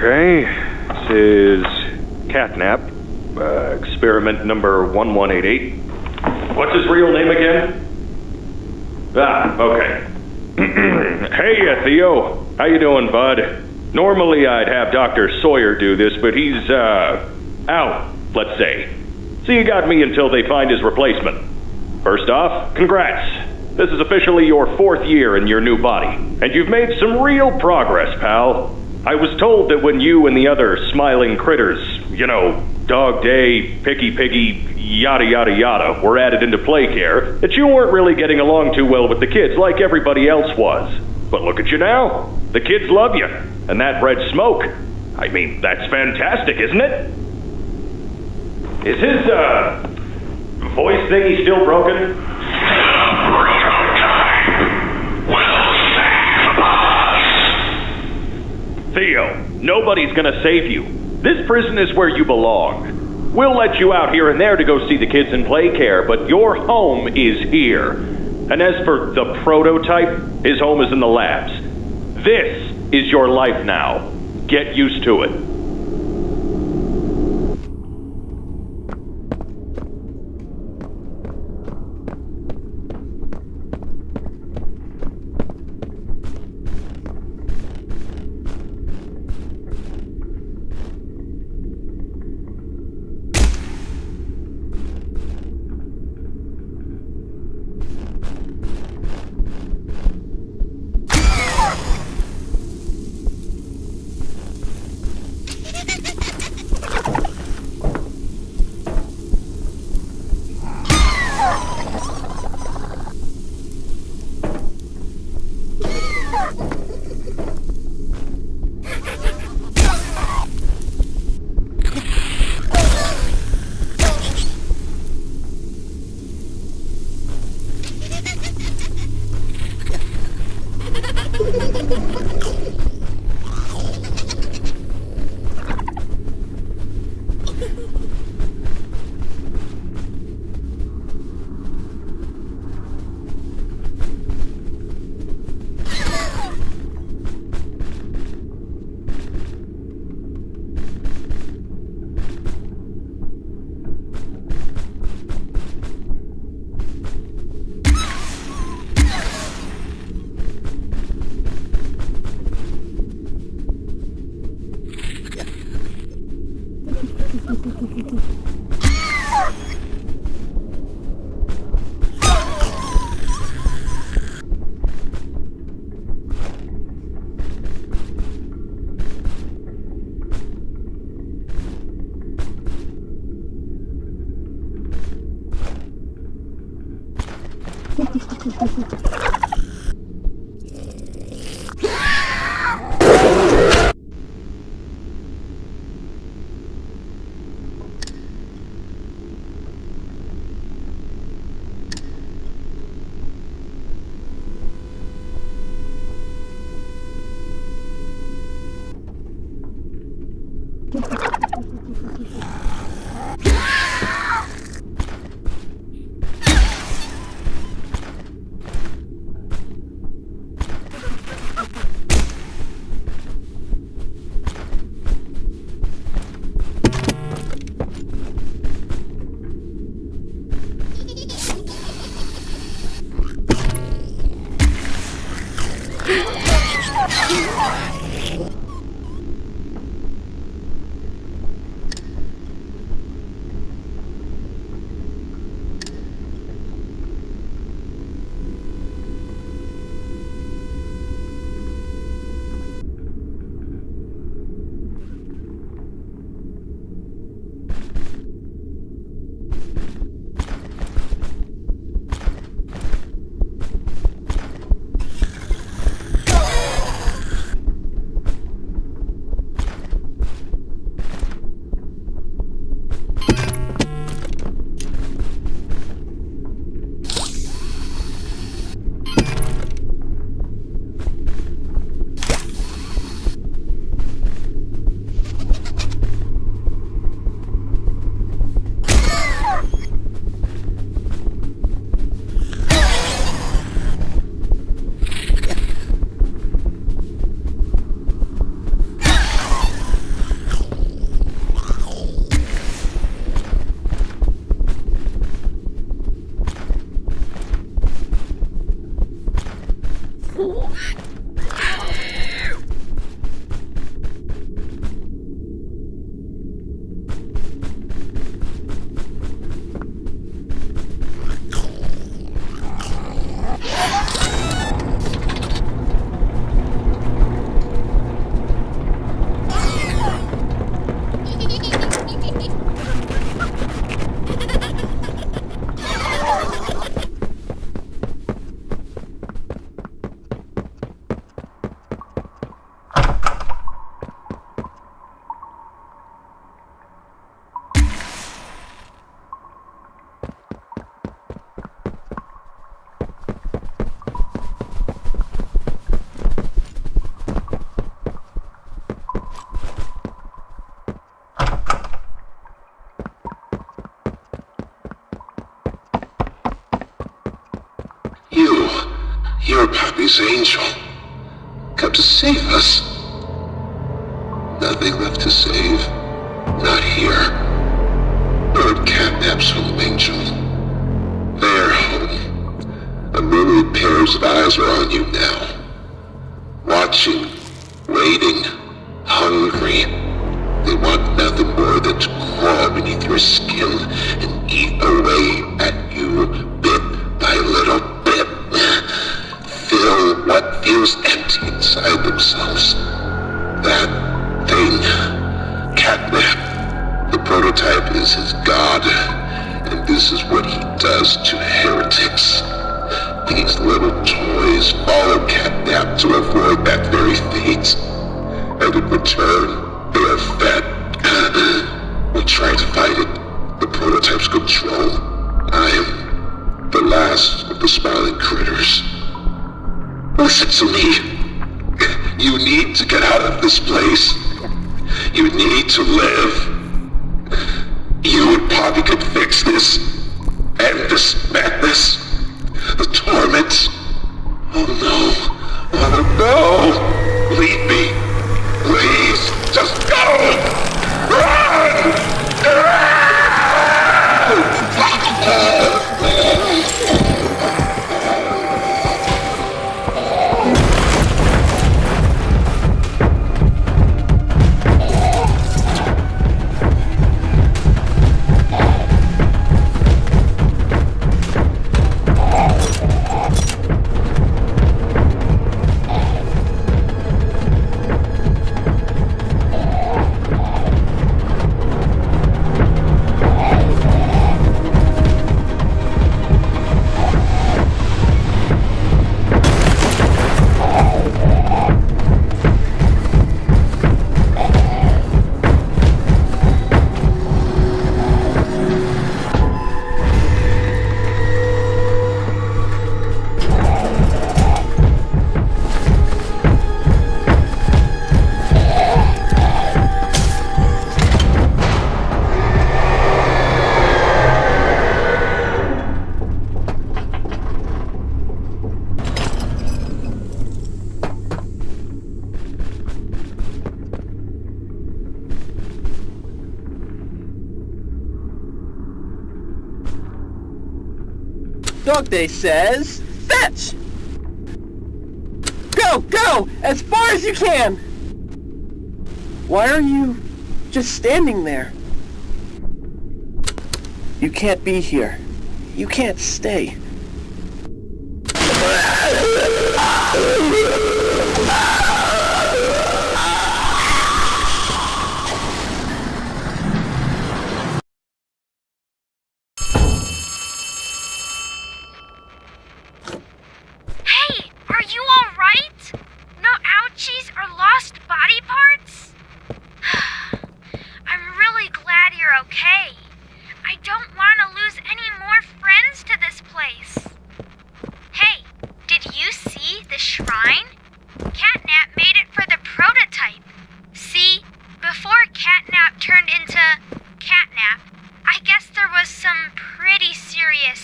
Okay, this is Catnap, experiment number 1188. What's his real name again? Okay. Hey, Theo. How you doing, bud? Normally I'd have Dr. Sawyer do this, but he's, out, let's say. So you got me until they find his replacement. First off, congrats. This is officially your 4th year in your new body, and you've made some real progress, pal. I was told that when you and the other smiling critters, you know, Dog Day, Picky Piggy, yada yada yada, were added into play care, that you weren't really getting along too well with the kids like everybody else was. But look at you now. The kids love you. And that red smoke, I mean, that's fantastic, isn't it? Is his, voice thingy still broken? Theo, nobody's gonna save you. This prison is where you belong. We'll let you out here and there to go see the kids in play care, but your home is here. And as for the prototype, his home is in the labs. This is your life now. Get used to it. Pappy's angel. Come to save us. Nothing left to save. Not here. Nor at Catnap's home, Angel. Their home. A myriad pairs of eyes are on you now. Watching, waiting, hungry. They want nothing more than to crawl beneath your skin and eat away at you bit by little bit. Fill what feels empty inside themselves. That thing. Catnap. The prototype is his god, and this is what he does to heretics. These little toys follow Catnap to avoid that very fate, and in return, they are fed. We try to fight it. The prototype's control. I am the last of the smiling critters. Listen to me. You need to get out of this place. You need to live. You and Poppy could fix this. End this madness. The torment. Oh no. Oh no. Leave me. Please. Just go. Run! Dog Day says, fetch! Go, go! As far as you can! Why are you just standing there? You can't be here. You can't stay.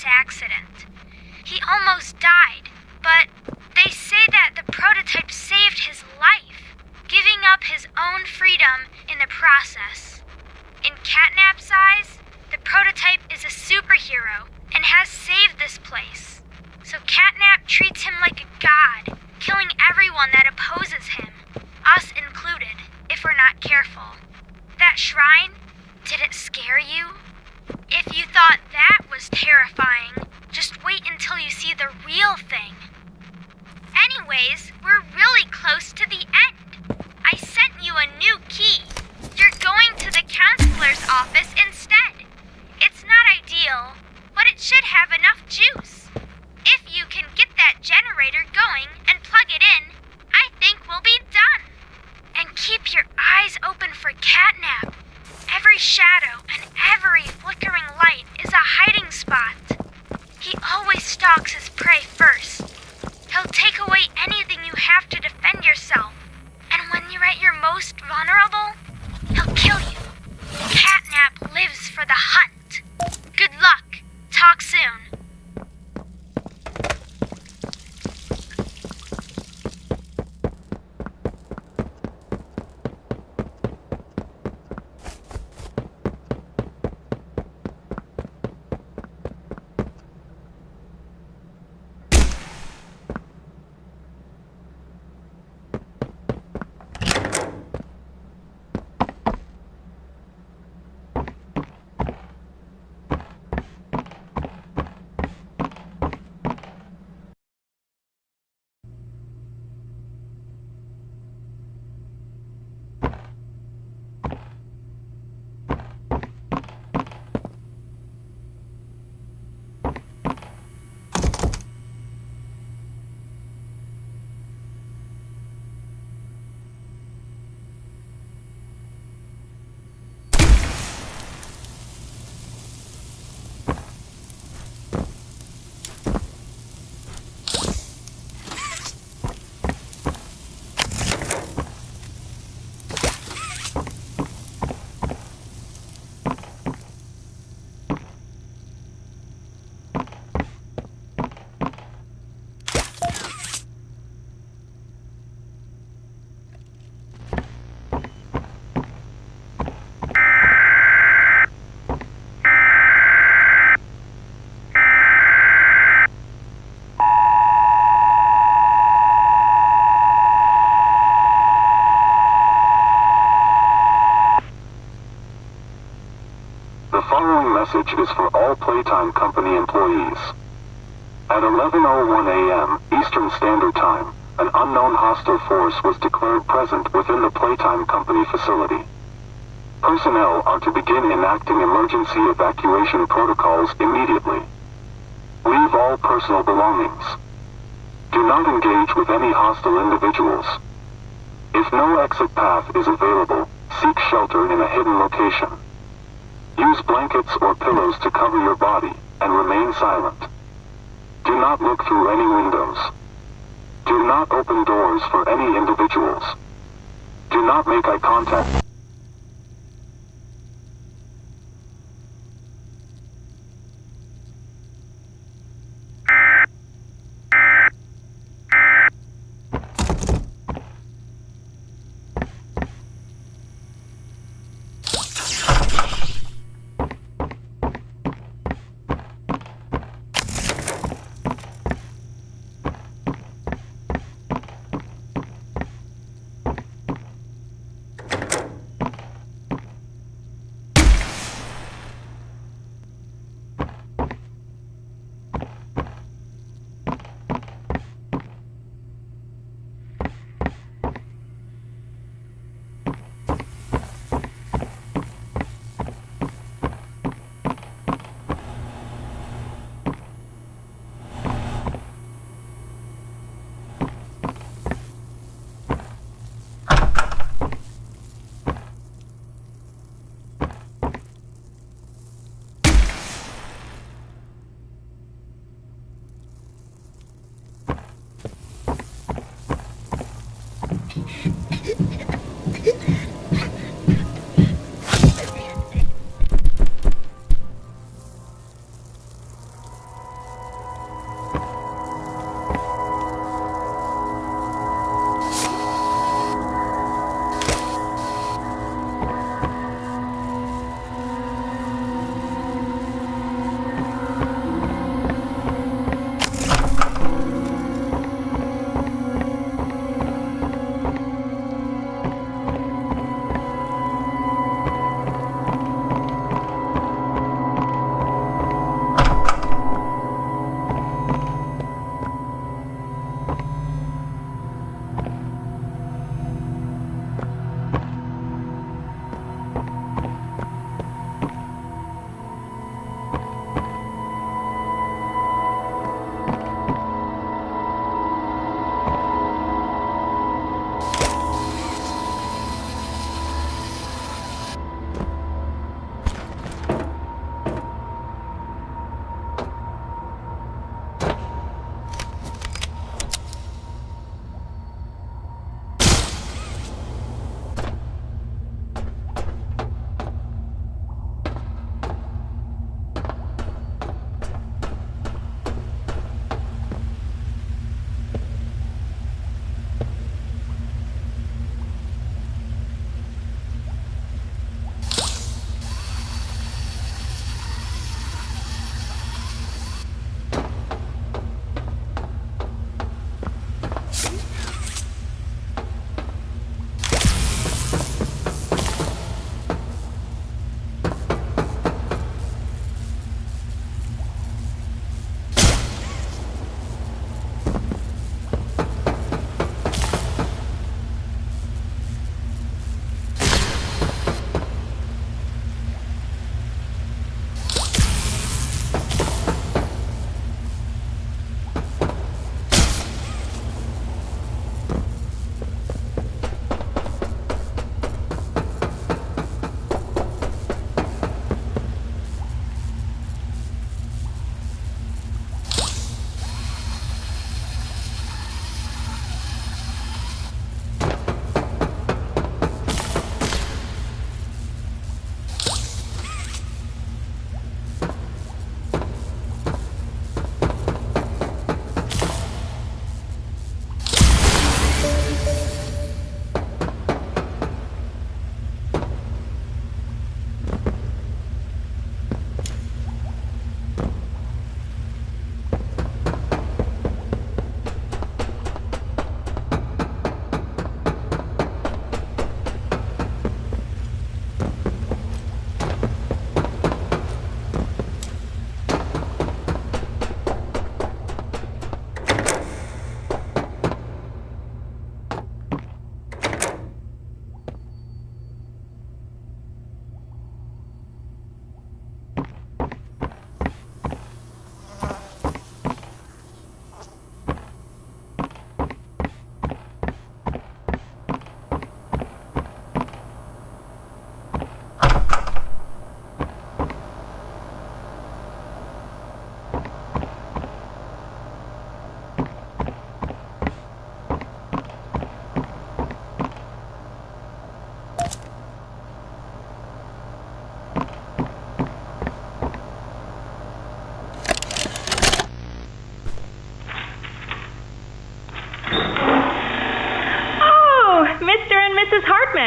Accident. He almost died, but they say that the prototype saved his life, giving up his own freedom in the process. In Catnap's eyes, the prototype is a superhero and has saved this place. So Catnap treats him like a god, killing everyone that opposes him, us included, if we're not careful. That shrine, did it scare you? If you thought that was terrifying, just wait until you see the real thing. Anyways, we're really close to the end. I sent you a new key. You're going to the counselor's office instead. It's not ideal, but it should have enough juice. If you can get that generator going and plug it in, I think we'll be done. And keep your eyes open for Catnap. Every shadow and every flickering light is a hiding spot. He always stalks his prey first. He'll take away anything you have to defend yourself. And when you're at your most vulnerable, he'll kill you. Catnap lives for the hunt. Good luck. Talk soon. message is for all Playtime Company employees. At 11:01 a.m. Eastern Standard Time, an unknown hostile force was declared present within the Playtime Company facility. Personnel are to begin enacting emergency evacuation protocols immediately. Leave all personal belongings. Do not engage with any hostile individuals. If no exit path is available, seek shelter in a hidden location. Use blankets or pillows to cover your body, and remain silent. Do not look through any windows. Do not open doors for any individuals. Do not make eye contact.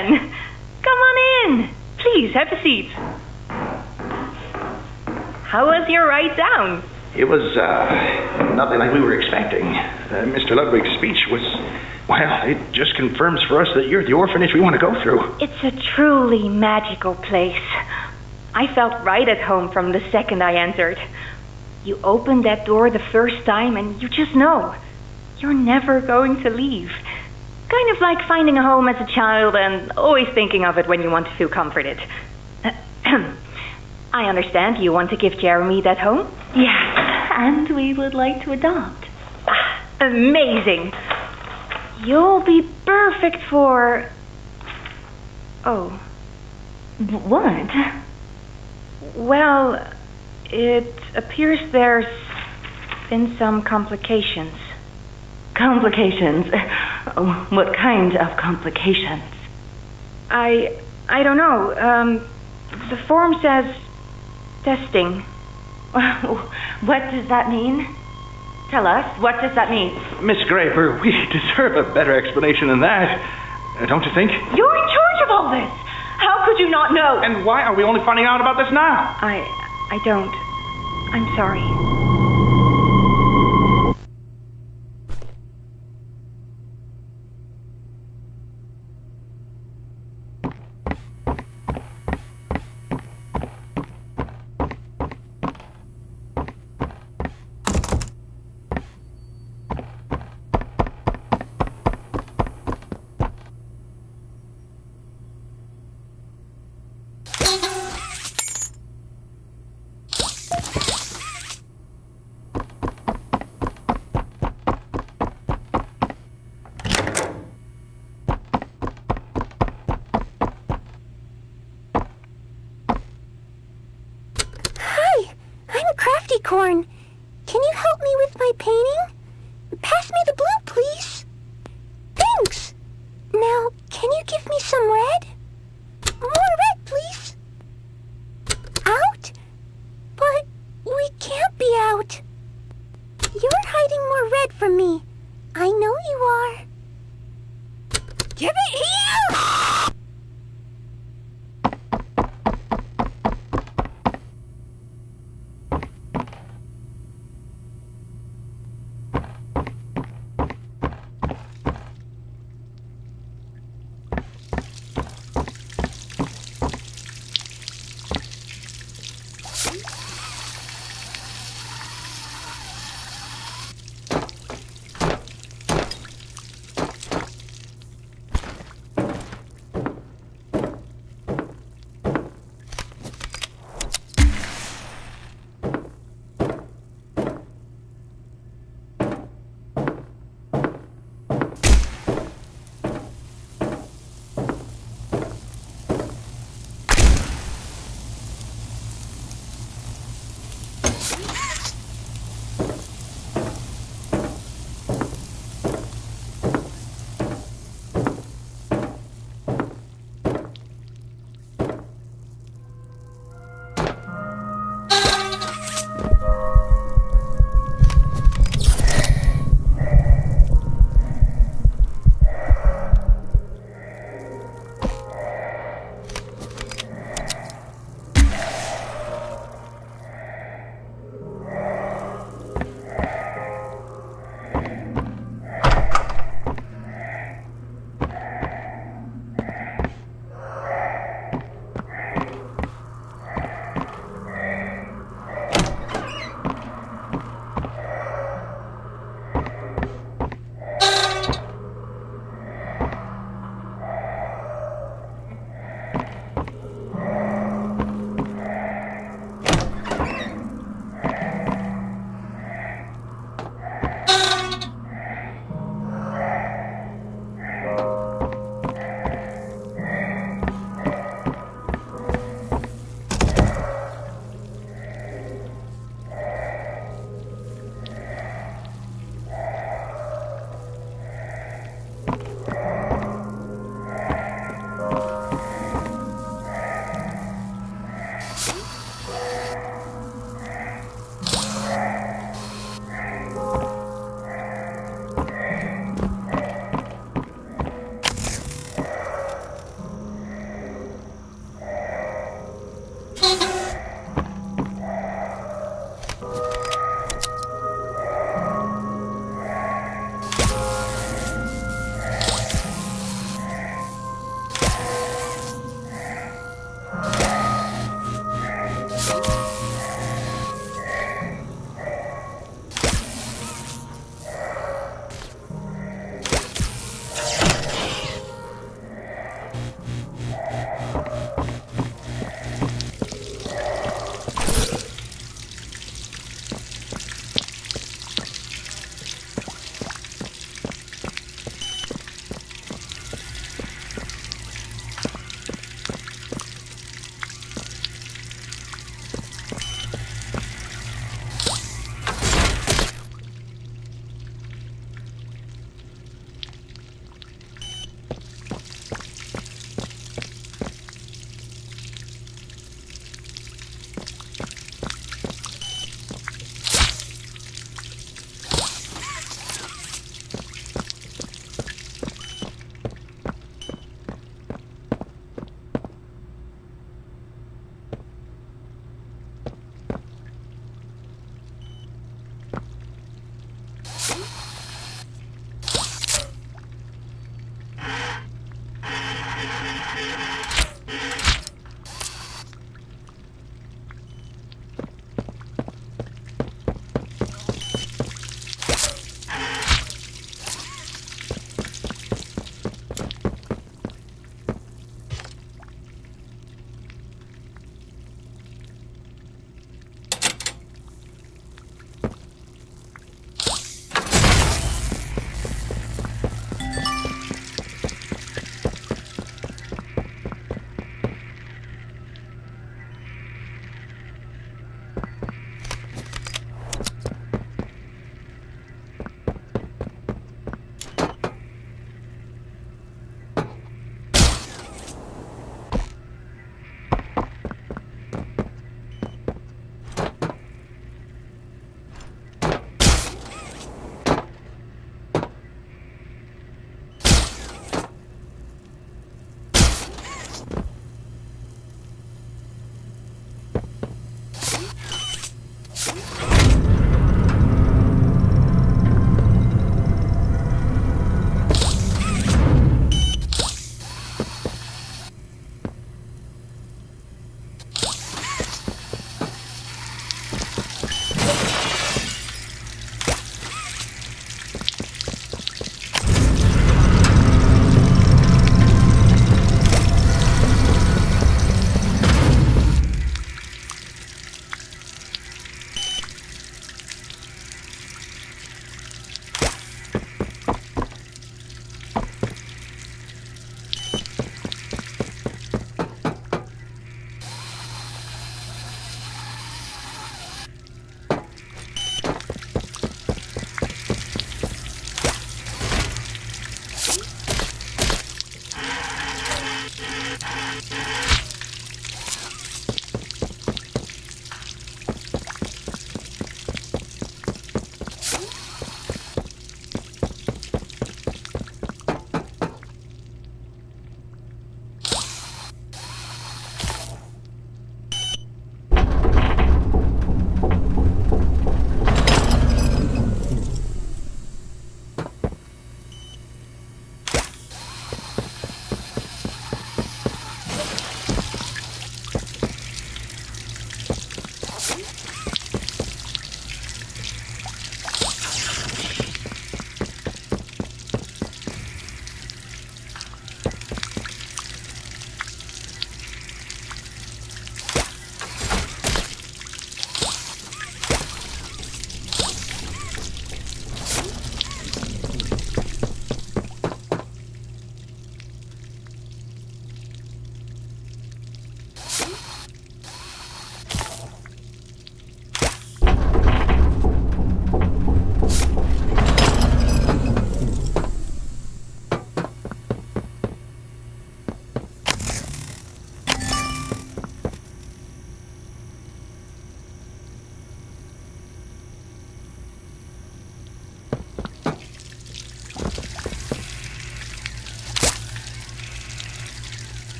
again. Come on in. Please, have a seat. How was your ride down? It was, nothing like we were expecting. Mr. Ludwig's speech was, well, it just confirms for us that you're the orphanage we want to go through. It's a truly magical place. I felt right at home from the second I entered. You open that door the first time and you just know you're never going to leave. Kind of like finding a home as a child and always thinking of it when you want to feel comforted. I understand you want to give Jeremy that home? Yes, and we would like to adopt. Amazing. You'll be perfect for... Oh. What? Well, it appears there's been some complications. Complications? Oh, what kind of complications? I don't know. The form says testing. What does that mean? Tell us, what does that mean? Miss Graper, we deserve a better explanation than that. Don't you think? You're in charge of all this. How could you not know? And why are we only finding out about this now? I don't. I'm sorry. Corn, can you help me with my painting? Pass me the blue, please. Thanks. Now, can you give me some red? More red, please. Out? But we can't be out. You're hiding more red from me. I know you are. Give it here!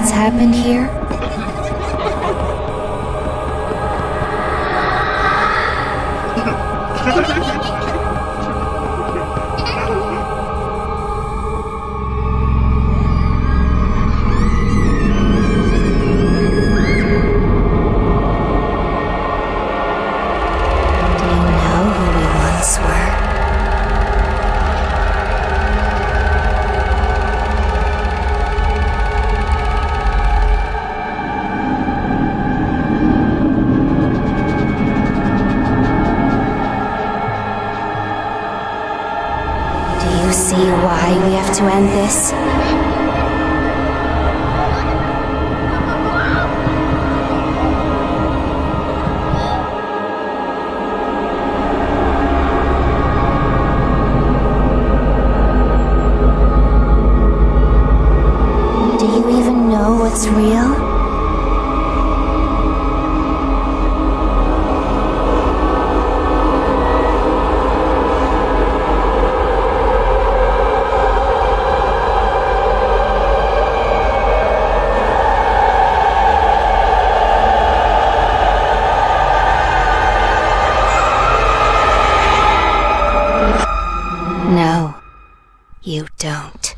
what's happened here? Do you know who we once were? Do you see why we have to end this? Do you even know what's real? No, you don't.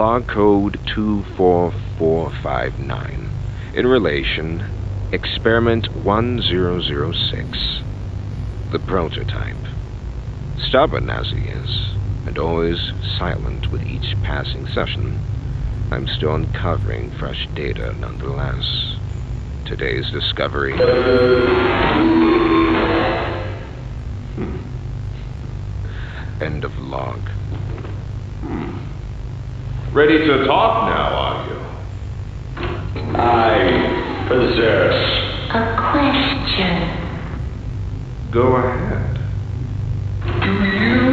log code 24459. In relation, experiment 1006. The prototype. Stubborn as he is, and always silent with each passing session, I'm still uncovering fresh data nonetheless. Today's discovery... End of log. Ready to talk now, are you? I possess a question. Go ahead. Do you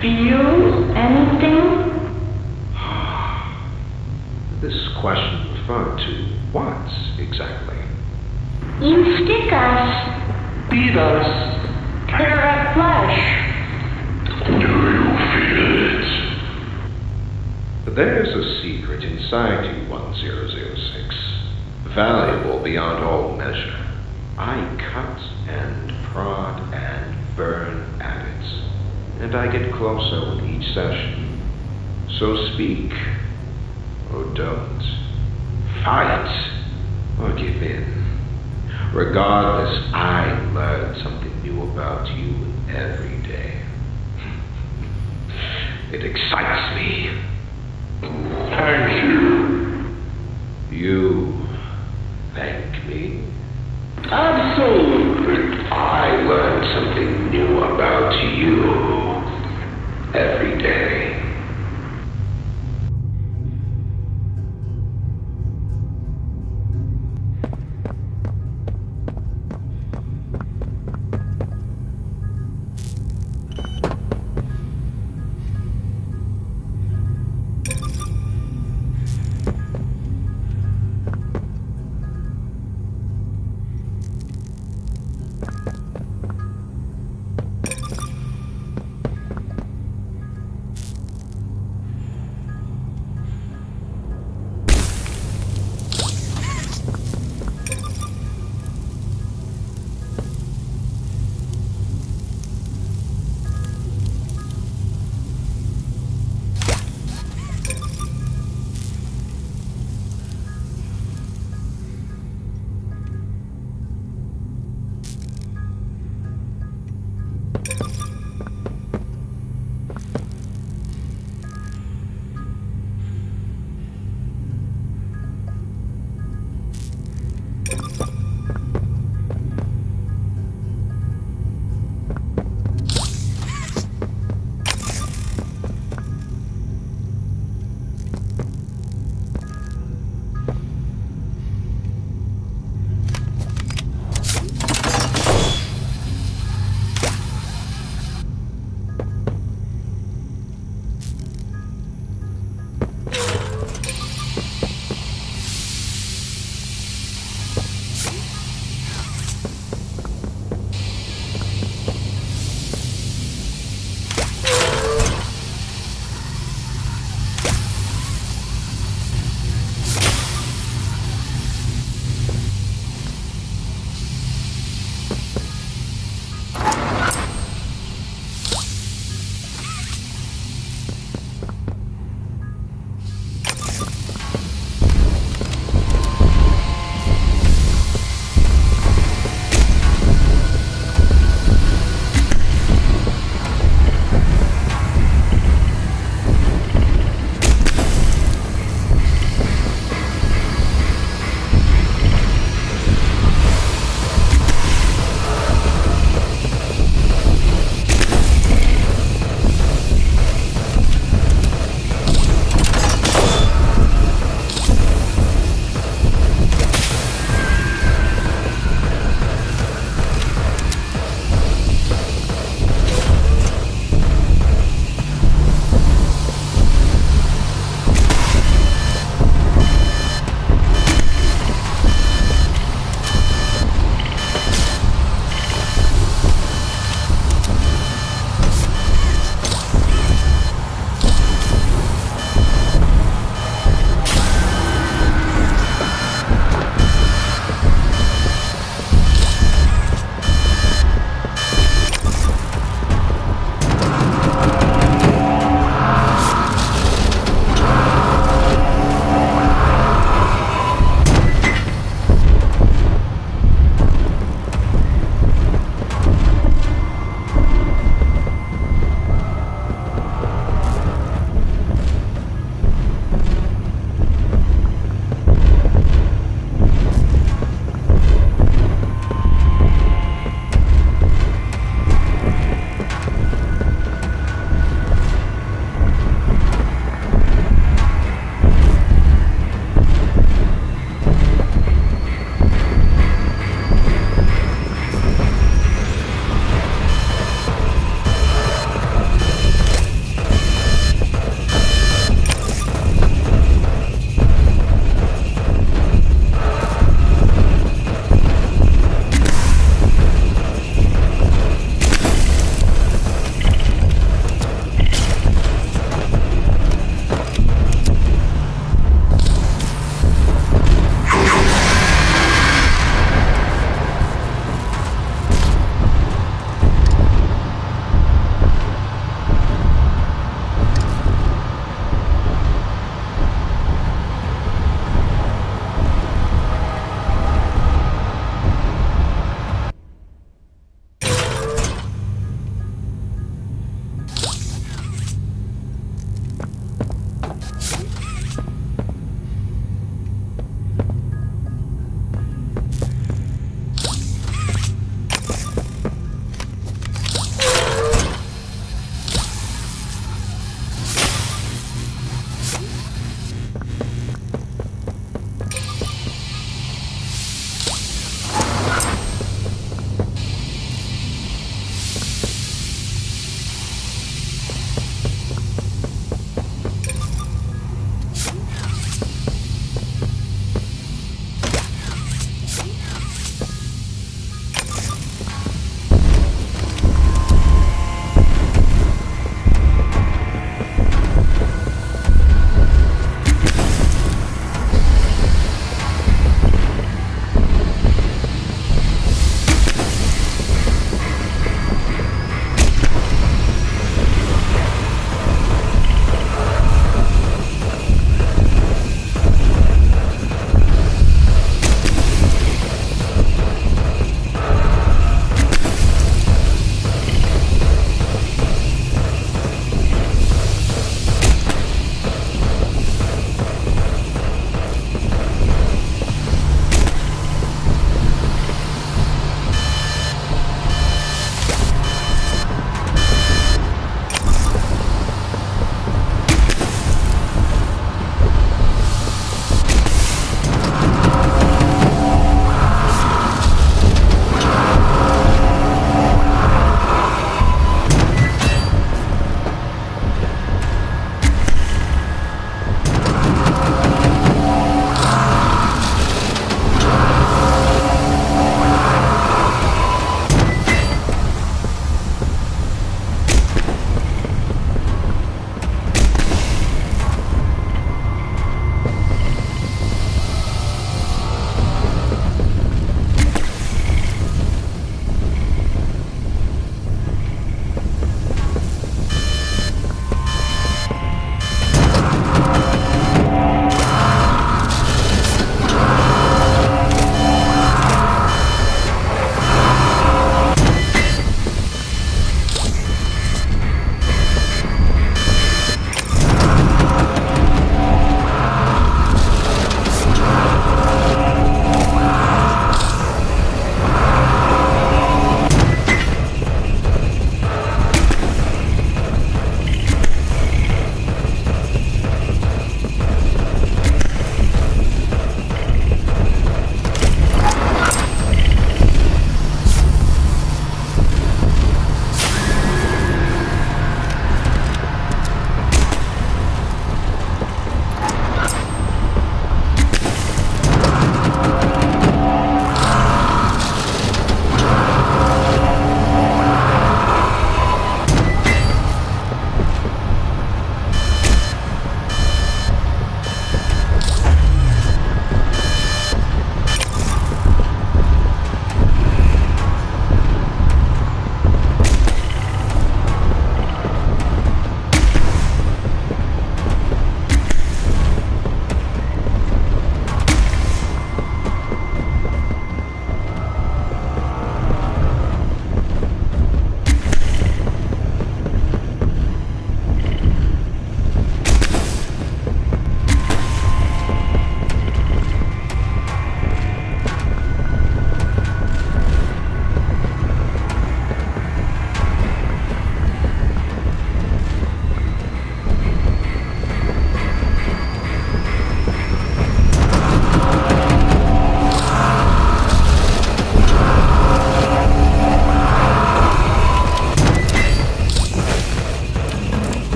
feel anything? This question referred to what exactly? You stick us, beat us, tear at flesh. Do you feel it? There's a secret inside you, 1006. Valuable beyond all measure. I cut and prod and burn at it. And I get closer with each session. So speak. Or don't. Fight. Or give in. Regardless, I learn something new about you every day. It excites me. Thank you. You thank me? Absolutely. I learn something new about you every day.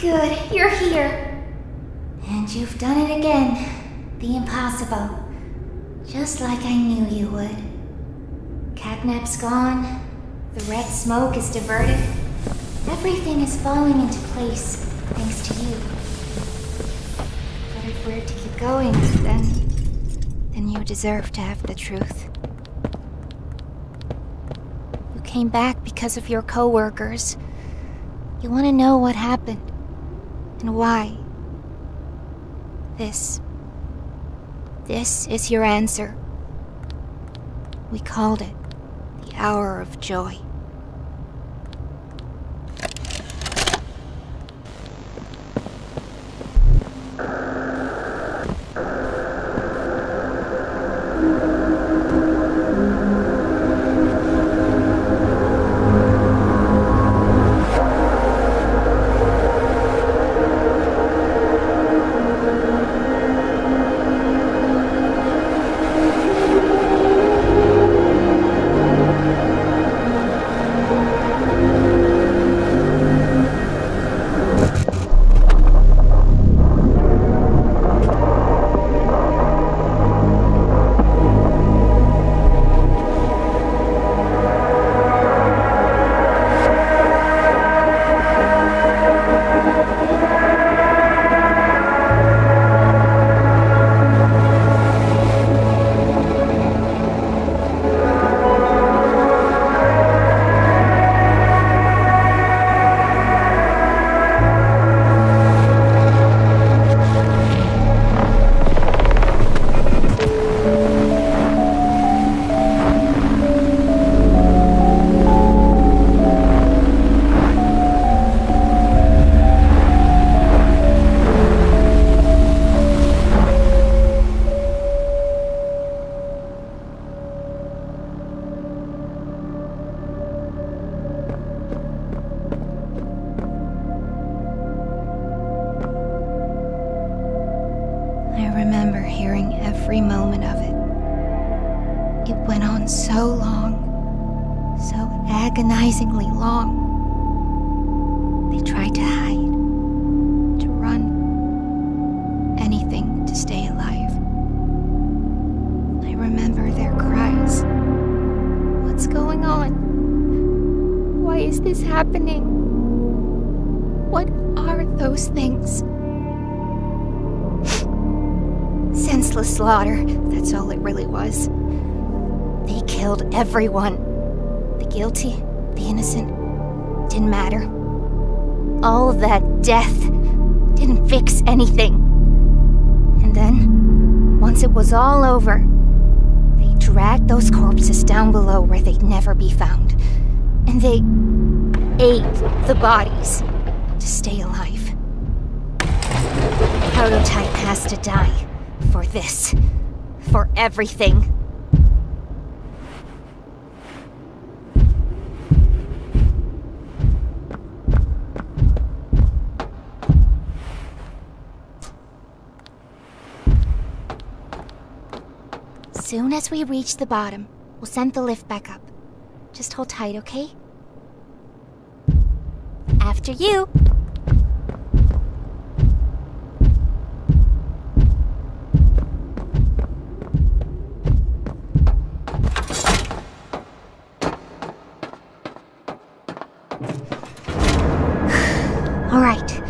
Good, you're here. And you've done it again. The impossible. Just like I knew you would. Catnap's gone. The red smoke is diverted. Everything is falling into place, thanks to you. But if we're to keep going, then you deserve to have the truth. You came back because of your co-workers. You want to know what happened, and why. This is your answer. We called it the Hour of Joy. I remember hearing every moment of it. It went on so long, so agonizingly long. They tried to hide, to run, anything to stay alive. I remember their cries. What's going on? Why is this happening? What are those things? Senseless slaughter, that's all it really was. They killed everyone. The guilty, the innocent, didn't matter. All of that death didn't fix anything. And then, once it was all over, they dragged those corpses down below where they'd never be found. And they ate the bodies to stay alive. The prototype has to die. For this. For everything. Soon as we reach the bottom, we'll send the lift back up. Just hold tight, okay? After you! All right.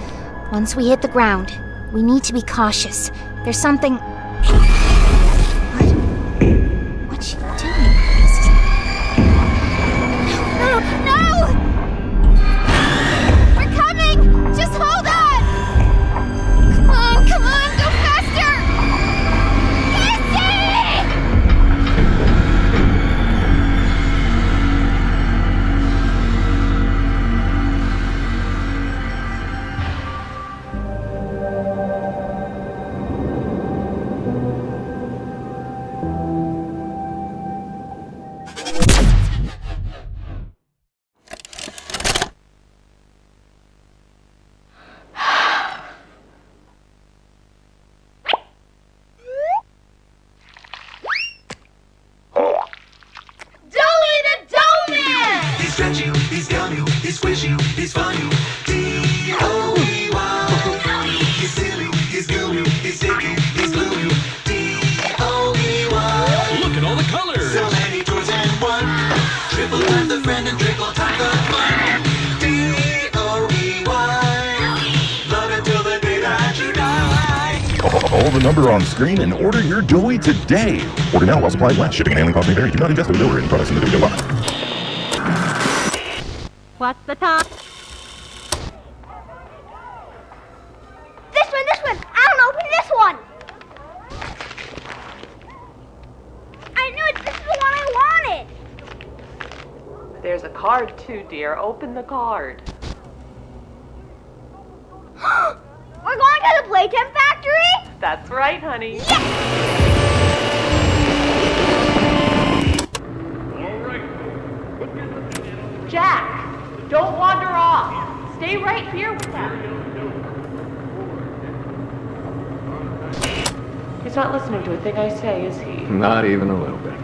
Once we hit the ground, we need to be cautious. There's something... What? What's she doing? No! No! We're coming! Just hold on! Come on, go faster! Cassie! He's stretch you, he's gum you, he's squish you, he's fun you. D-O-E-Y. Triple times a friend and triple times the fun. D-O-E-Y. Love it till the day that you die. Call the number on screen and order your joy today. Order now while supplies last. Shipping and handling costs may vary. Do not ingest or deliver any products in the video box. What's the time? This one! I don't open this one! I knew it! This is the one I wanted! There's a card too, dear. Open the card. We're going to the playtime factory? That's right, honey. Jack, don't wander off. Stay right here with them. He's not listening to a thing I say, is he? Not even a little bit.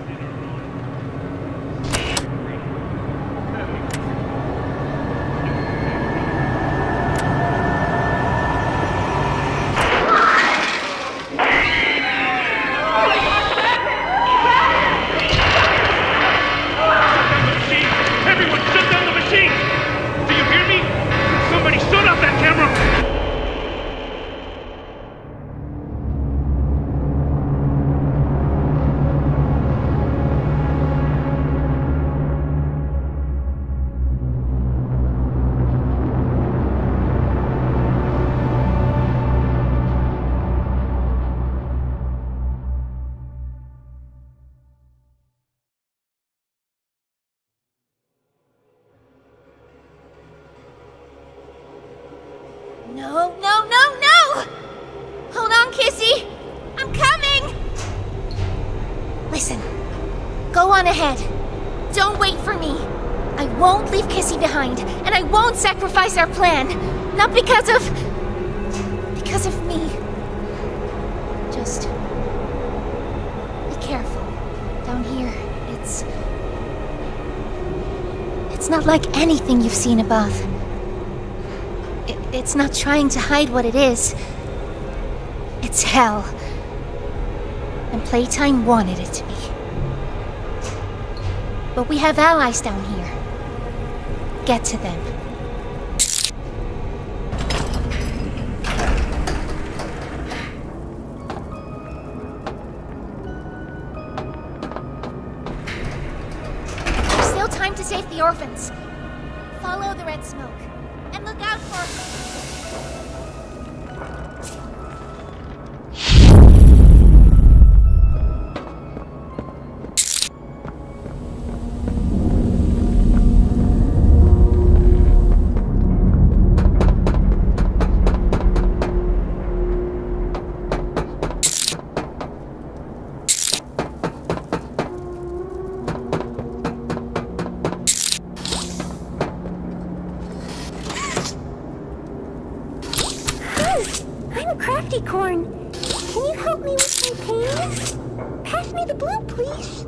No! Hold on, Kissy! I'm coming! Listen, go on ahead. Don't wait for me. I won't leave Kissy behind, and I won't sacrifice our plan. Not because of me. Just be careful. Down here, it's not like anything you've seen above. It's not trying to hide what it is. It's hell. And Playtime wanted it to be. But we have allies down here. Get to them. There's still time to save the orphans. Follow the red smoke. And look out for... Corn, can you help me with my pains? Pass me the blue, please.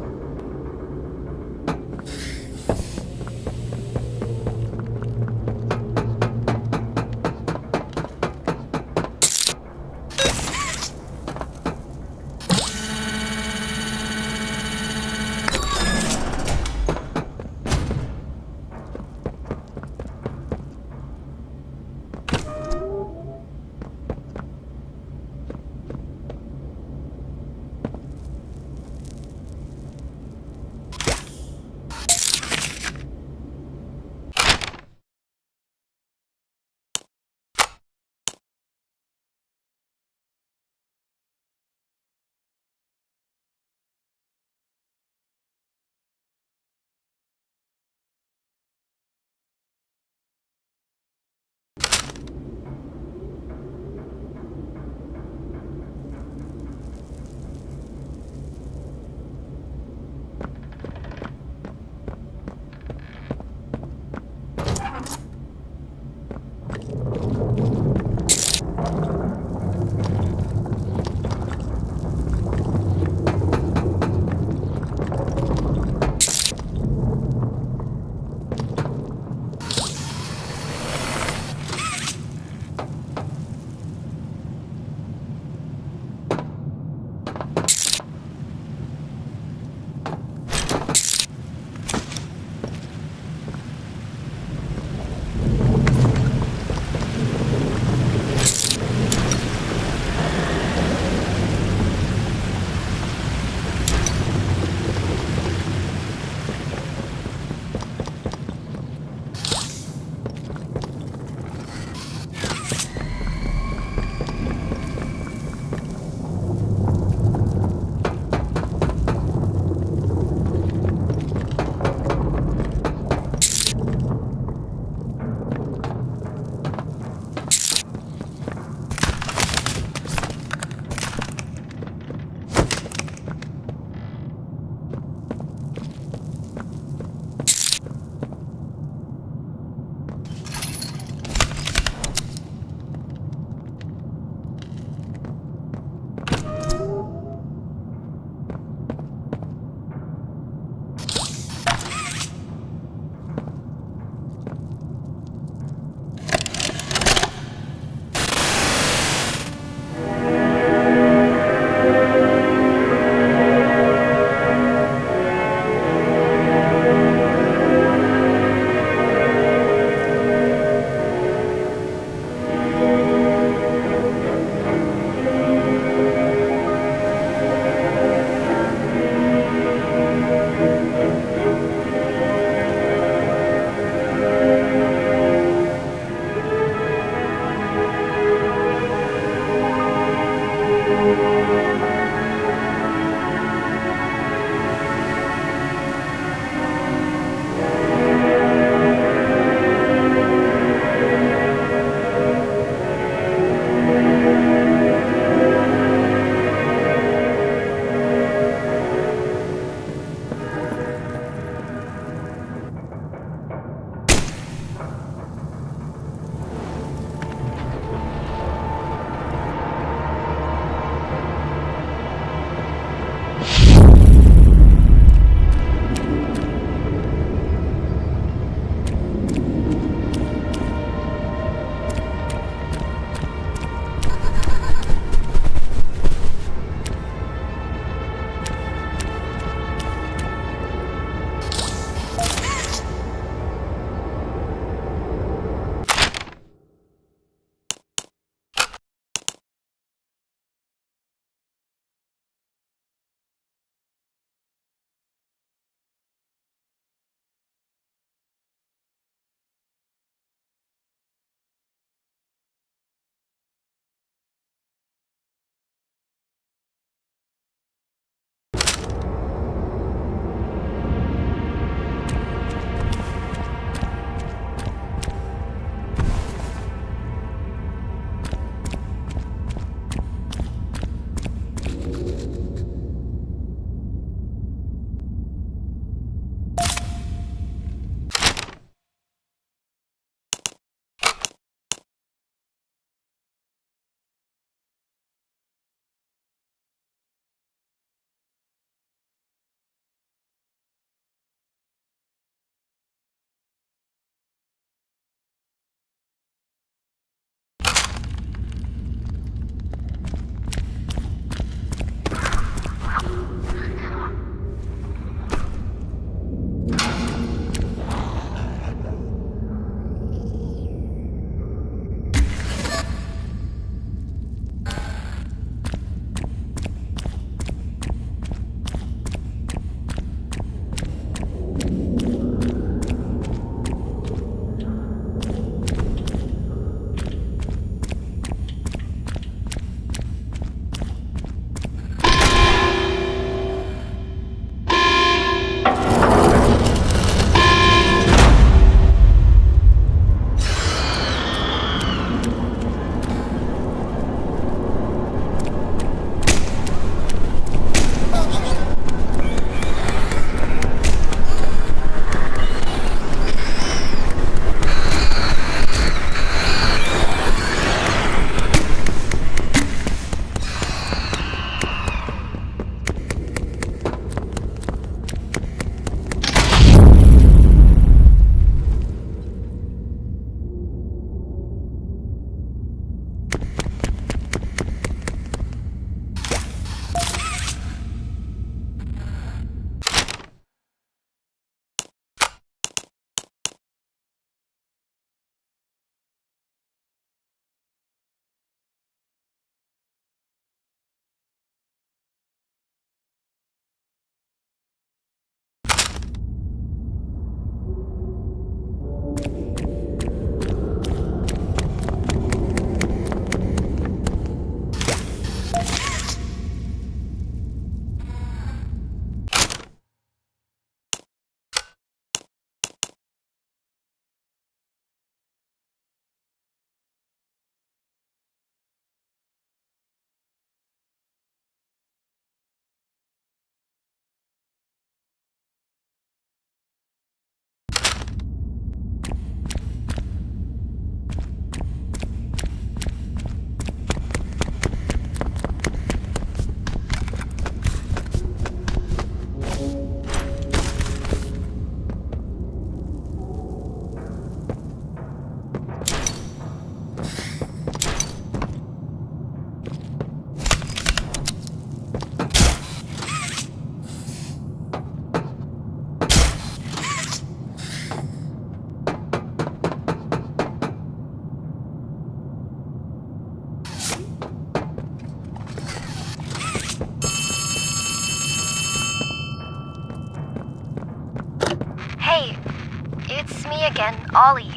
It's me again, Ollie.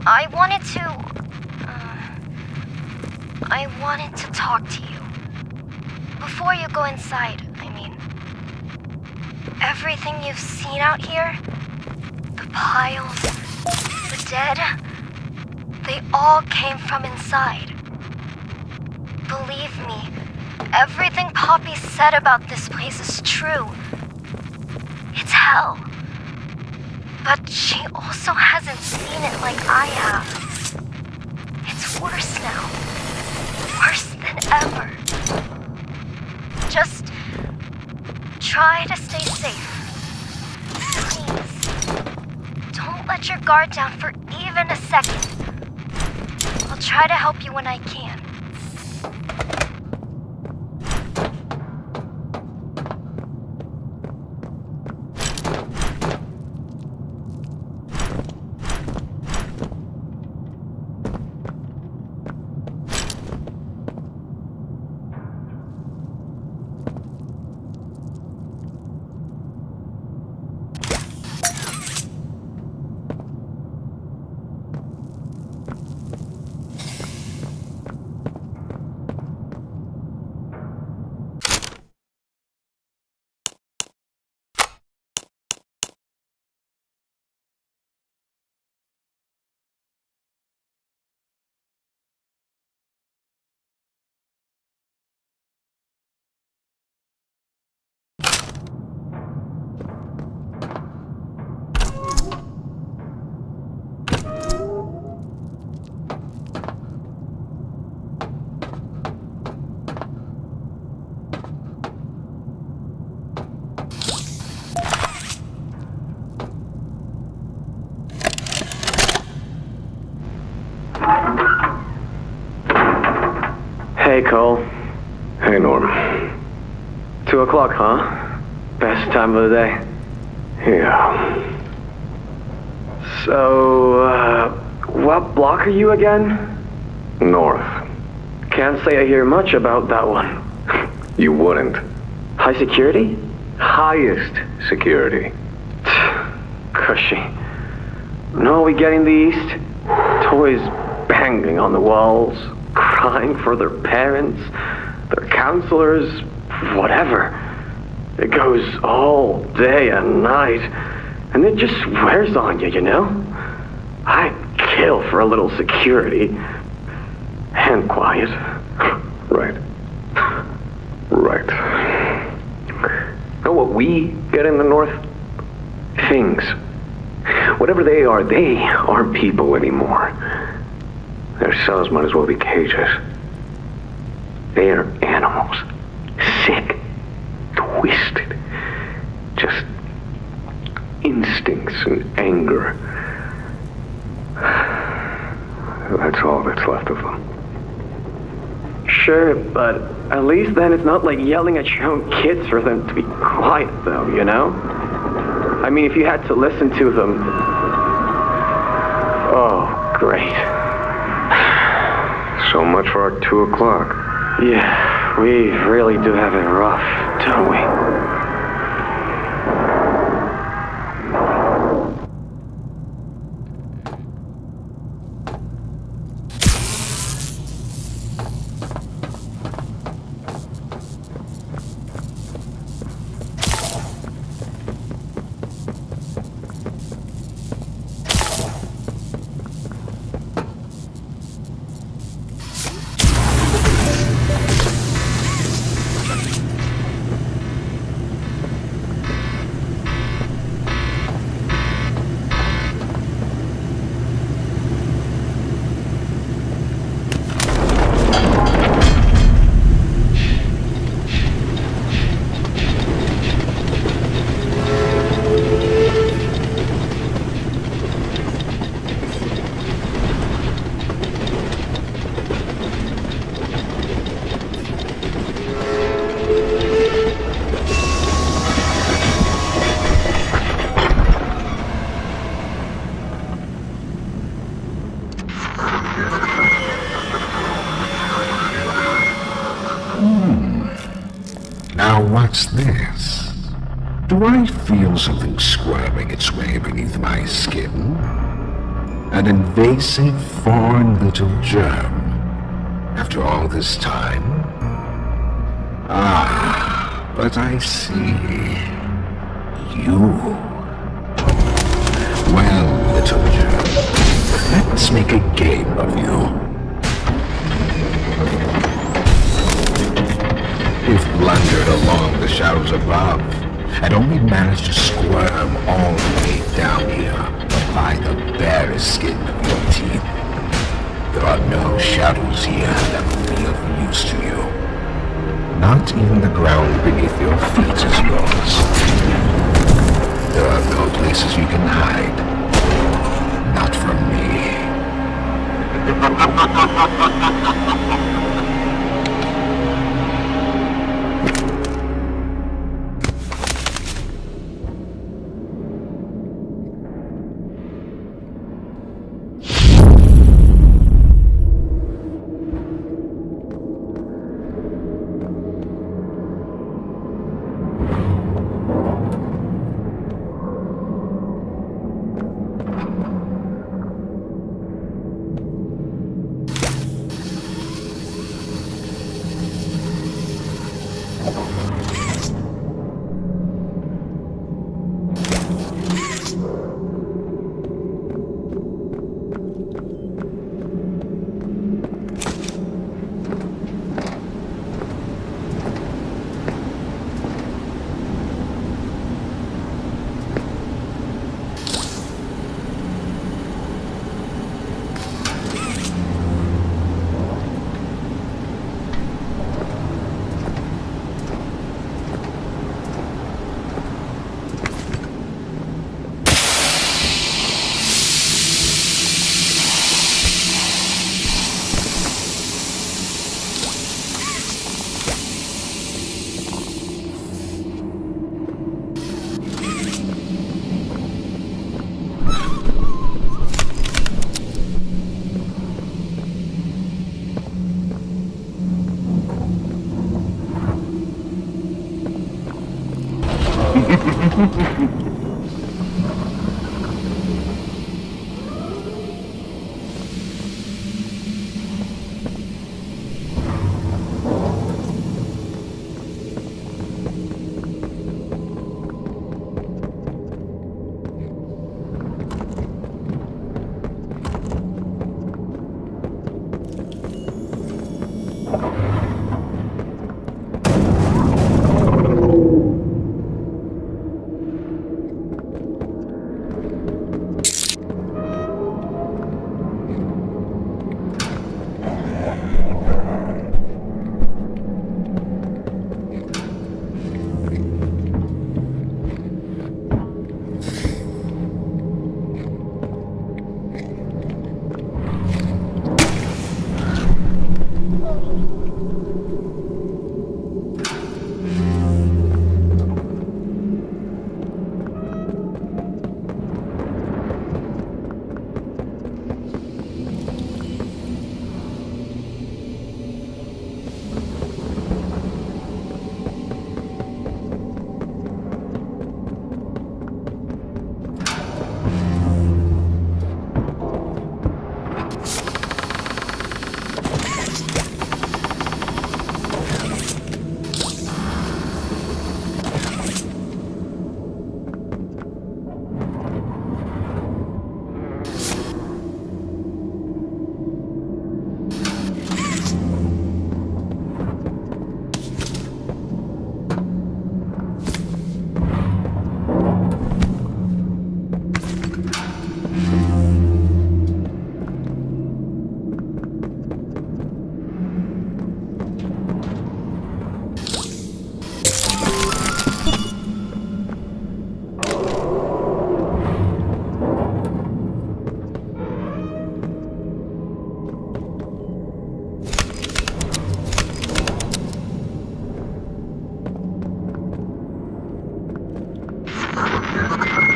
I wanted to talk to you. Before you go inside, I mean. Everything you've seen out here, the piles, the dead, they all came from inside. Believe me, everything Poppy said about this place is true. It's hell. But she also hasn't seen it like I have. It's worse now. Worse than ever. Just try to stay safe. Please. Don't let your guard down for even a second. I'll try to help you when I can. Hey, Cole. Hey, Norm. 2 o'clock, huh? Best time of the day. Yeah. So, what block are you again? North. Can't say I hear much about that one. You wouldn't. High security? Highest security. Cushy. No, we get in the east. Toys banging on the walls, crying for their parents, their counselors, whatever. It goes all day and night, and it just wears on you, you know? I'd kill for a little security. And quiet. Right. Right. Know what we get in the north? Things. Whatever they aren't people anymore. Their cells might as well be cages. They are animals. Sick. Twisted. Just instincts and anger. That's all that's left of them. Sure, but at least then it's not like yelling at your own kids for them to be quiet, though, you know? I mean, if you had to listen to them... Oh, great. So much for our 2 o'clock. Yeah, we really do have it rough, don't we? Now what's this? Do I feel something squirming its way beneath my skin? An invasive, foreign little germ. After all this time? Ah, but I see. You. Well, little germ, let's make a game of you. If blundered along the shadows above, and only managed to squirm all the way down here by the barest skin of your teeth. There are no shadows here that will be of use to you. Not even the ground beneath your feet is yours. There are no places you can hide. Not from me.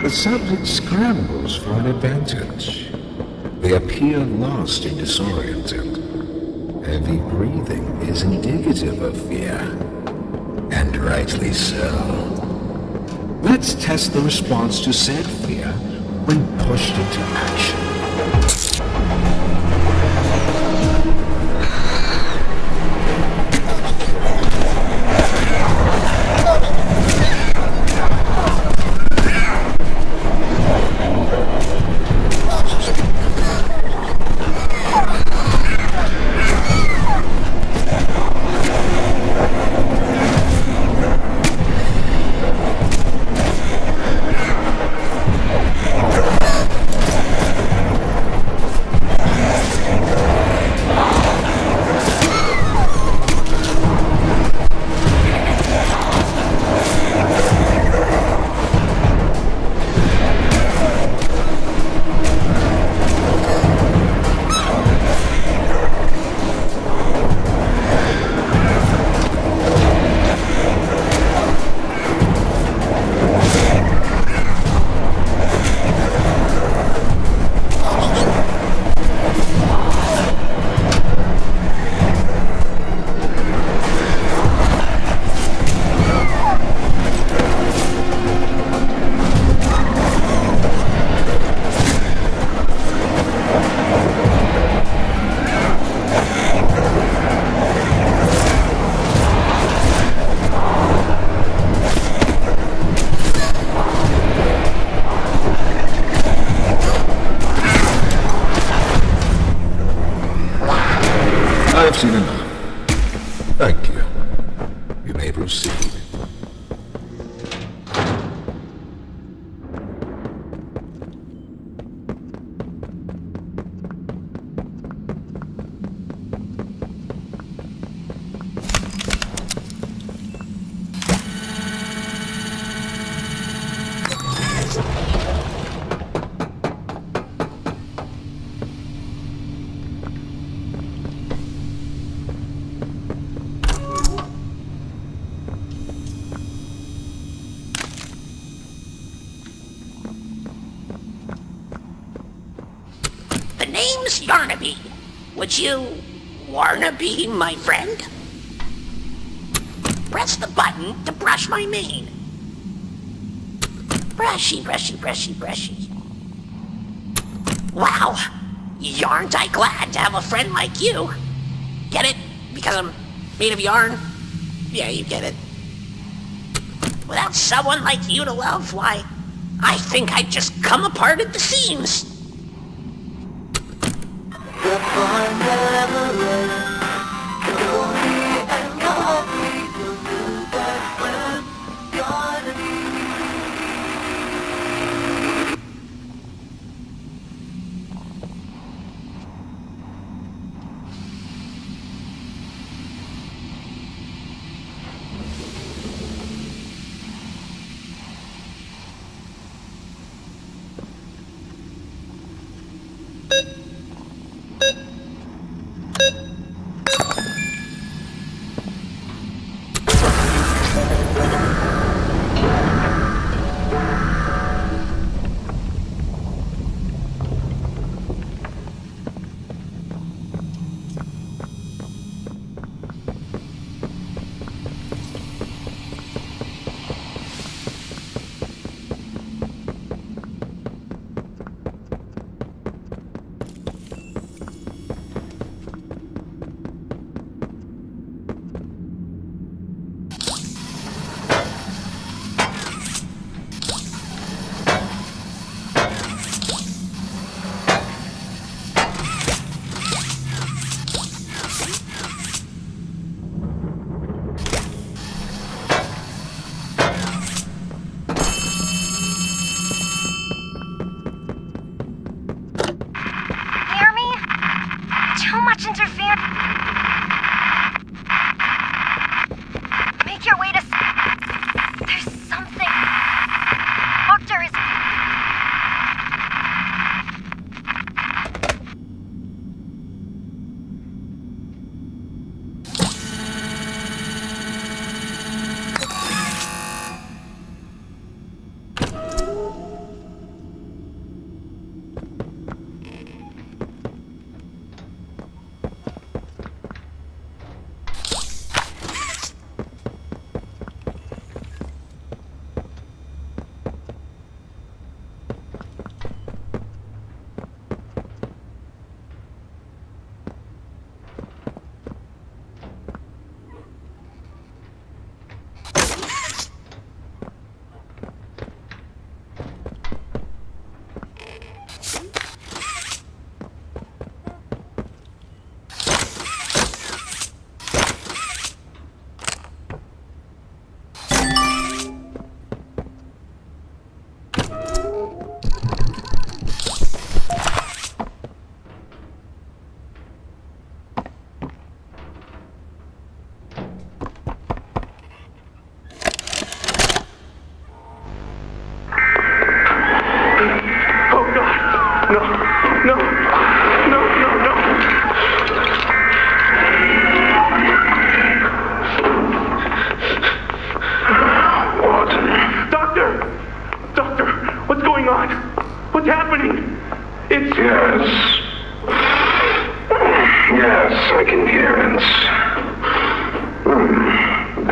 The subject scrambles for an advantage. They appear lost and disoriented. Heavy breathing is indicative of fear, and rightly so. Let's test the response to said fear when pushed into action. I've seen enough. Thank you. You may proceed. The name's Yarnaby. Would you wanna be my friend? Press the button to brush my mane. Brushy, brushy, brushy, brushy. Wow, yarn't I glad to have a friend like you. Get it? Because I'm made of yarn? Yeah, you get it. Without someone like you to love, why, I think I'd just come apart at the seams.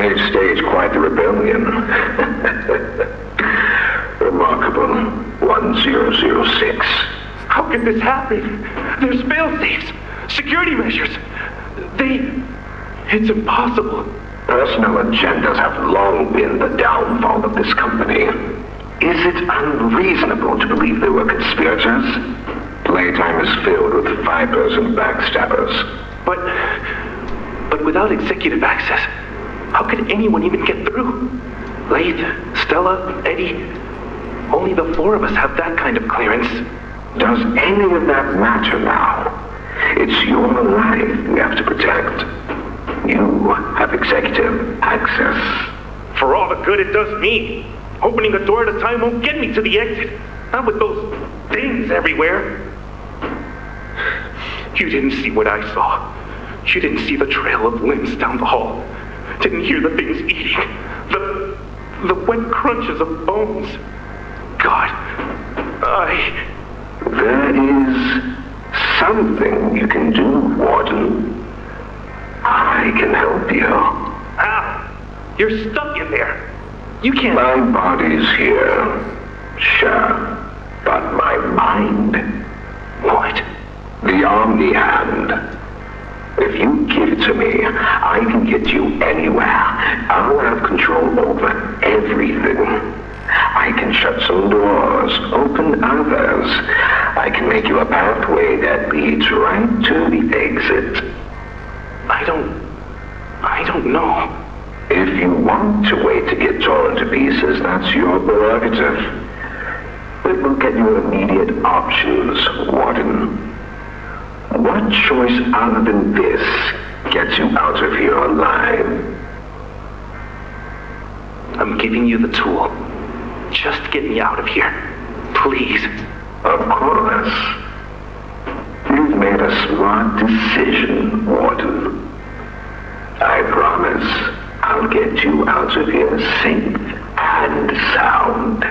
They've staged quite the rebellion. Remarkable. 1006. How could this happen? There's fail-safes, security measures. It's impossible. Personal agendas have long been the downfall of this company. Is it unreasonable to believe there were conspirators? Playtime is filled with vipers and backstabbers. But without executive access, how could anyone even get through? Lathe, Stella, Eddie, only the four of us have that kind of clearance. Does any of that matter now? It's your life we have to protect. You have executive access. For all the good it does me, opening a door at a time won't get me to the exit. Not with those things everywhere. You didn't see what I saw. You didn't see the trail of limbs down the hall. Didn't hear the things eating. The wet crunches of bones. God, There is something you can do, Warden. I can help you. How? You're stuck in there. You can't... My body's here. Sure. But my mind... What? The Omni Hand. If you give it to me, I can get you anywhere. I'll have control over everything. I can shut some doors, open others. I can make you a pathway that leads right to the exit. I don't know. If you want to wait to get torn to pieces, that's your prerogative. But look at your immediate options, Warden. What choice other than this gets you out of here alive? I'm giving you the tool. Just get me out of here. Please. Of course. You've made a smart decision, Warden. I promise I'll get you out of here safe and sound.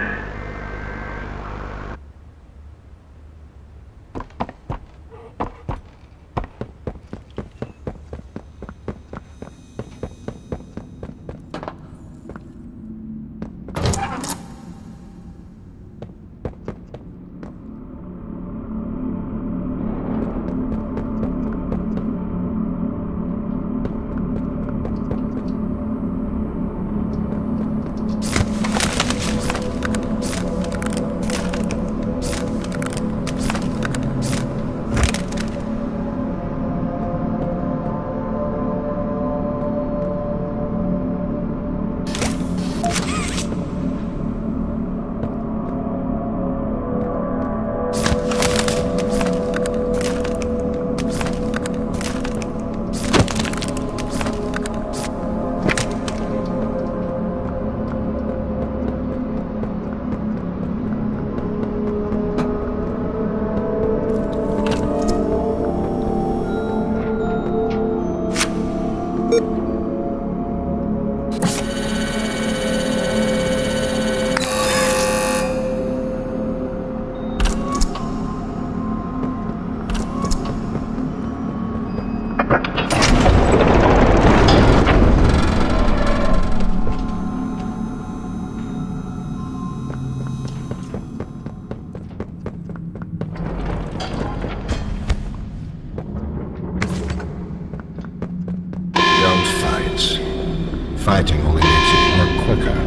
Fighting only makes it work quicker.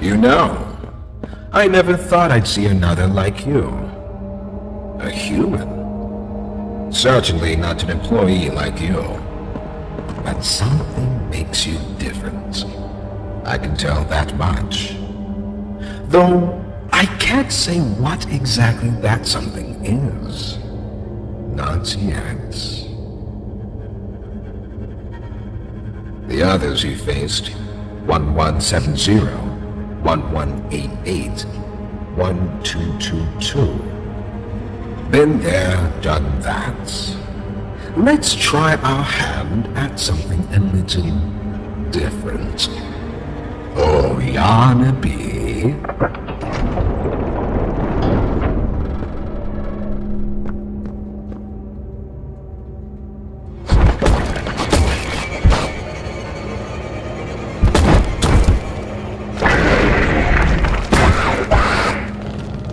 You know, I never thought I'd see another like you. A human. Certainly not an employee like you. But something makes you different. I can tell that much. Though, I can't say what exactly that something is. Not yet. The others you faced, 1170, 1188, 1222. Been there, done that. Let's try our hand at something a little different. Oh, Yarnaby.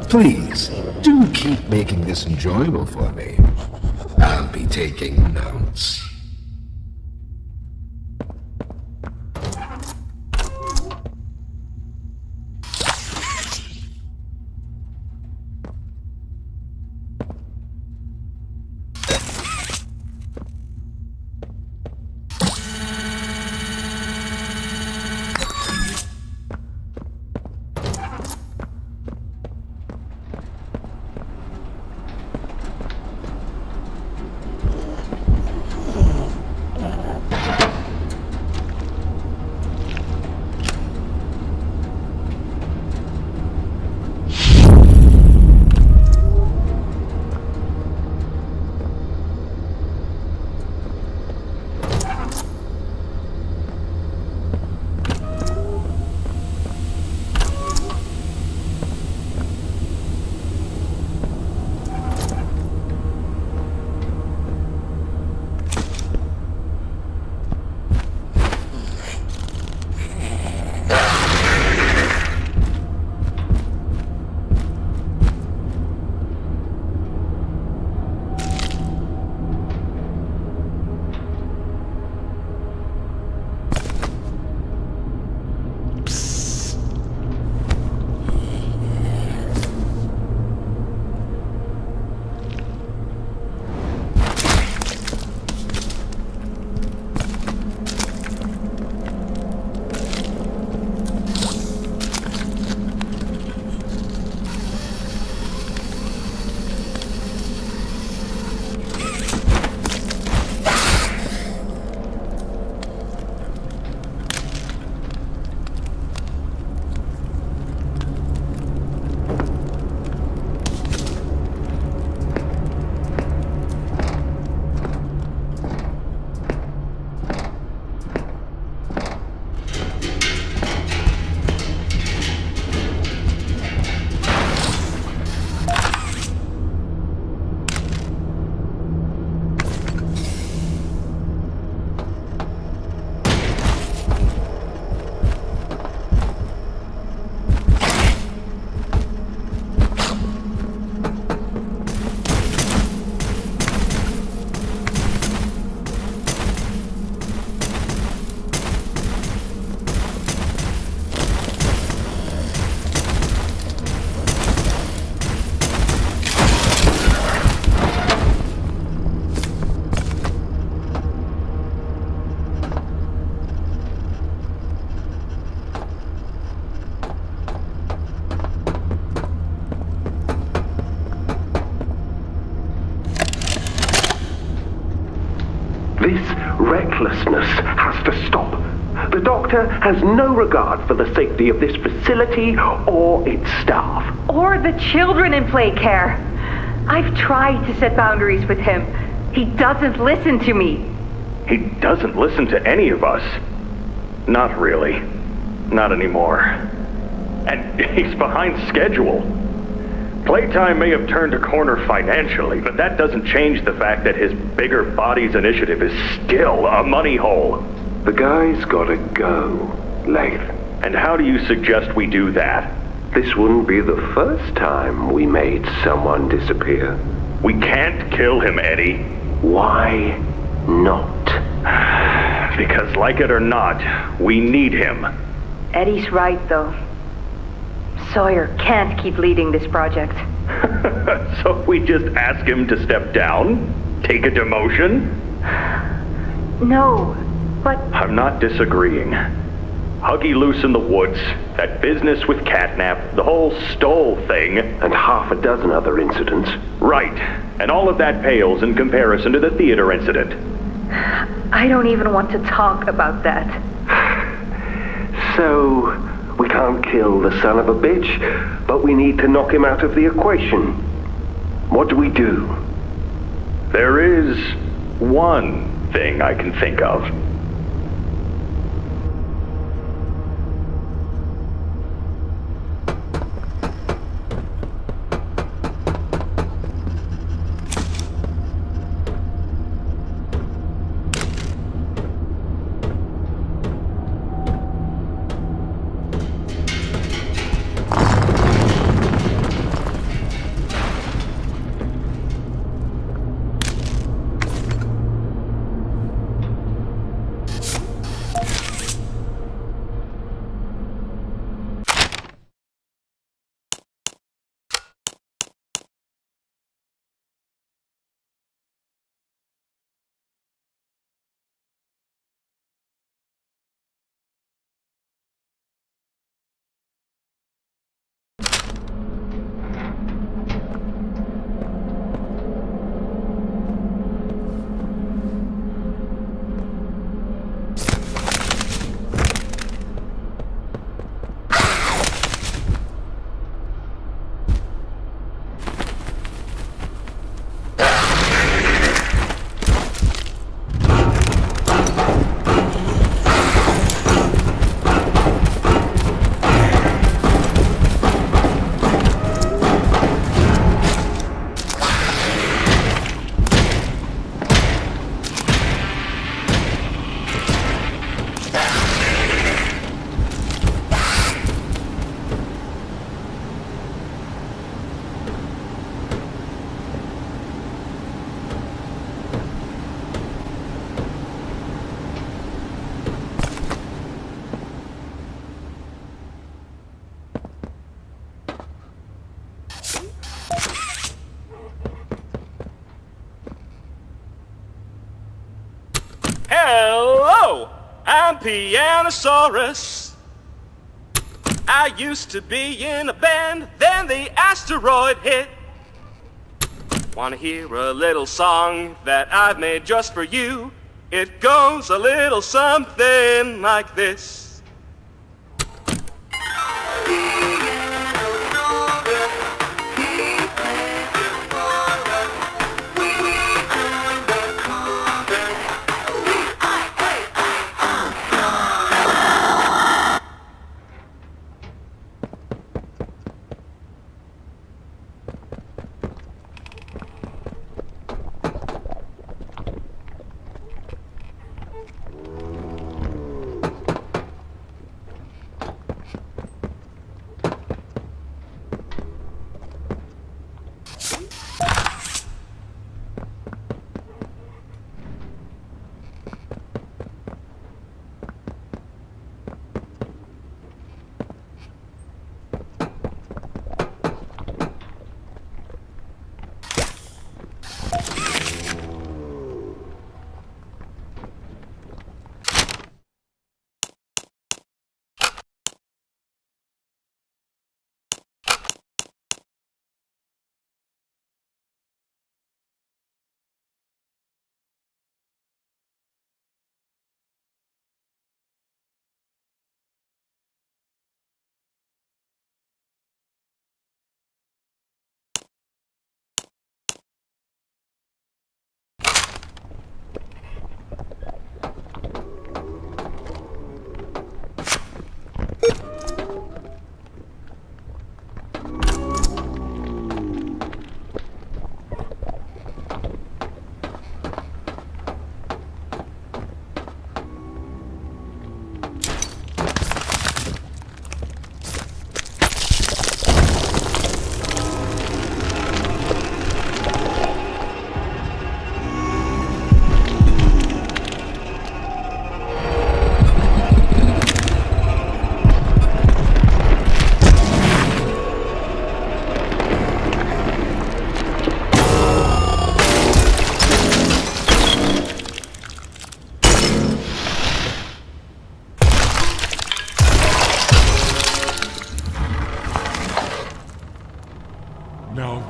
Please, do keep making this enjoyable for me. I'll be taking notes. This recklessness has to stop. The doctor has no regard for the safety of this facility or its staff. Or the children in play care. I've tried to set boundaries with him. He doesn't listen to me. He doesn't listen to any of us. Not really. Not anymore. And he's behind schedule. Playtime may have turned a corner financially, but that doesn't change the fact that his bigger bodies initiative is still a money hole. The guy's gotta go, Lath. And how do you suggest we do that? This wouldn't be the first time we made someone disappear. We can't kill him, Eddie. Why not? Because like it or not, we need him. Eddie's right, though. Sawyer can't keep leading this project. So we just ask him to step down? Take a demotion? No, but... I'm not disagreeing. Huggy Loose in the Woods, that business with Catnap, the whole Stoll thing... And half a dozen other incidents. Right. And all of that pales in comparison to the theater incident. I don't even want to talk about that. So, we can't kill the son of a bitch, but we need to knock him out of the equation. What do we do? There is one thing I can think of. Hello, I'm Pianosaurus. I used to be in a band, then the asteroid hit. Wanna hear a little song that I've made just for you? It goes a little something like this.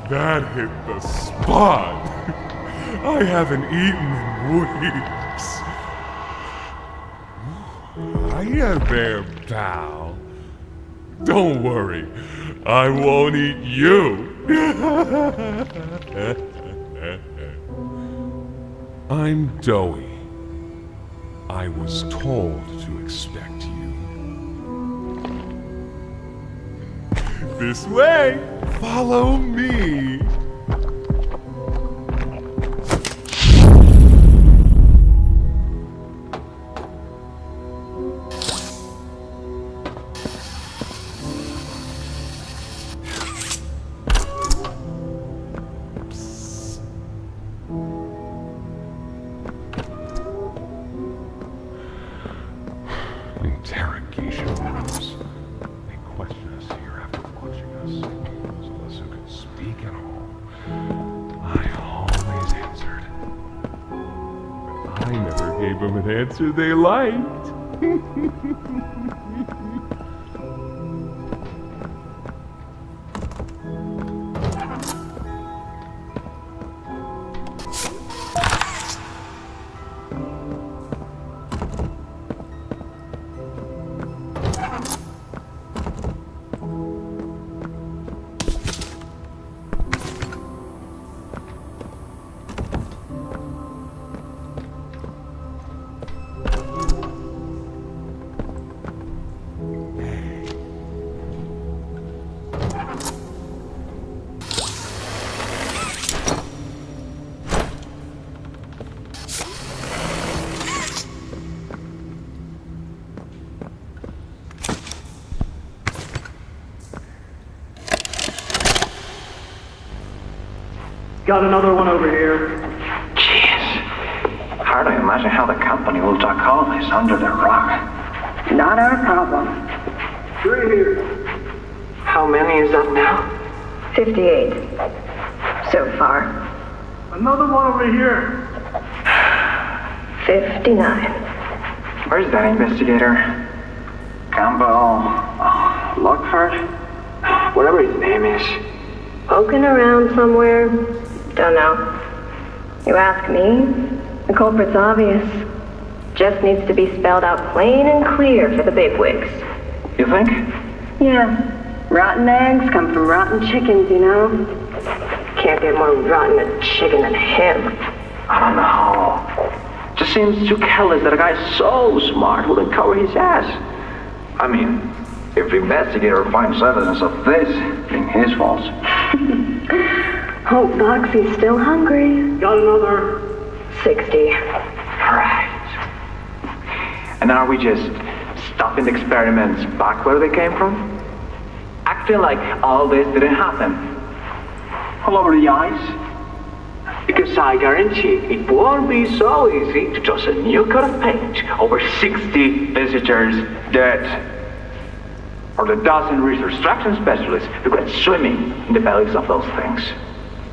That hit the spot. I haven't eaten in weeks. Hiya there, pal. Don't worry, I won't eat you. I'm Doughy. I was told to expect you. This way! Follow me! Interrogation rooms. They question us here after watching us. Those of us who could speak at all. I always answered. I never gave them an answer they liked. Got another one over here. Jeez. Hard to imagine how the company will duck all this under the rug. Not our problem. 3 here. How many is that now? 58. So far. Another one over here. 59. Where's that investigator? Campbell... Lockford? Whatever his name is. Poking around somewhere? Don't know. You ask me? The culprit's obvious. Just needs to be spelled out plain and clear for the bigwigs. You think? Yeah. Rotten eggs come from rotten chickens, you know? Can't get more rotten a chicken than him. I don't know. Just seems too careless that a guy so smart wouldn't cover his ass. I mean, if the investigator finds evidence of this being his fault. Hope Foxy's still hungry. Got another. 60. Right. And are we just stopping the experiments back where they came from? Acting like all this didn't happen? All over the ice? Because I guarantee it won't be so easy to toss a new coat of paint over 60 visitors dead. Or the dozen resource extraction specialists who got swimming in the bellies of those things.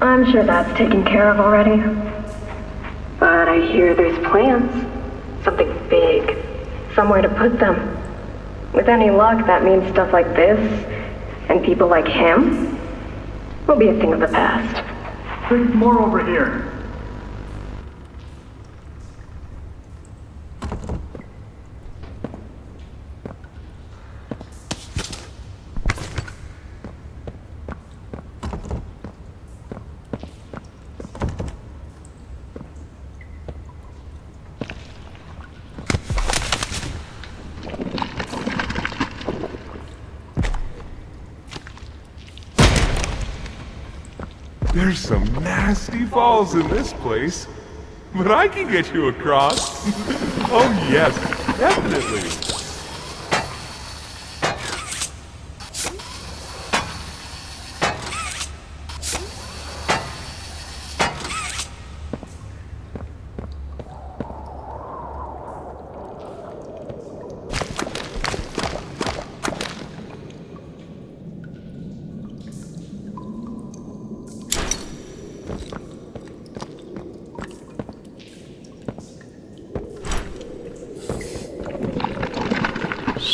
I'm sure that's taken care of already. But I hear there's plans. Something big. Somewhere to put them. With any luck, that means stuff like this, and people like him, will be a thing of the past. There's more over here. There's some nasty falls in this place, but I can get you across. Oh yes, definitely.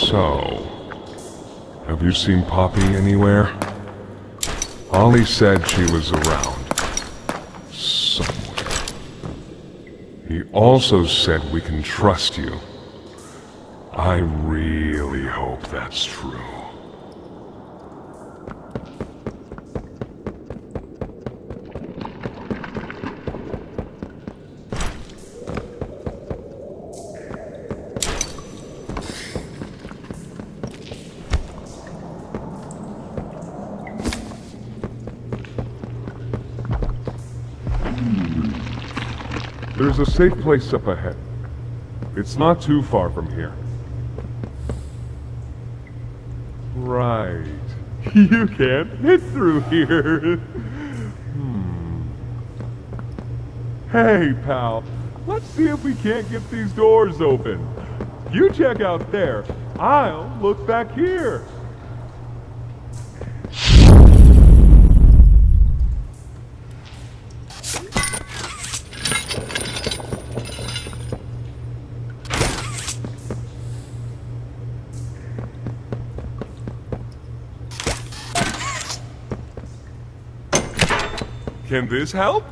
So, have you seen Poppy anywhere? Ollie said she was around. Somewhere. He also said we can trust you. I really hope that's true. There's a safe place up ahead. It's not too far from here. Right. You can't fit through here. Hey, pal. Let's see if we can't get these doors open. You check out there. I'll look back here. Can this help?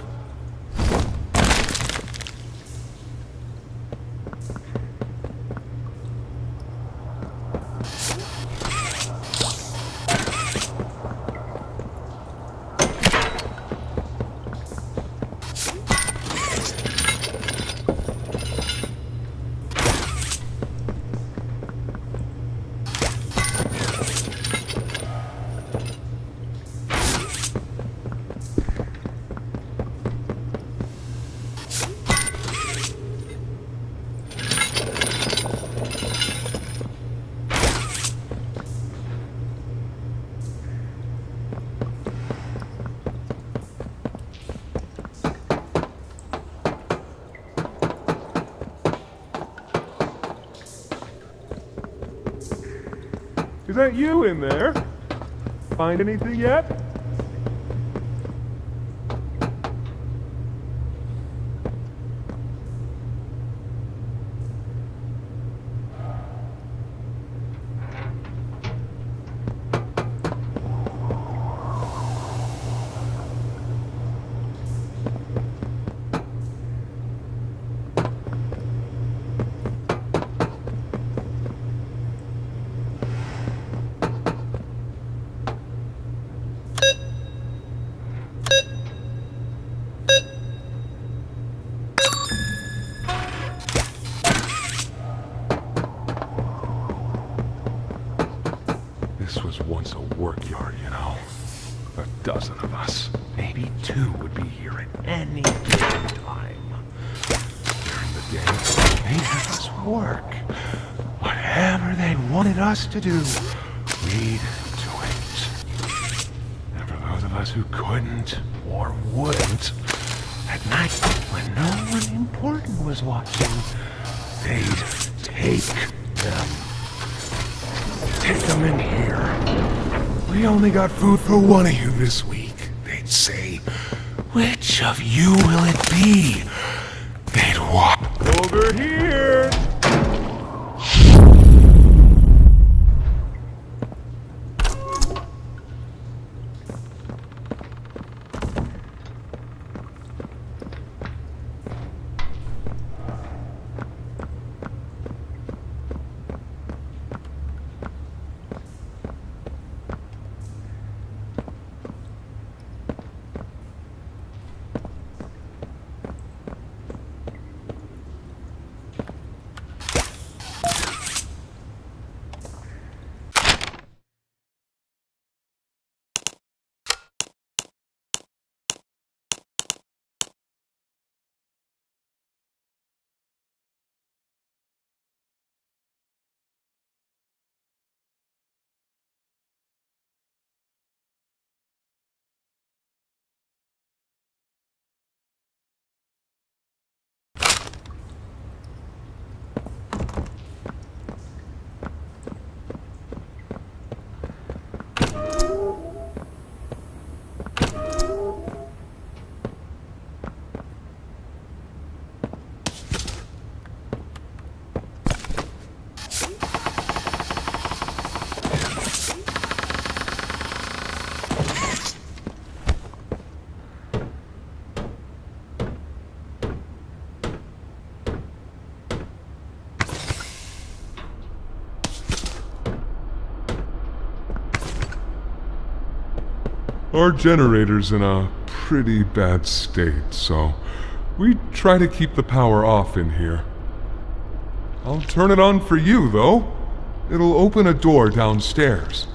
Is that you in there? Find anything yet? This was once a work yard, you know. A dozen of us. Maybe two would be here at any given time. During the day, they'd have us work. Whatever they wanted us to do, we'd do it. And for those of us who couldn't or wouldn't, at night, when no one important was watching, they'd take them. Take them in here. We only got food for one of you this week. They'd say, which of you will it be? They'd walk over here. Our generator's in a pretty bad state, so we try to keep the power off in here. I'll turn it on for you, though. It'll open a door downstairs.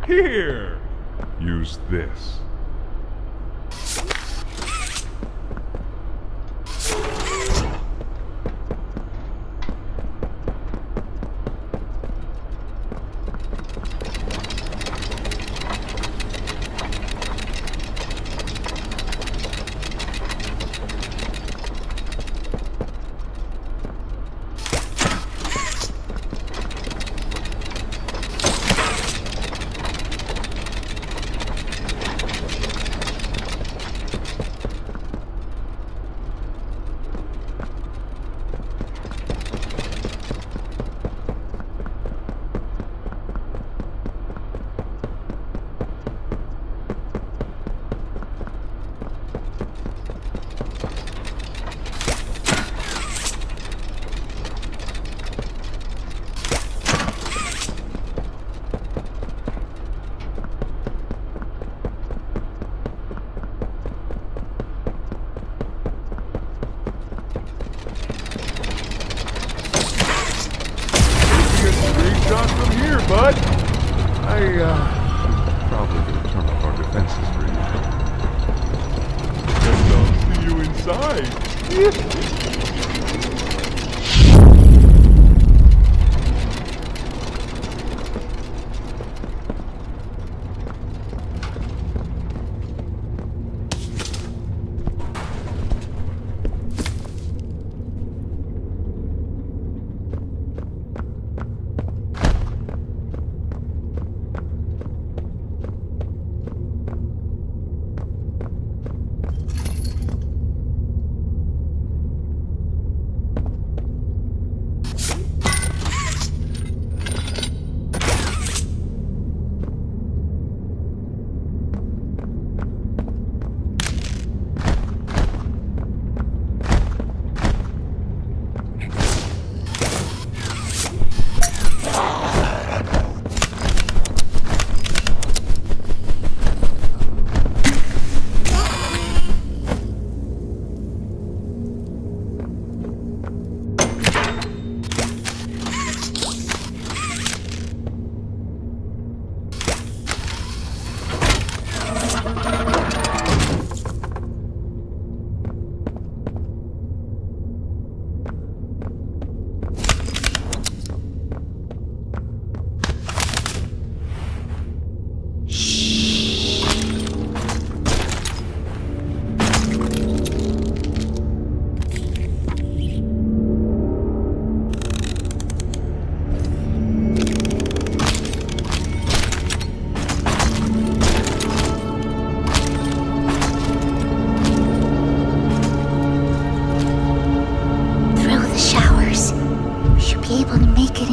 Here! Use this. Shot from here, bud. I should probably go turn off our defenses for you. Guess I'll see you inside.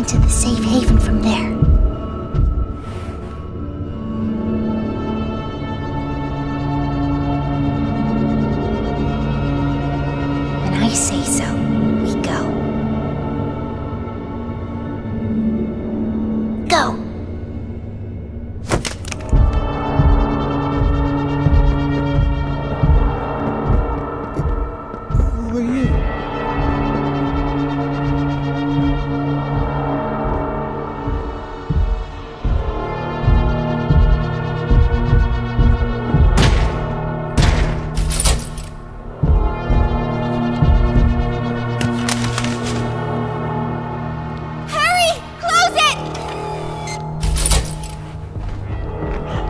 To the safe haven from there. When I say so, we go. Go! Who are you?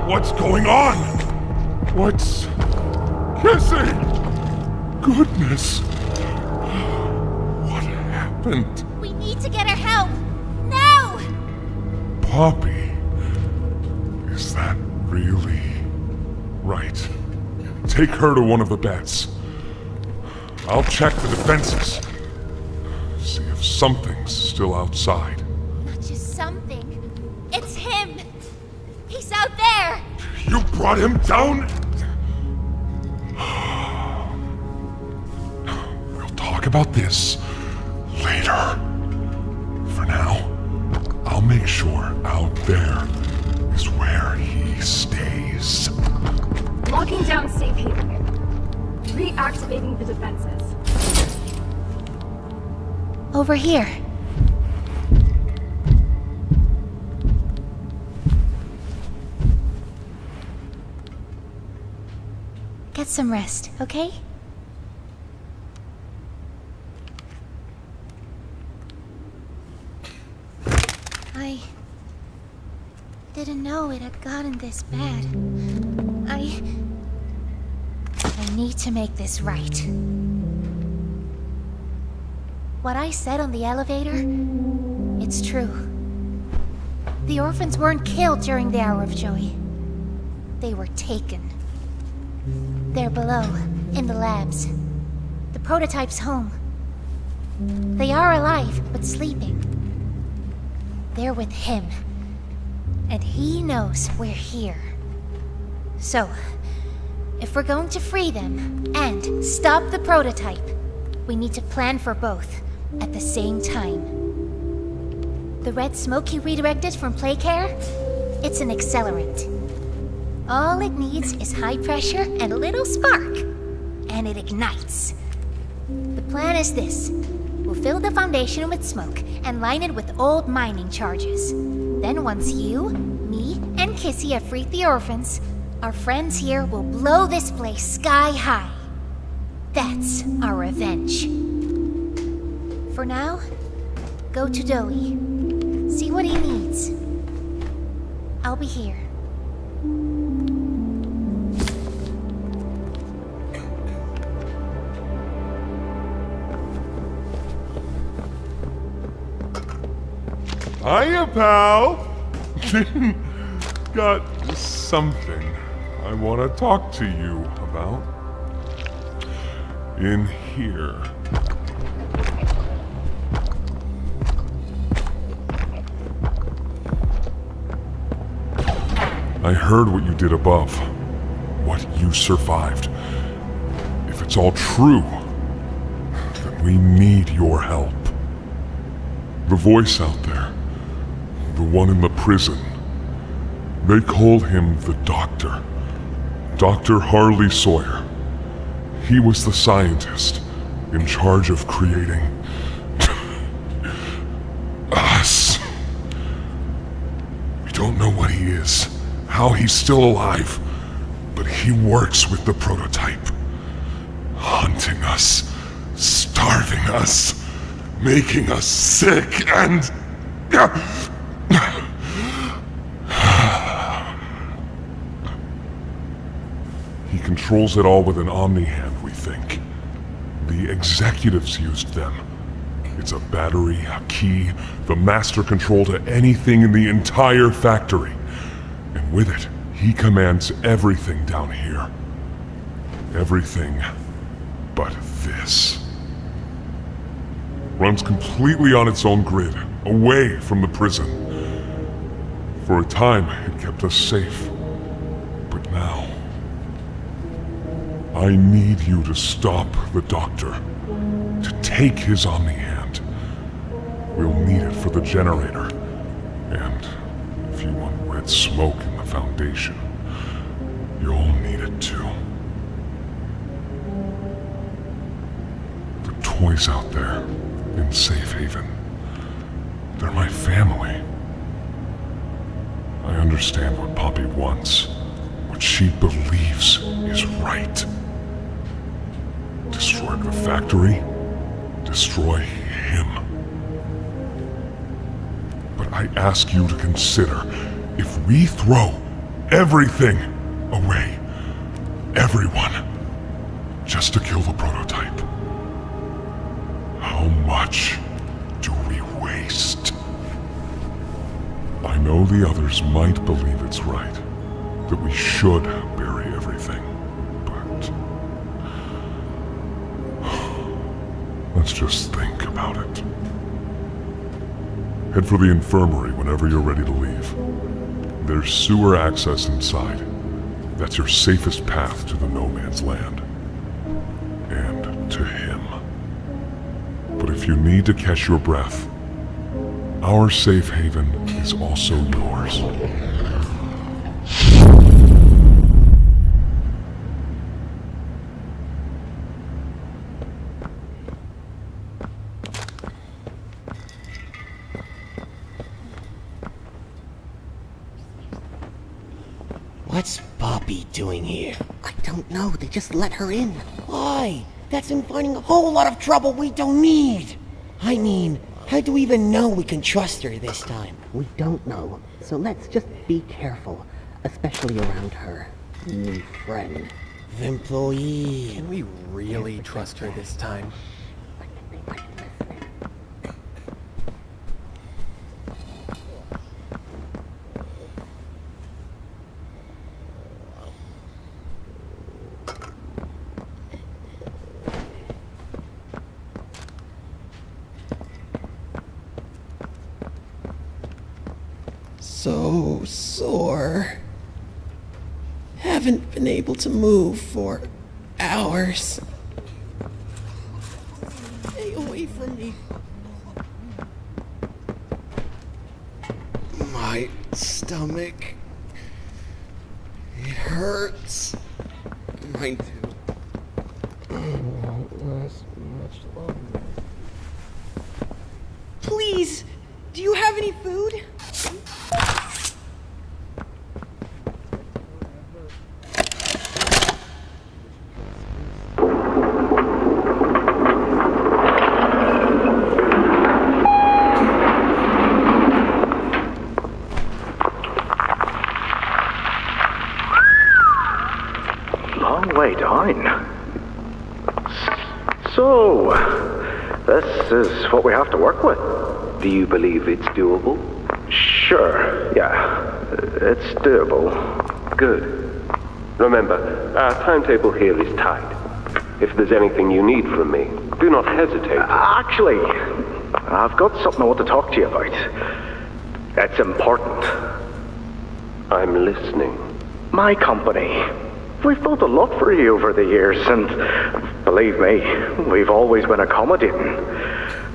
What's going on? What's kissing? Goodness. What happened? We need to get her help. Now! Poppy. Is that really right? Take her to one of the beds. I'll check the defenses. See if something's still outside. Not just something. It's him. He's out there. You brought him down? We'll talk about this later. For now, I'll make sure out there is where he stays. Locking down safe haven. Reactivating the defenses. Over here. Get some rest, okay? I didn't know it had gotten this bad. I need to make this right. What I said on the elevator, it's true. The orphans weren't killed during the Hour of Joy. They were taken. They're below, in the labs. The prototype's home. They are alive, but sleeping. They're with him. And he knows we're here. So, if we're going to free them and stop the prototype, we need to plan for both at the same time. The red smoke he redirected from PlayCare? It's an accelerant. All it needs is high pressure and a little spark, and it ignites. The plan is this. We'll fill the foundation with smoke and line it with old mining charges. Then once you, me, and Kissy have freed the orphans, our friends here will blow this place sky high. That's our revenge. For now, go to Doey. See what he needs. I'll be here. Hiya, pal! Got something I want to talk to you about. In here. I heard what you did above. What you survived. If it's all true, then we need your help. The voice out there. The one in the prison. They call him the Doctor. Dr. Harley Sawyer. He was the scientist in charge of creating us. We don't know what he is, how he's still alive, but he works with the prototype. Hunting us, starving us, making us sick and... He controls it all with an omni-hand, we think. The executives used them. It's a battery, a key, the master control to anything in the entire factory. And with it, he commands everything down here. Everything but this. Runs completely on its own grid, away from the prison. For a time, it kept us safe. But now... I need you to stop the Doctor. To take his omni-hand. We'll need it for the generator. And if you want red smoke in the Foundation, you'll need it too. The toys out there, in Safe Haven, they're my family. I understand what Poppy wants, what she believes is right. Destroy the factory, destroy him. But I ask you to consider, if we throw everything away, everyone, just to kill the prototype, how much do we waste? I know the others might believe it's right, that we should bury everything, but... let's just think about it. Head for the infirmary whenever you're ready to leave. There's sewer access inside. That's your safest path to the no man's land. And to him. But if you need to catch your breath, our safe haven is also yours. What's Bobby doing here? I don't know. They just let her in. Why? That's him finding a whole lot of trouble we don't need. I mean, how do we even know we can trust her this time? We don't know, so let's just be careful, especially around her new friend. The employee. Can we really trust her this time? So sore. Haven't been able to move for hours. Stay away from me. My stomach. It hurts. Mine too. Won't last much longer. Please, do you have any food? Way down. So, this is what we have to work with. Do you believe it's doable? Sure, yeah. It's doable. Good. Remember, our timetable here is tight. If there's anything you need from me, do not hesitate. Actually, I've got something I want to talk to you about. It's important. I'm listening. My company. We've built a lot for you over the years, and believe me, we've always been accommodating.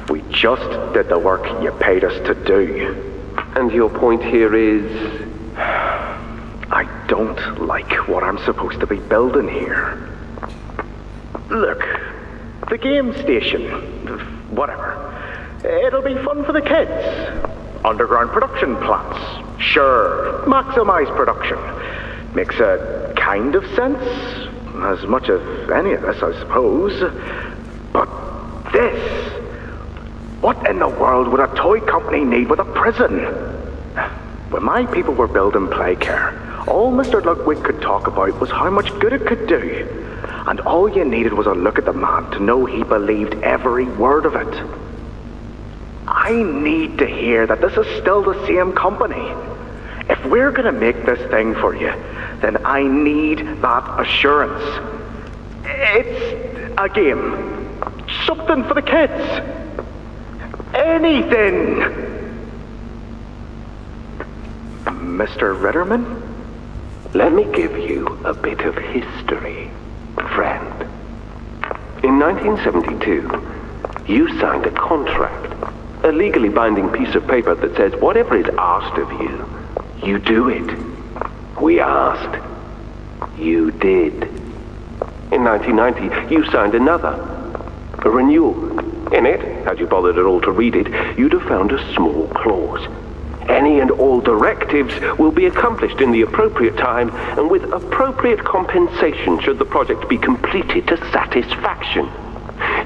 We just did the work you paid us to do. And your point here is? I don't like what I'm supposed to be building here. Look, the game station, whatever. It'll be fun for the kids. Underground production plants. Sure, maximize production. Makes a kind of sense, as much as any of us, I suppose. But this, what in the world would a toy company need with a prison? When my people were building Playcare, all Mr. Ludwig could talk about was how much good it could do. And all you needed was a look at the man to know he believed every word of it. I need to hear that this is still the same company. If we're gonna make this thing for you, then I need that assurance. It's a game. Something for the kids. Anything. Mr. Ritterman? Let me give you a bit of history, friend. In 1972, you signed a contract, a legally binding piece of paper that says whatever is asked of you, you do it. We asked. You did. In 1990, you signed another. A renewal. In it, had you bothered at all to read it, you'd have found a small clause. Any and all directives will be accomplished in the appropriate time and with appropriate compensation should the project be completed to satisfaction.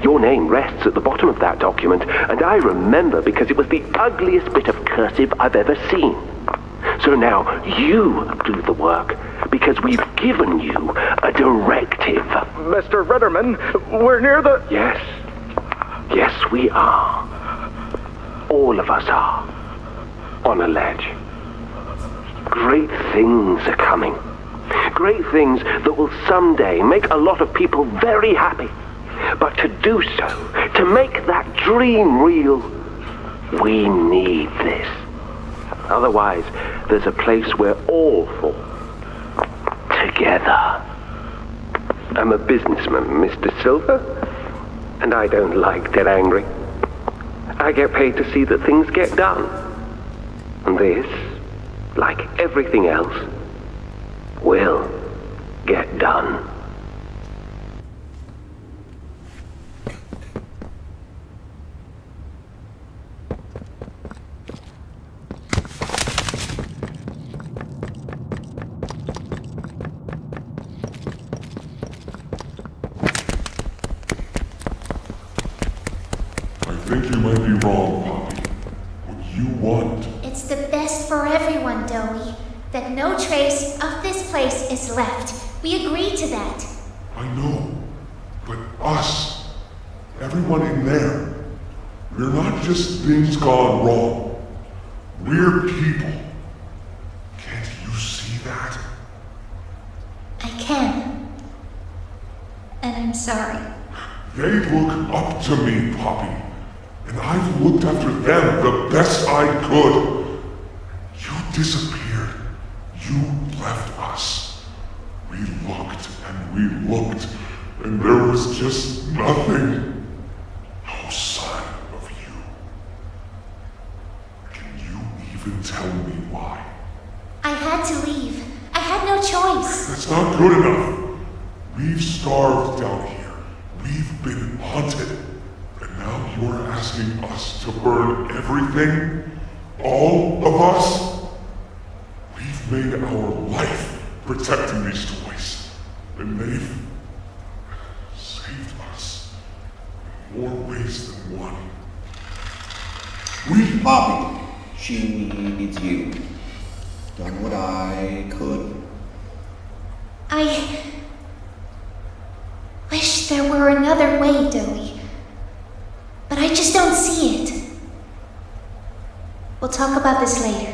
Your name rests at the bottom of that document, and I remember because it was the ugliest bit of cursive I've ever seen. So now you do the work, because we've given you a directive. Mr. Ritterman, we're near the... Yes. Yes, we are. All of us are. On a ledge. Great things are coming. Great things that will someday make a lot of people very happy. But to do so, to make that dream real, We need this. Otherwise, there's a place we're all for. Together. I'm a businessman, Mr. Silver, and I don't like get angry. I get paid to see that things get done. And this, like everything else, will get done. I think you might be wrong, Poppy. What you want. It's the best for everyone, Dowie. That no trace of this place is left. We agreed to that. I know. But us, everyone in there, we're not just things gone wrong. We're people. Can't you see that? I can. And I'm sorry. They look up to me, Poppy. And I've looked after them the best I could. You disappeared. You left us. We looked and we looked, and there was just nothing. No sign of you. Can you even tell me why? I had to leave. I had no choice. That's not good enough. We've starved down here. We've been haunted. And now you're asking us to burn everything? All of us? We've made our life protecting these toys. And they've saved us in more ways than one. We, Poppy, she needs you. Done what I could. I wish there were another way, Dowie. But I just don't see it. We'll talk about this later.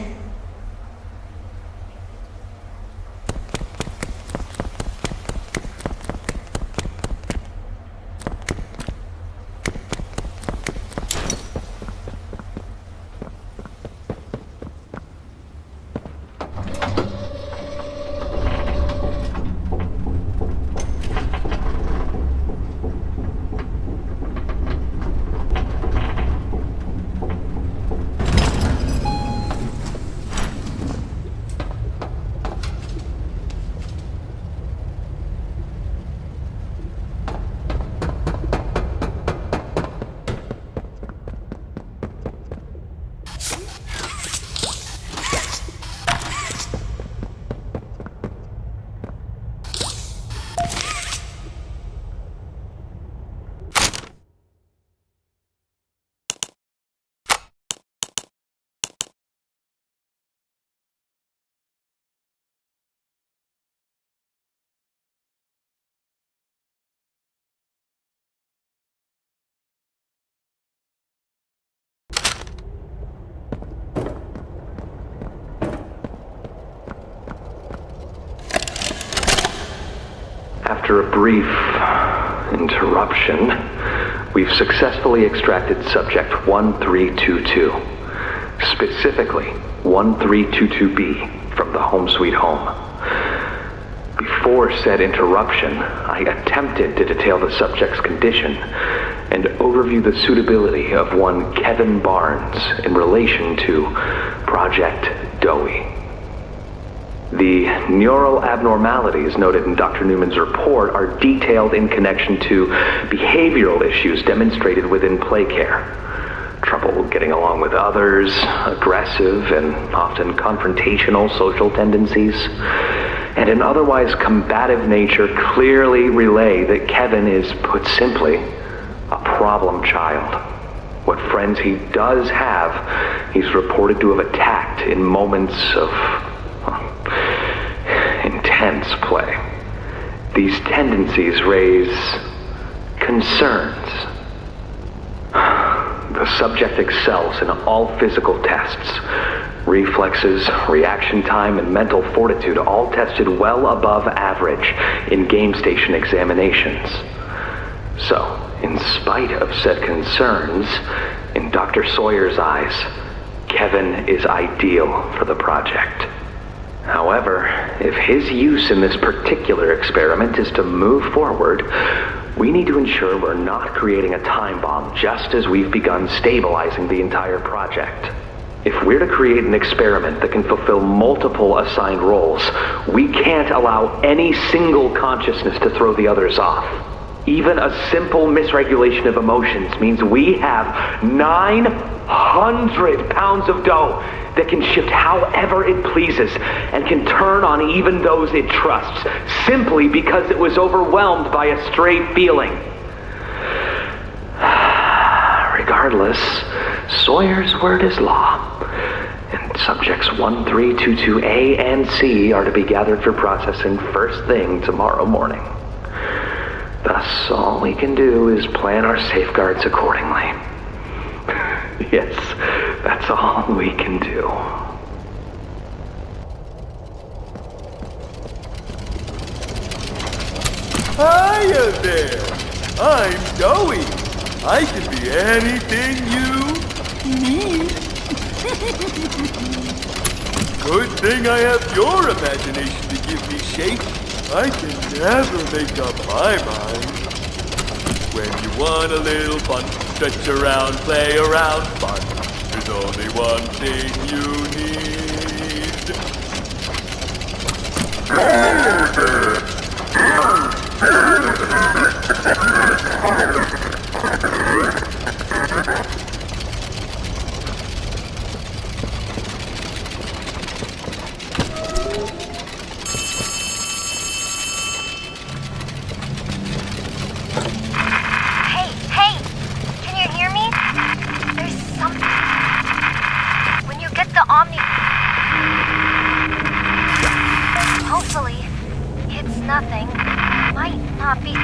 After a brief interruption, we've successfully extracted subject 1322, specifically 1322B, from the Home Sweet Home. Before said interruption, I attempted to detail the subject's condition and overview the suitability of one Kevin Barnes in relation to Project Dowie. The neural abnormalities noted in Dr. Newman's report are detailed in connection to behavioral issues demonstrated within play care. Trouble getting along with others, aggressive and often confrontational social tendencies, and an otherwise combative nature clearly relay that Kevin is, put simply, a problem child. What friends he does have, he's reported to have attacked in moments of intense play. These tendencies raise concerns. The subject excels in all physical tests. Reflexes, reaction time, and mental fortitude all tested well above average in game station examinations. So, in spite of said concerns, In Dr. Sawyer's eyes, Kevin is ideal for the project. However, if his use in this particular experiment is to move forward, we need to ensure we're not creating a time bomb just as we've begun stabilizing the entire project. If we're to create an experiment that can fulfill multiple assigned roles, we can't allow any single consciousness to throw the others off. Even a simple misregulation of emotions means we have 900 pounds of dough that can shift however it pleases and can turn on even those it trusts, simply because it was overwhelmed by a stray feeling. Regardless, Sawyer's word is law, and subjects 1322A and C are to be gathered for processing first thing tomorrow morning. Thus, all we can do is plan our safeguards accordingly. Yes, that's all we can do. Hiya there! I'm Joey. I can be anything you need. Good thing I have your imagination to give me shape. I can never make up my mind. When you want a little fun, stretch around, play around, fun. There's only one thing you need. Hey, can you hear me? There's something. When you get the Omni... Hopefully, it's nothing. Might not be...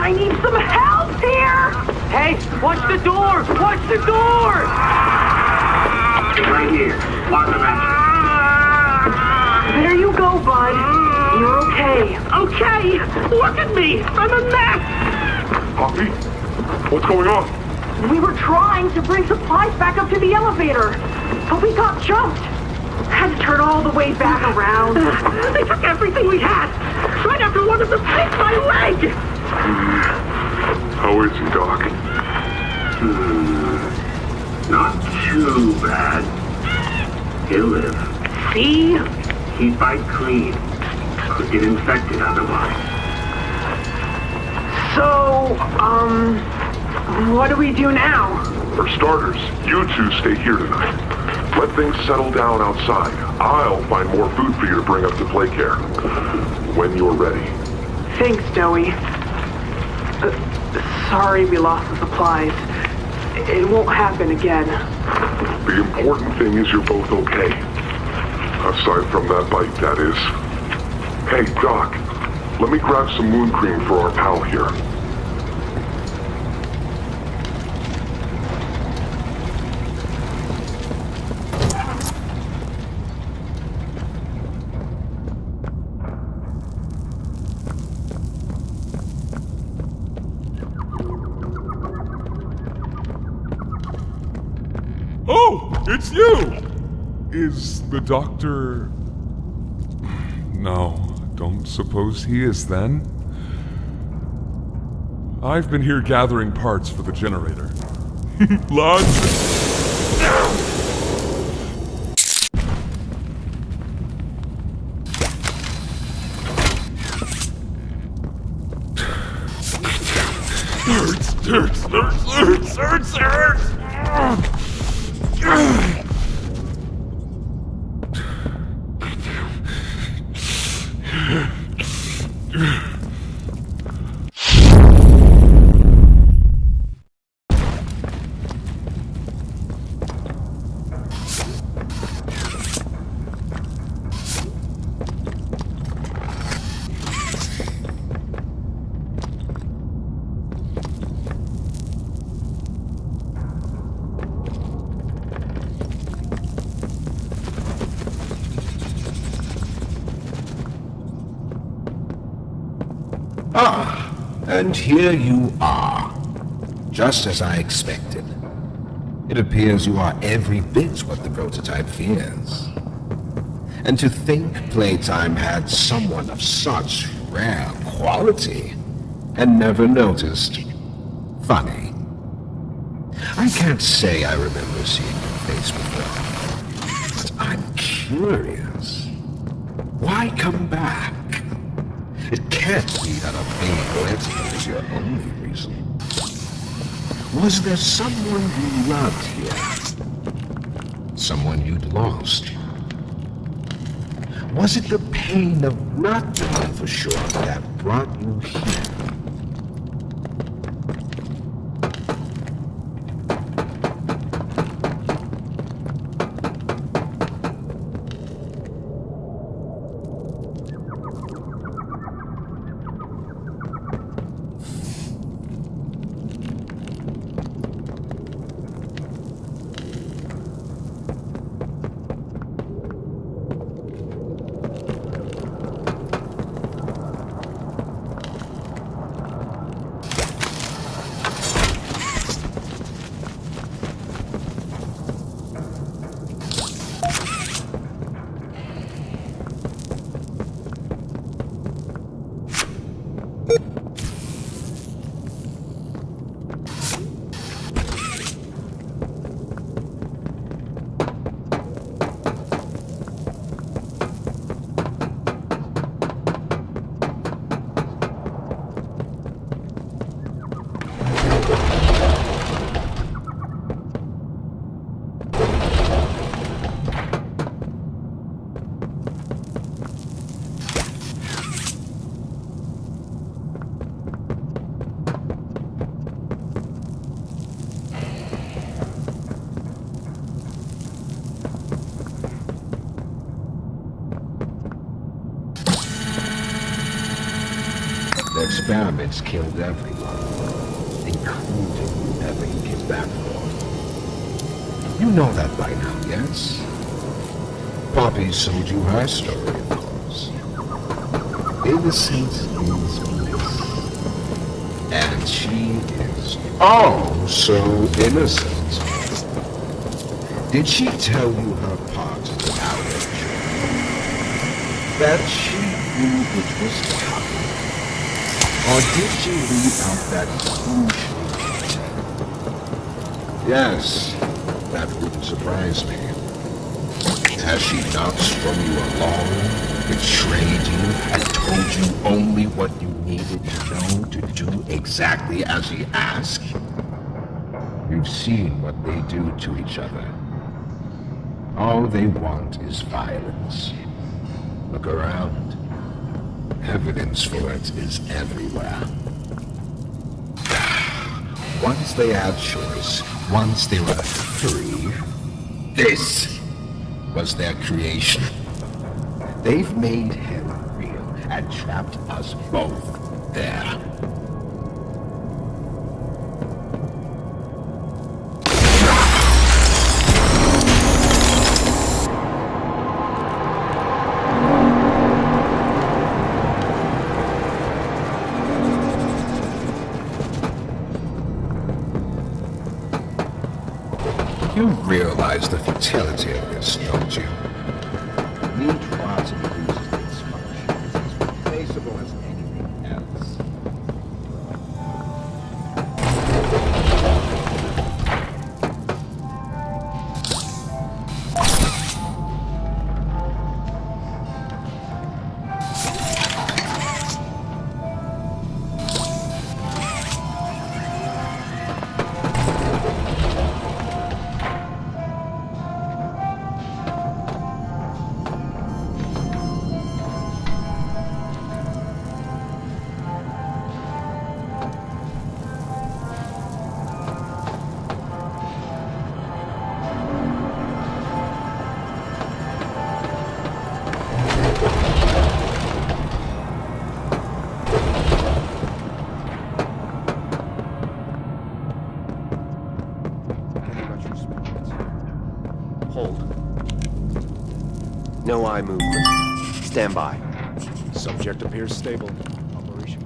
I need some help here! Hey, watch the door! Watch the door! Right here. On the mattress. There you go, bud. You're okay. Okay! Look at me! I'm a mess! Poppy? What's going on? We were trying to bring supplies back up to the elevator, but we got jumped. Had to turn all the way back around. They took everything we had! Right after one of them picked my leg! How is he, Doc? Not too bad. He'll live. See? He'd bite clean. Could get infected otherwise. So, what do we do now? For starters, you two stay here tonight. Let things settle down outside. I'll find more food for you to bring up to play care. When you're ready. Thanks, Joey. Sorry we lost the supplies. It won't happen again. The important thing is you're both okay. Aside from that bite, that is. Hey, Doc, let me grab some wound cream for our pal here. Oh, it's you! Is the doctor... No, don't suppose he is then. I've been here gathering parts for the generator. Lots... Hurts! Ah, and here you are, just as I expected. It appears you are every bit what the prototype fears. And to think Playtime had someone of such rare quality and never noticed. Funny. I can't say I remember seeing your face before, but I'm curious. Why come back? It can't be that a being rescue is your only reason. Was there someone you loved here? Someone you'd lost? Was it the pain of not knowing for sure that brought you here? experiments killed everyone, including whoever you came back for. You know that by now, yes? Poppy sold you her story, of course. Innocence is bliss. And she is oh so innocent. Did she tell you her part of the outrage? That she knew it was to happen? Or did she leave out that crucial detail? Yes, that wouldn't surprise me. Has she not strung you along, betrayed you, and told you only what you needed to know to do exactly as he asked? You've seen what they do to each other. All they want is violence. Look around. Evidence for it is everywhere. Once they had choice, once they were free, this was their creation. They've made him real and trapped us both there. You realize the futility of this, don't you? Me trying to lose this much is as replaceable as anything else. No eye movement. Stand by. Subject appears stable. Operation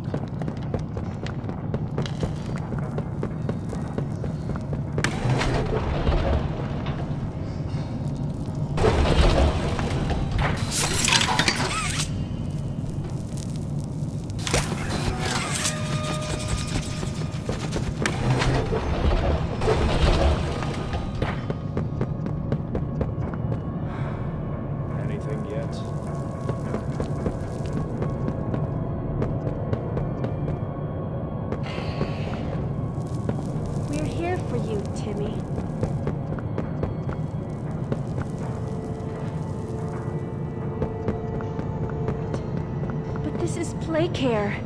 Care.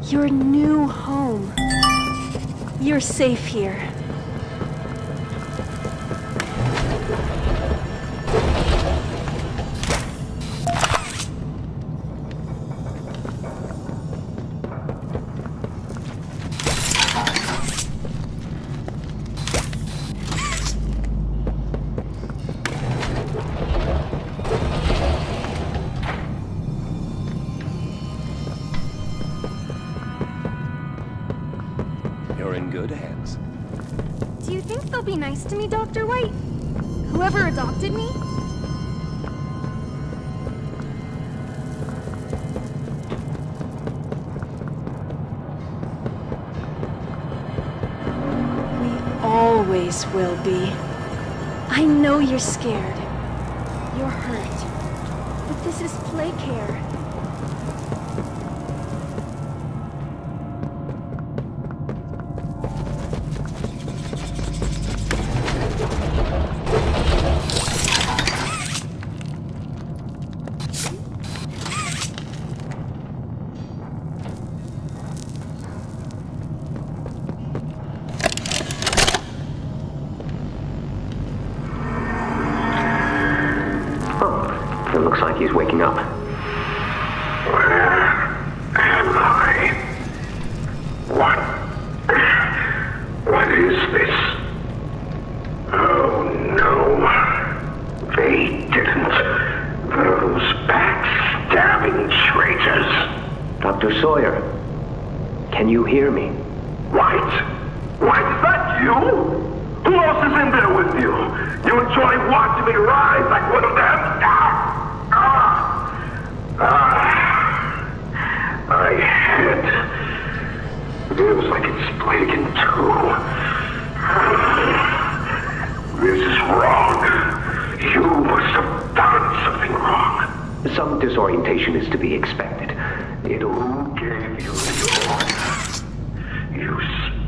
Your new home. You're safe here. Be nice to me, Dr. White? Whoever adopted me? We always will be. I know you're scared. You're hurt. But this is play care. It looks like he's waking up. Where am I? What is this? Oh no. They didn't. Those backstabbing traitors. Dr. Sawyer, can you hear me? White? White, is that you? Who else is in there with you? You enjoy watching me rise like one of them? My head feels like it's split in two. This is wrong. You must have done something wrong. Some disorientation is to be expected. Who gave you the order? You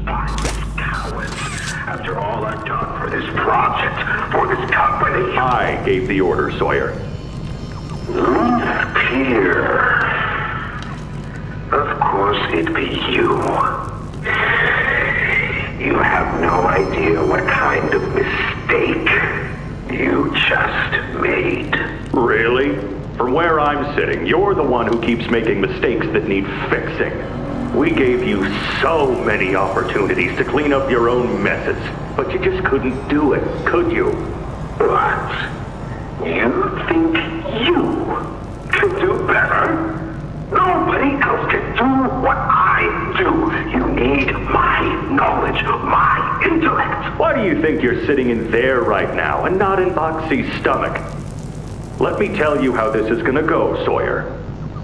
spineless cowards. After all I've done for this project, for this company. I gave the order, Sawyer. Peter. Of course it'd be you. You have no idea what kind of mistake you just made. Really? From where I'm sitting, you're the one who keeps making mistakes that need fixing. We gave you so many opportunities to clean up your own messes, but you just couldn't do it, could you? What? You think you can do better? Nobody else can do what I do. You need my knowledge, my intellect. Why do you think you're sitting in there right now and not in Boxy's stomach? Let me tell you how this is gonna go, Sawyer.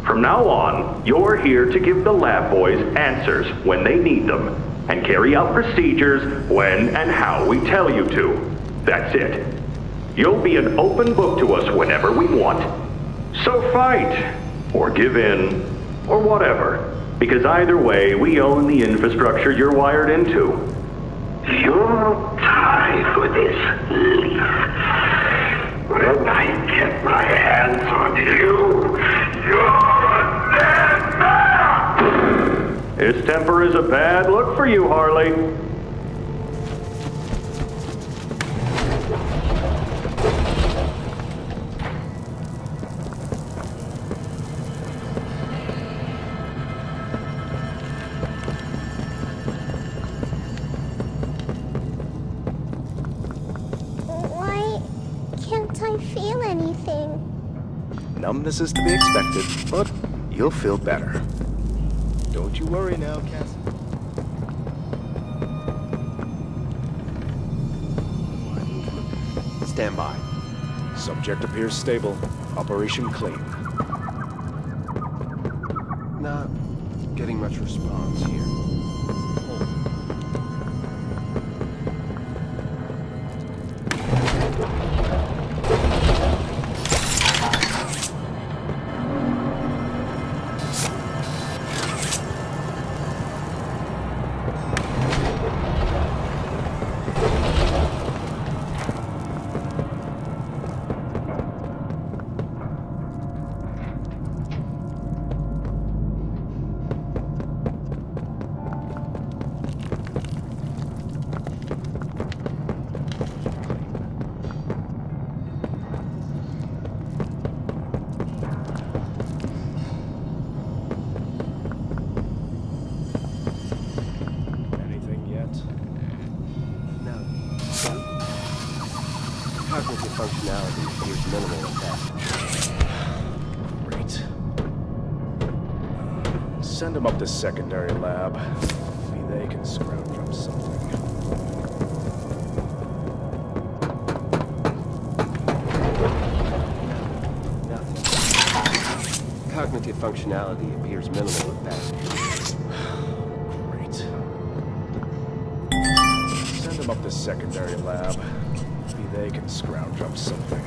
From now on, you're here to give the lab boys answers when they need them, and carry out procedures when and how we tell you to. That's it. You'll be an open book to us whenever we want. So fight, or give in, or whatever, because either way, we own the infrastructure you're wired into. You'll die for this leaf. When I get my hands on you, you're a dead man! His temper is a bad look for you, Harley. Numbness is to be expected, but you'll feel better. Don't you worry now, Cassie. Stand by. Subject appears stable. Operation clean. Not getting much response here. Cognitive functionality appears minimal at best. Great. Send them up to secondary lab. Maybe they can scrounge up something. Nothing. Cognitive functionality appears minimal at best. Great. Send them up to secondary lab. Maybe they can scrounge up something.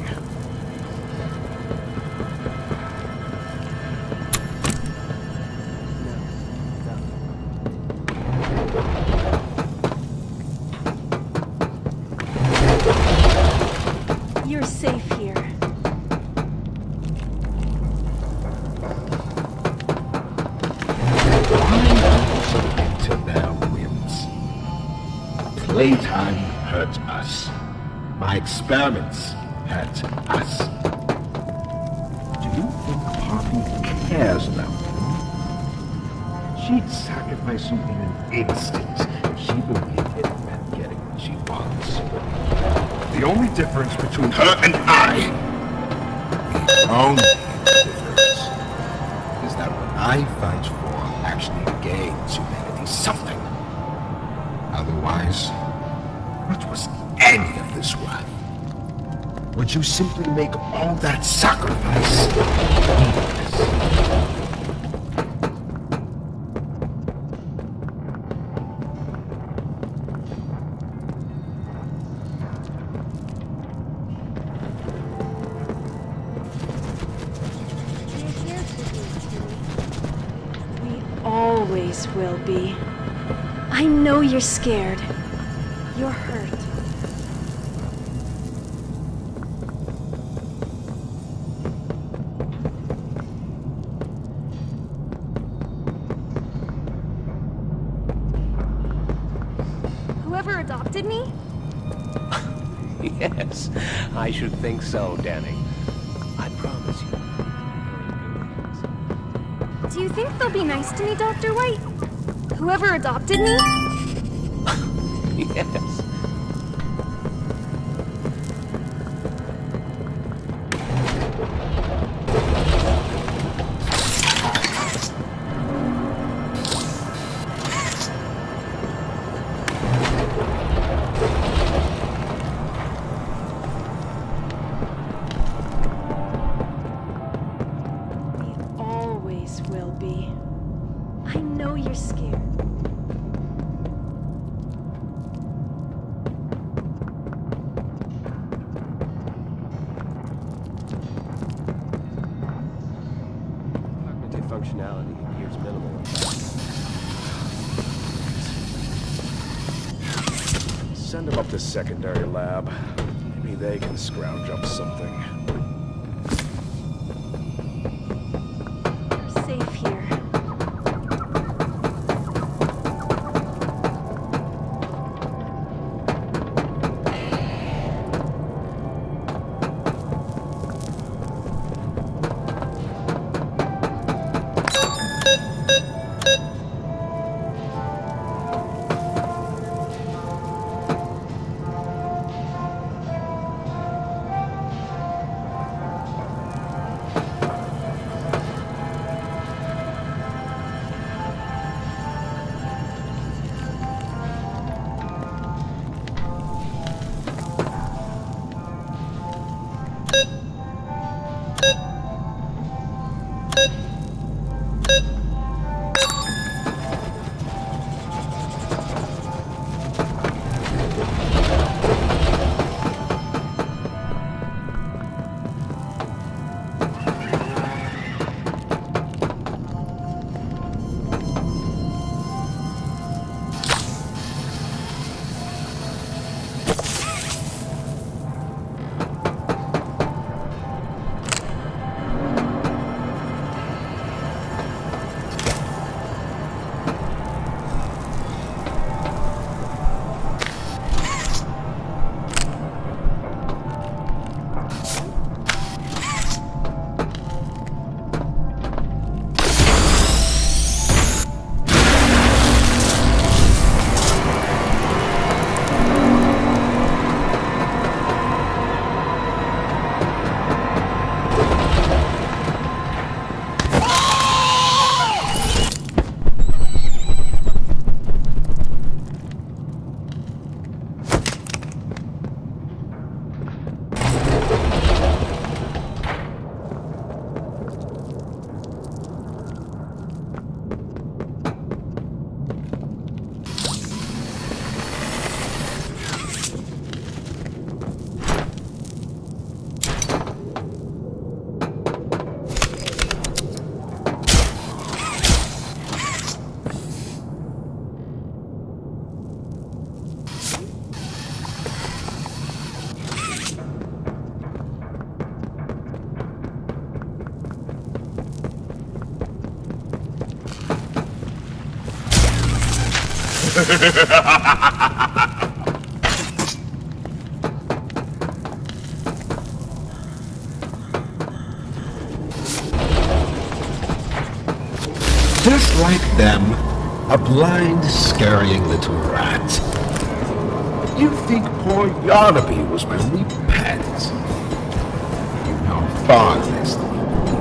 You're safe here. To their whims. Playtime hurt us. My experiments hurt us. Do you think Poppy cares about them? She'd sacrifice you in an instant if she believed it meant getting what she wants. The only difference between her and I, the only difference, is that what I fight for actually gains humanity something. Otherwise, what was any of this worth? Would you simply make all that sacrifice meaningless? Always will be. I know you're scared. You're hurt. Whoever adopted me? Yes, I should think so, Danny. I promise you. Do you think they'll be nice to me, Dr. White? Whoever adopted me? Yes. Always will be. I know you're scared. Cognitive functionality appears minimal. Send them up to secondary lab. Maybe they can scrounge up something. You're safe here. Just like them, a blind, scurrying little rat. You think poor Yarnaby was my only pet? You know far less than you believe.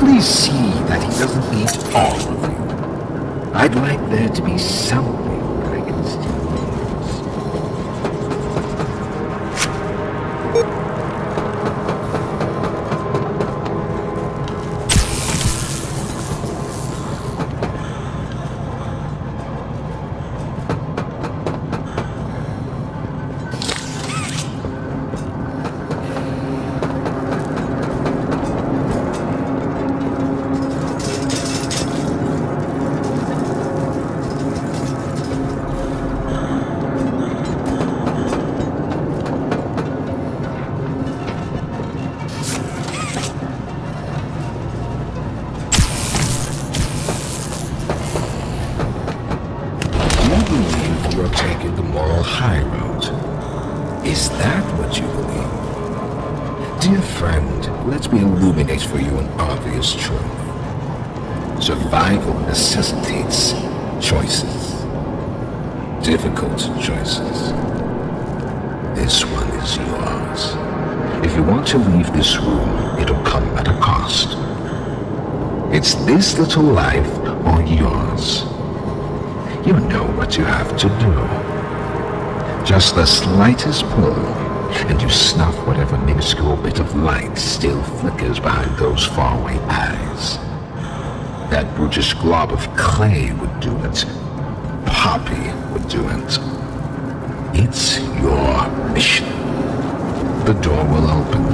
Please see that he doesn't eat all of you. I'd like there to be something I can still you're taking the moral high road. Is that what you believe? Dear friend, let me illuminate for you an obvious truth. Survival necessitates choices. Difficult choices. This one is yours. If you want to leave this room, it'll come at a cost. It's this little life or yours. You know what you have to do. Just the slightest pull, and you snuff whatever minuscule bit of light still flickers behind those faraway eyes. That brutish glob of clay would do it. Poppy would do it. It's your mission. The door will open.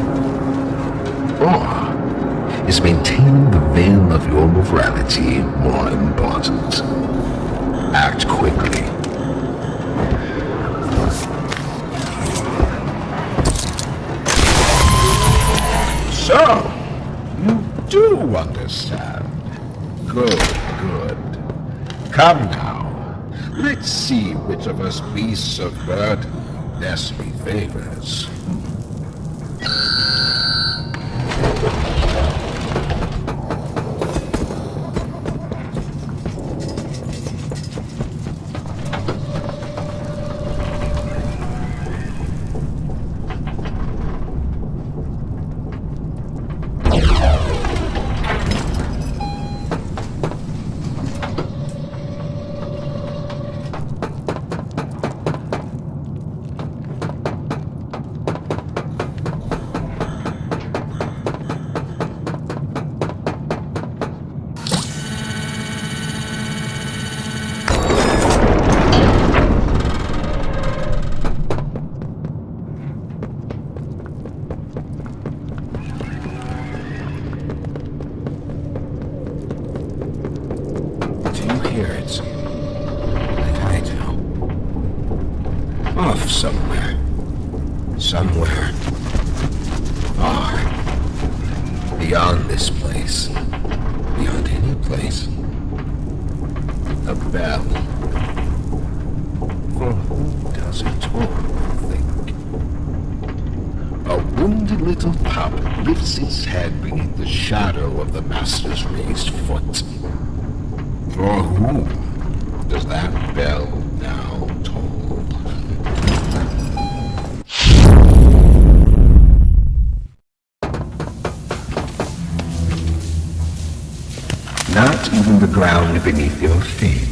Or is maintaining the veil of your morality more important? Act quickly. So, you do understand. Good, good. Come now. Let's see which of us beasts of burden Destiny favors. somewhere. Somewhere. Far. Beyond this place. Beyond any place. A bell. For who does it think? A wounded little pup lifts its head beneath the shadow of the master's raised foot. For whom does that bell now toll? Not even the ground beneath your feet.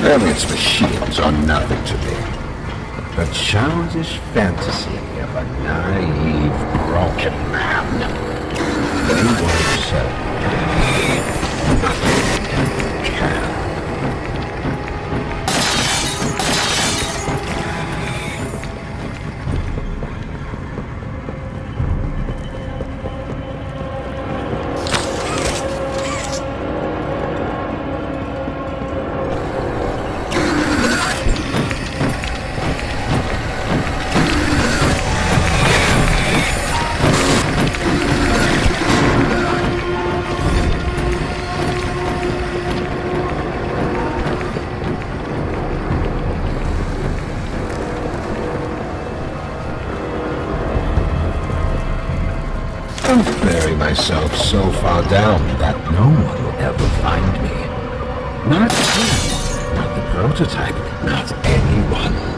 Elliot's machines are nothing to me. The childish fantasy of a naive, broken man. They won't sell nothing can. I'll bury myself so far down that no one will ever find me. Not him, not the prototype, not anyone.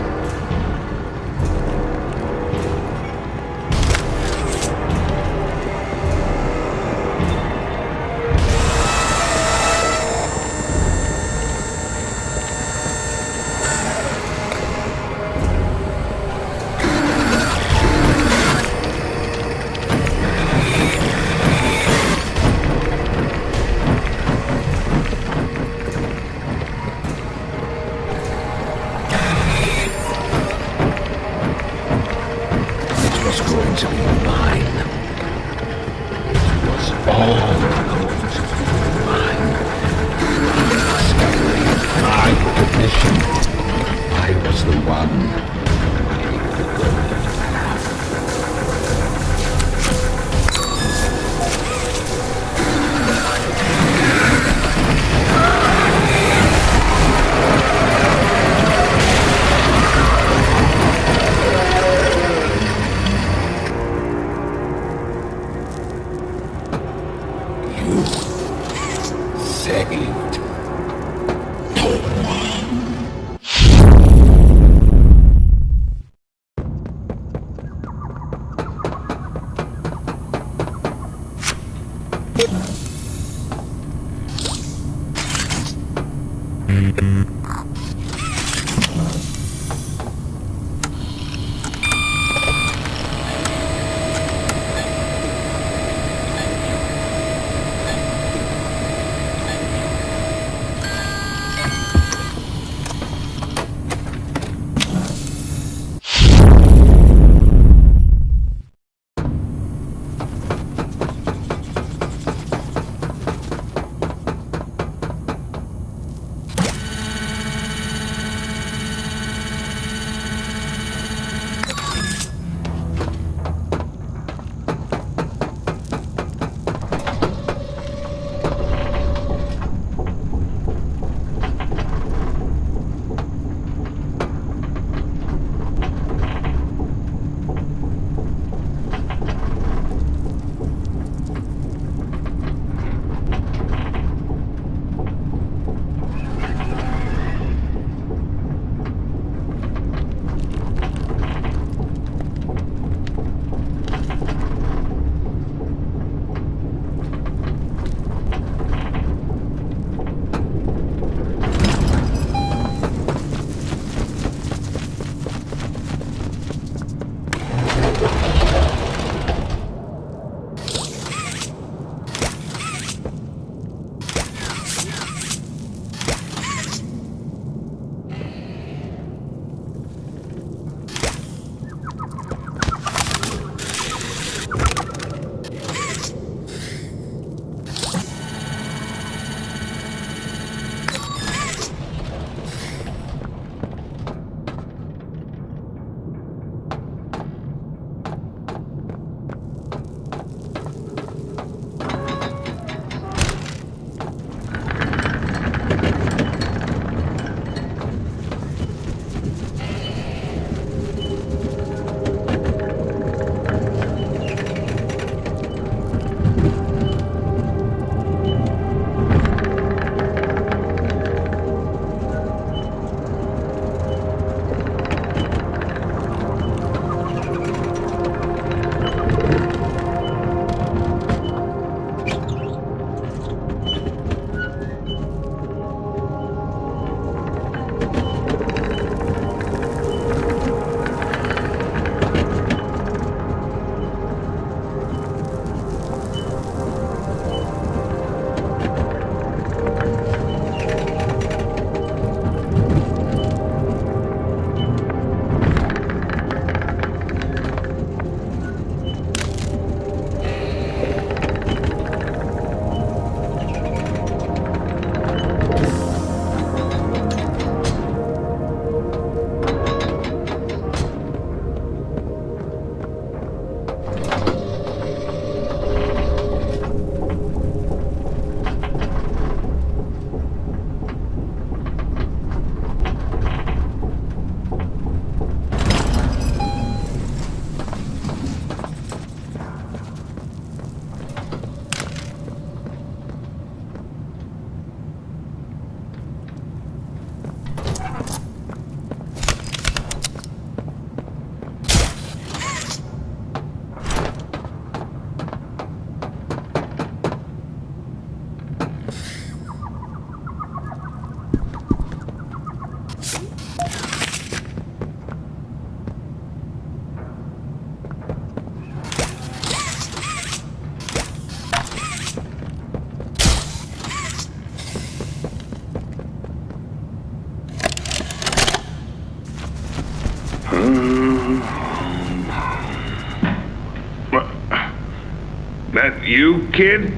you, kid?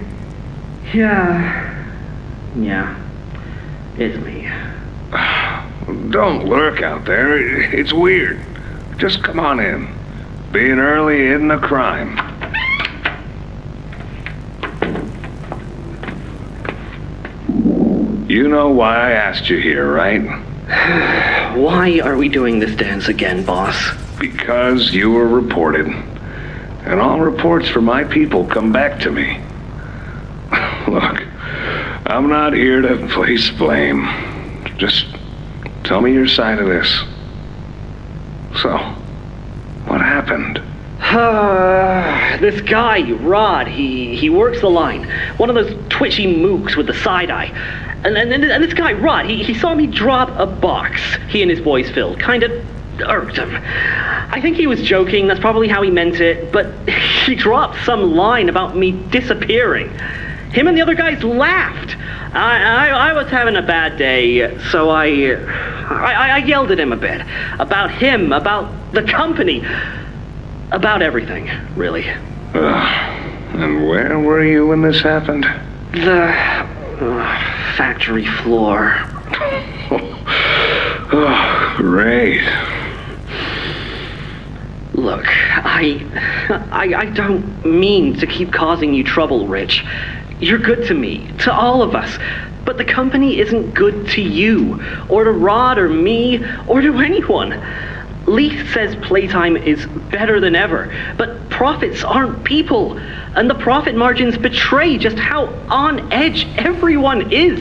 Yeah. It's me. Don't lurk out there. It's weird. Just come on in. Being early isn't a crime. You know why I asked you here, right? Why are we doing this dance again, boss? Because you were reported. And all reports from my people come back to me. Look, I'm not here to place blame. Just tell me your side of this. So, what happened? This guy, Rod, he works the line. One of those twitchy mooks with the side eye. And this guy, Rod, he saw me drop a box he and his boys filled. Kinda irked him. I think he was joking, that's probably how he meant it, but he dropped some line about me disappearing. Him and the other guys laughed. I was having a bad day, so I yelled at him a bit. About him, about the company, about everything, really. And where were you when this happened? The factory floor. Oh, great. Look, I don't mean to keep causing you trouble, Rich. You're good to me, to all of us. But the company isn't good to you, or to Rod, or me, or to anyone. Leith says playtime is better than ever, but profits aren't people, and the profit margins betray just how on edge everyone is.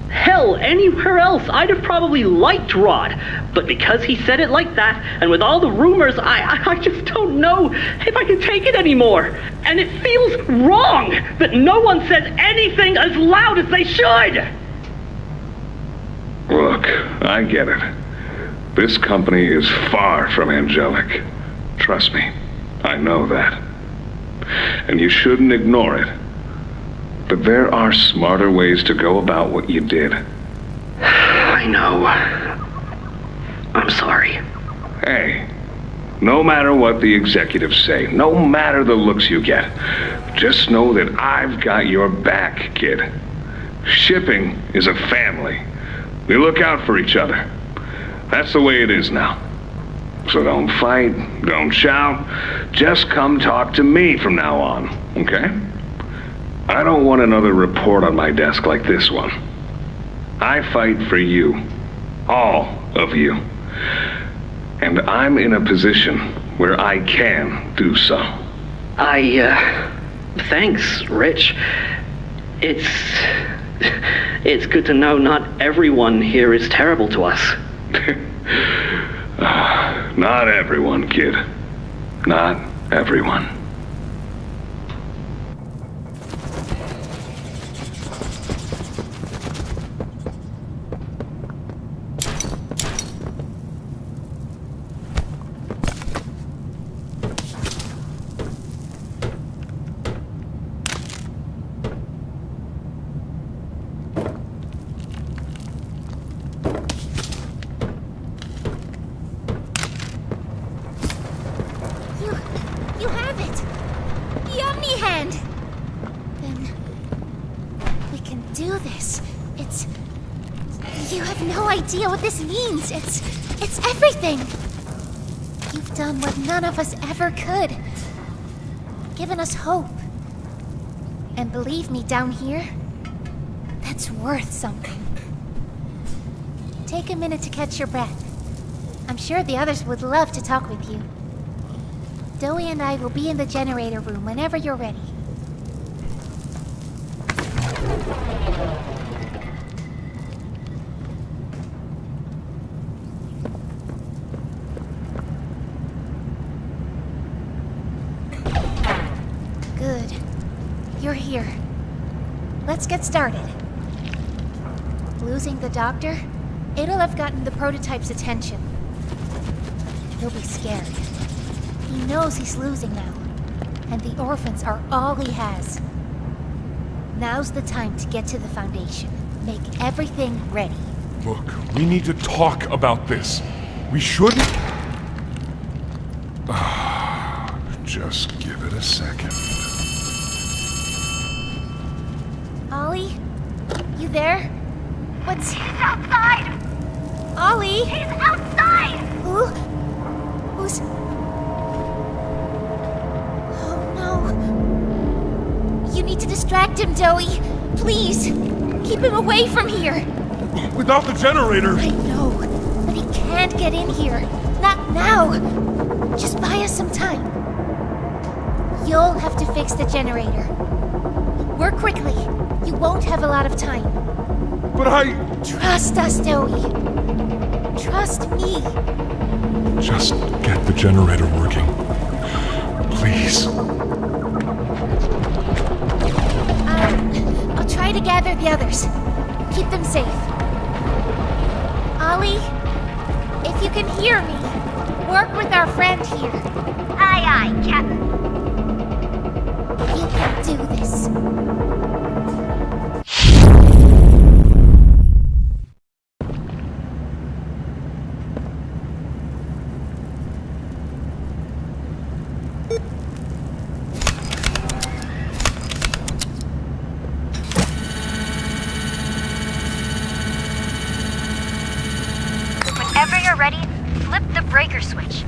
Hell, anywhere else I'd have probably liked Rod, but because he said it like that, and with all the rumors, I just don't know if I can take it anymore. And it feels wrong that no one says anything as loud as they should. Look, I get it. This company is far from angelic. Trust me, I know that. And you shouldn't ignore it. But there are smarter ways to go about what you did. I know. I'm sorry. Hey, no matter what the executives say, no matter the looks you get, just know that I've got your back, kid. Shipping is a family. We look out for each other. That's the way it is now. So don't fight, don't shout. Just come talk to me from now on, okay? I don't want another report on my desk like this one. I fight for you. All of you. And I'm in a position where I can do so. Thanks, Rich. It's good to know not everyone here is terrible to us. Not everyone, kid. Not everyone. You have it! The Omni Hand! Then we can do this. You have no idea what this means. It's everything. You've done what none of us ever could. Given us hope. And believe me, down here, that's worth something. Take a minute to catch your breath. I'm sure the others would love to talk with you. Dowie and I will be in the generator room whenever you're ready. Good. You're here. Let's get started. Losing the doctor? It'll have gotten the prototype's attention. He'll be scared. He knows he's losing now, and the orphans are all he has. Now's the time to get to the Foundation. Make everything ready. Look, we need to talk about this. We shouldn't... Just give it a second. Ollie? You there? What's... He's outside! Ollie? He's outside! Who's... Oh no. You need to distract him, Joey. Please. Keep him away from here. Without the generator! I know, but he can't get in here. Not now. Just buy us some time. You'll have to fix the generator. Work quickly. You won't have a lot of time. But Trust us, Joey. Trust me. Just get the generator working. Please. I'll try to gather the others. Keep them safe. Ollie, if you can hear me, work with our friend here. Aye, aye, Captain. You can do this. Whenever you're ready, flip the breaker switch.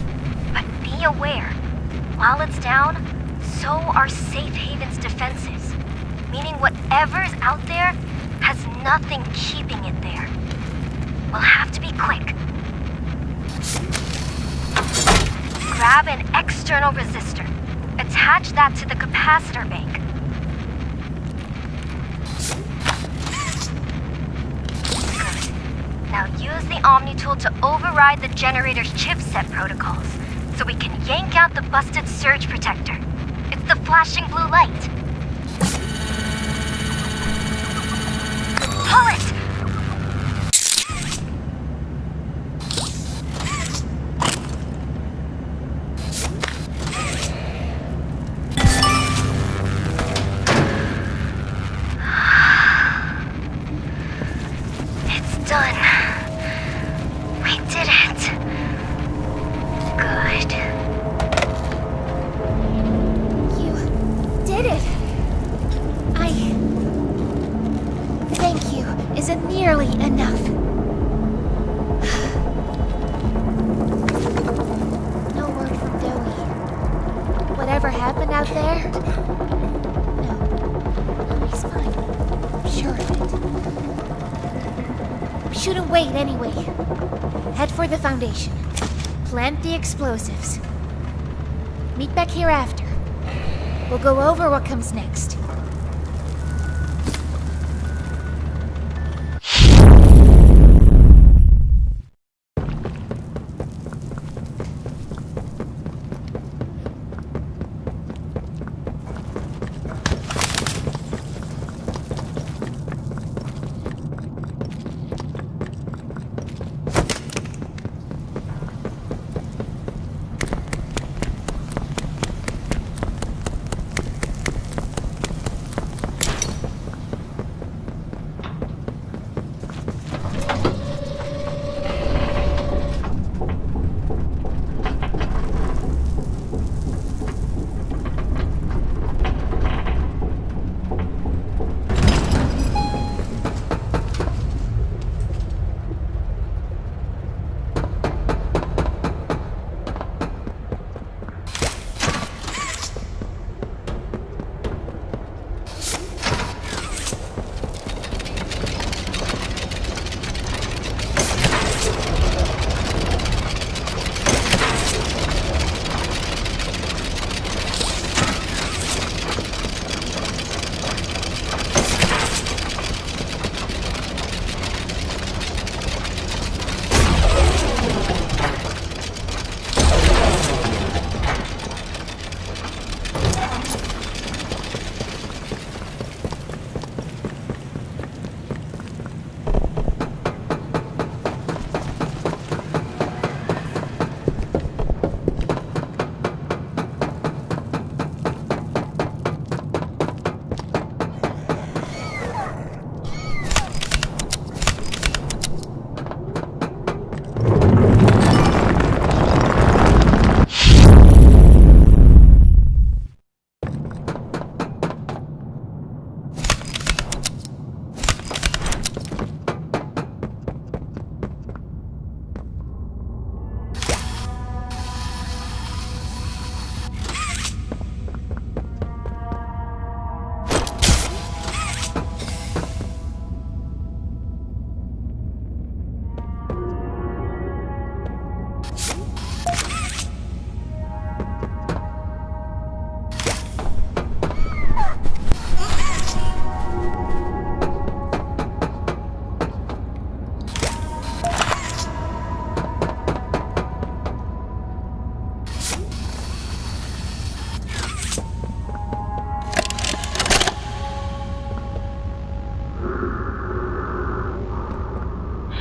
But be aware, while it's down, so are Safe Haven's defenses. Meaning whatever's out there has nothing keeping it there. We'll have to be quick. Grab an external resistor. Attach that to the capacitor bank. Now use the Omni tool to override the generator's chipset protocols, so we can yank out the busted surge protector. It's the flashing blue light. Pull it! It's done. We did it. Good. You did it. Thank you isn't nearly enough. No word from Joey. Whatever happened out there? No, he's fine. I'm sure of it. We shouldn't wait anyway. Head for the foundation. Plant the explosives. Meet back here after. We'll go over what comes next.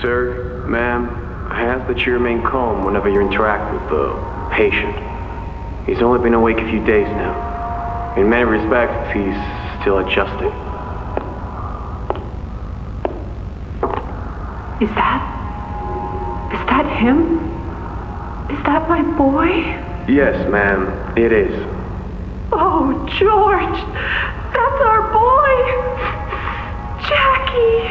Sir, ma'am, I ask that you remain calm whenever you interact with the patient. He's only been awake a few days now. In many respects, he's still adjusting. Is that him? Is that my boy? Yes, ma'am, it is. Oh, George! That's our boy! Jackie!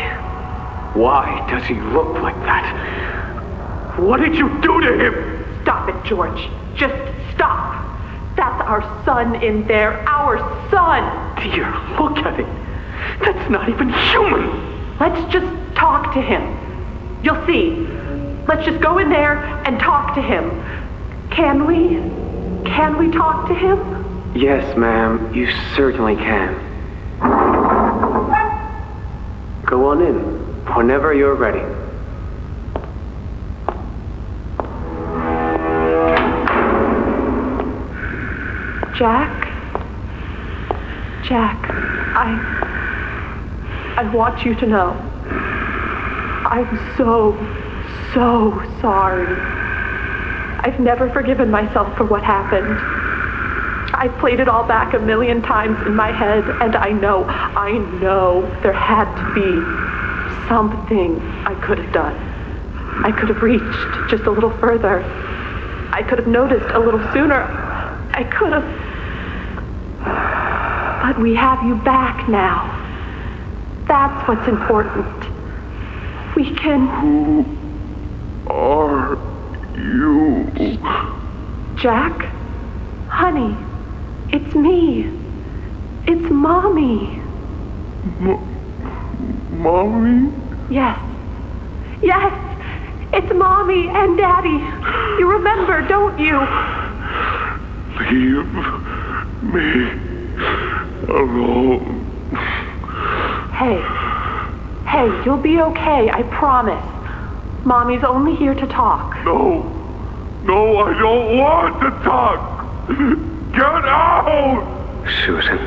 Why does he look like that? What did you do to him? Stop it, George. Just stop. That's our son in there. Our son! Dear, look at it. That's not even human. Let's just talk to him. You'll see. Let's just go in there and talk to him. Can we? Can we talk to him? Yes, ma'am, you certainly can. Go on in, whenever you're ready. Jack, I want you to know, I'm so sorry. I've never forgiven myself for what happened. I've played it all back a million times in my head, and I know there had to be something I could have done. I could have reached just a little further. I could have noticed a little sooner. I could have... But we have you back now. That's what's important. We can... Who are you? Jack? Honey, it's me. It's Mommy. Mommy? Yes. Yes! It's Mommy and Daddy. You remember, don't you? Leave me alone. Hey, you'll be okay, I promise. Mommy's only here to talk. No, I don't want to talk. Get out! Susan,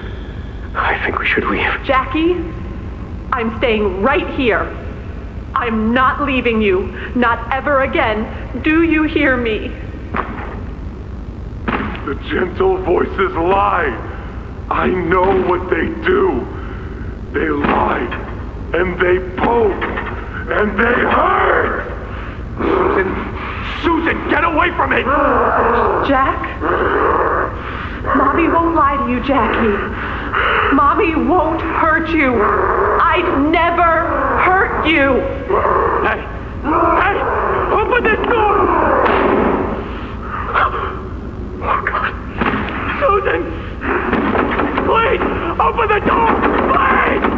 I think we should leave. Jackie, I'm staying right here. I'm not leaving you. Not ever again. Do you hear me? The gentle voices lie. I know what they do. They lie, and they poke, and they hurt. Susan, get away from me! Jack? Mommy won't lie to you, Jackie. Mommy won't hurt you. I'd never hurt you. Hey! Open this door! Oh, God. Susan! Please! Open the door! Please!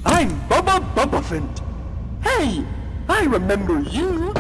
I'm Bubba Bubbaphant. Hey, I remember you.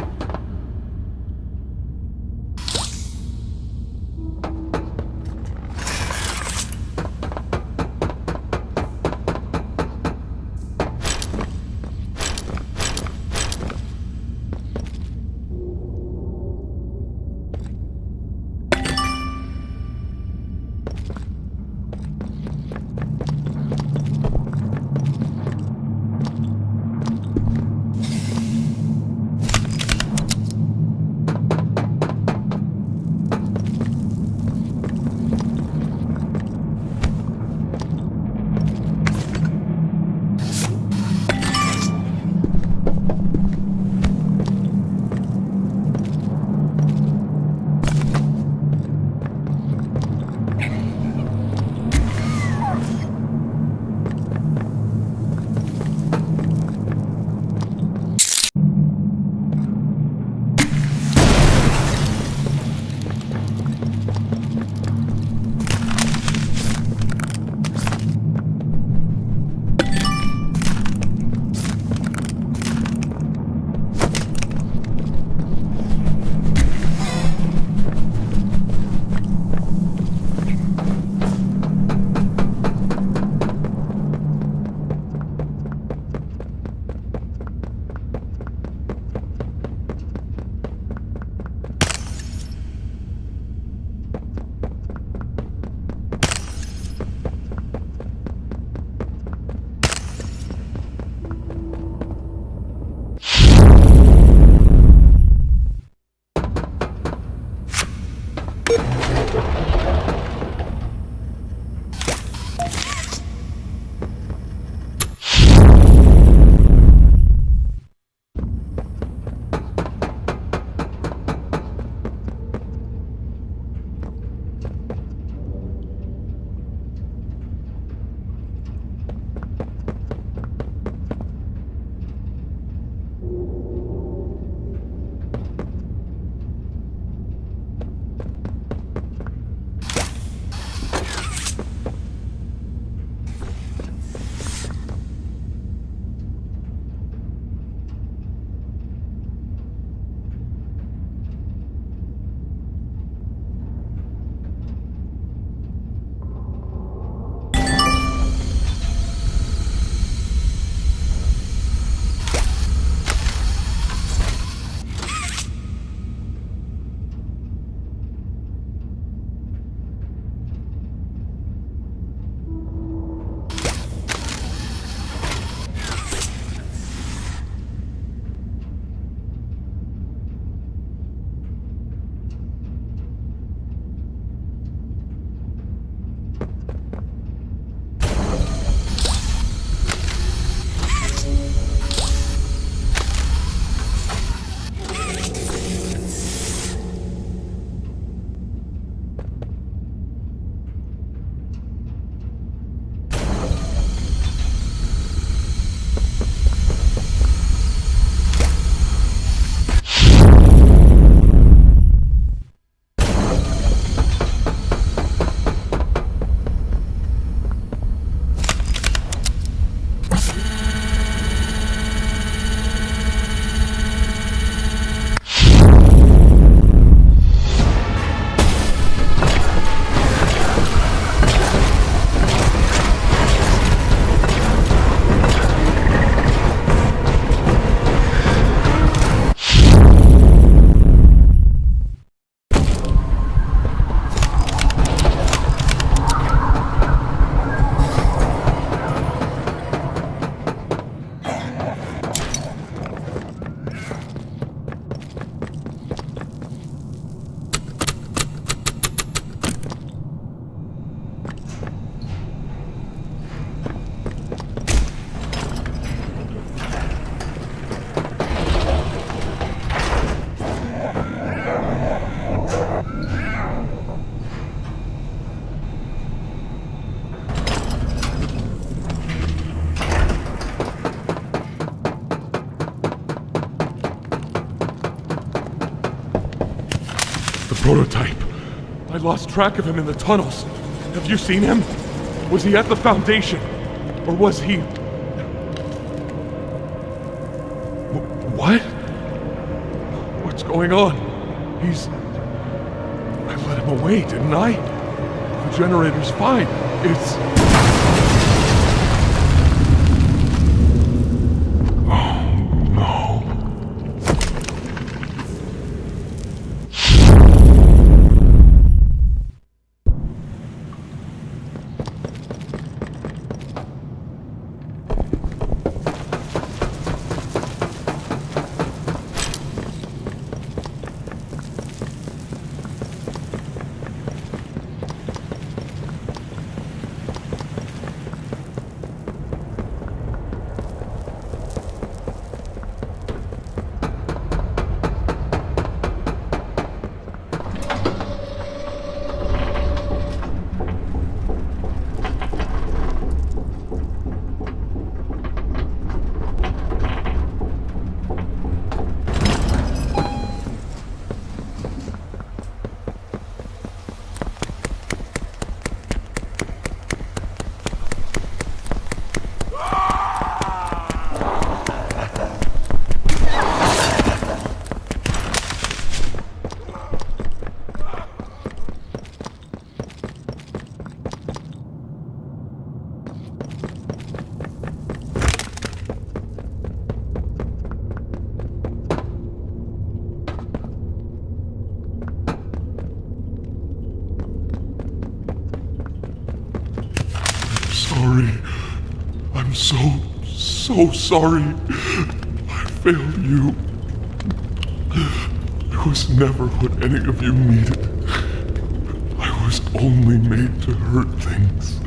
Prototype. I lost track of him in the tunnels. Have you seen him? Was he at the Foundation? Or was he... What? What's going on? He's... I let him away, didn't I? The generator's fine. It's... Sorry. I'm so sorry. I failed you. I was never what any of you needed. I was only made to hurt things.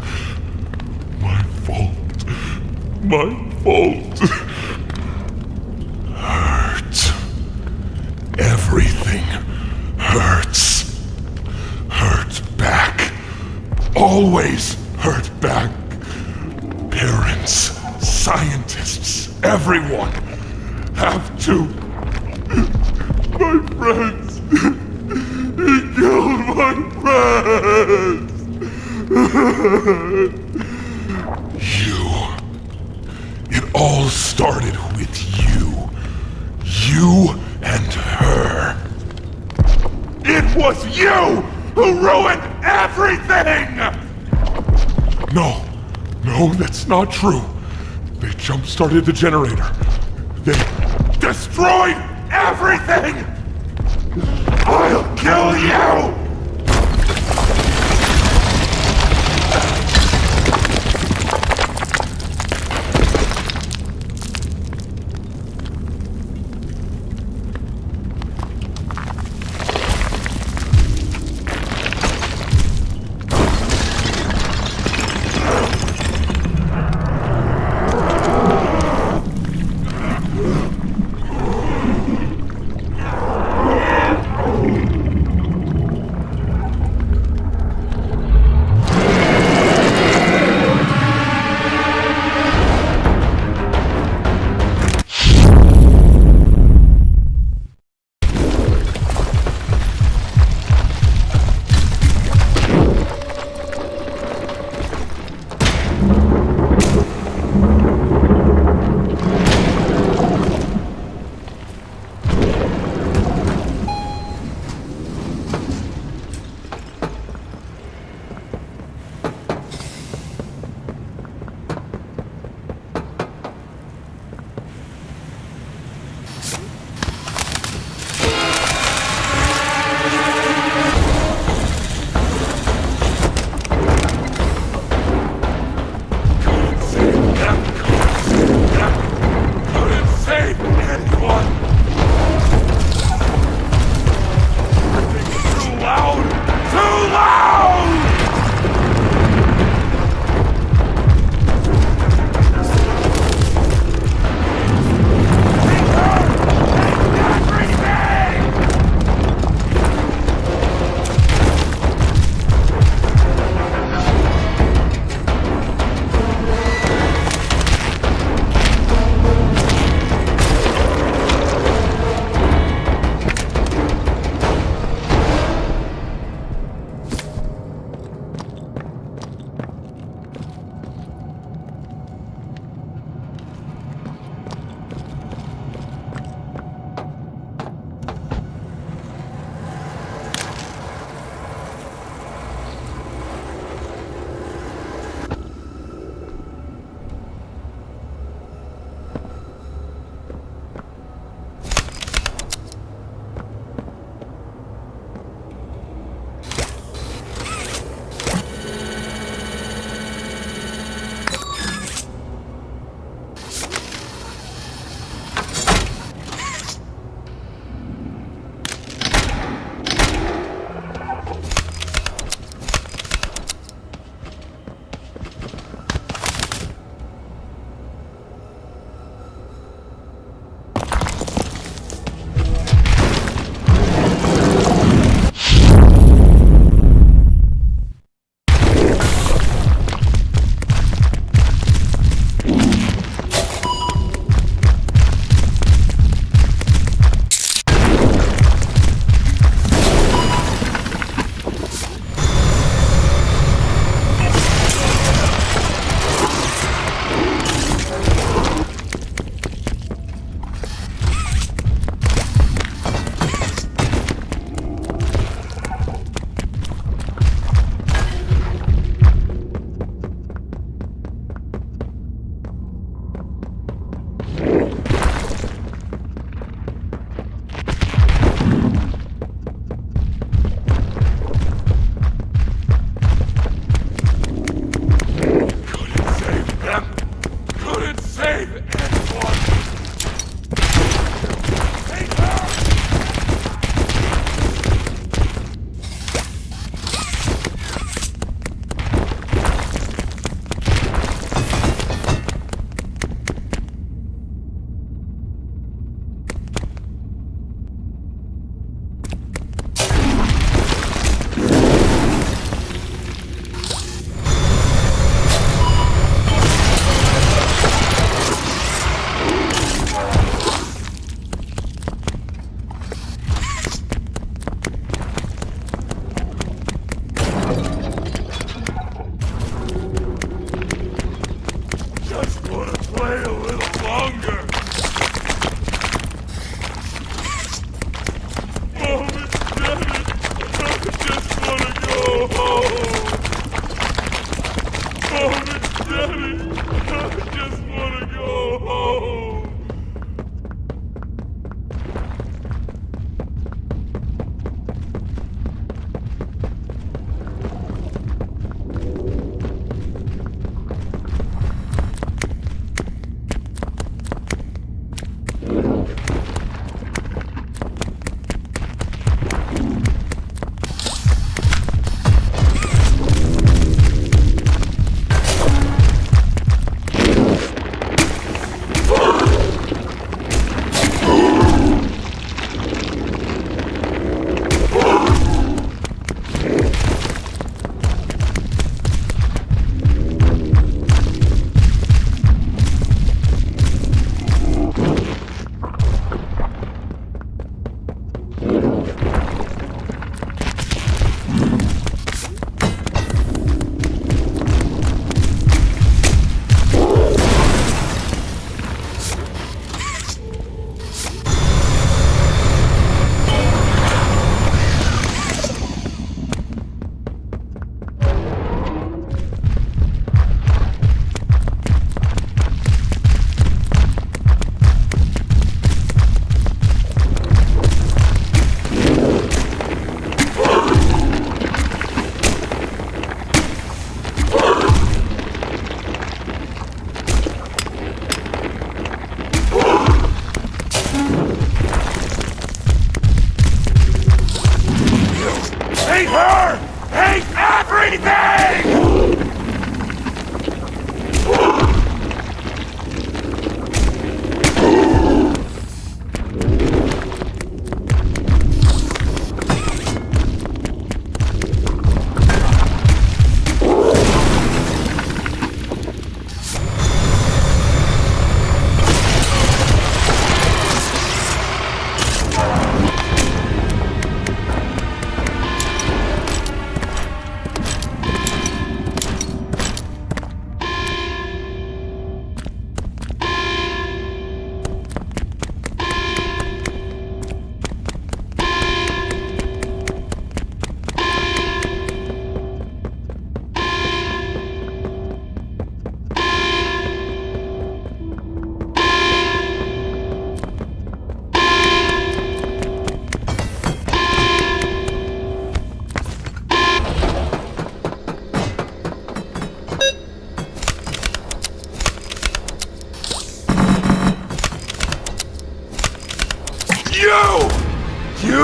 My fault. My fault. Hurt. Everything hurts. Hurt back. Always hurt back. Parents, scientists, everyone have to. My friends. He killed my friends. You. It all started with you. You and her. It was you who ruined everything! No, that's not true. They jump-started the generator. They destroyed everything! I'll kill you!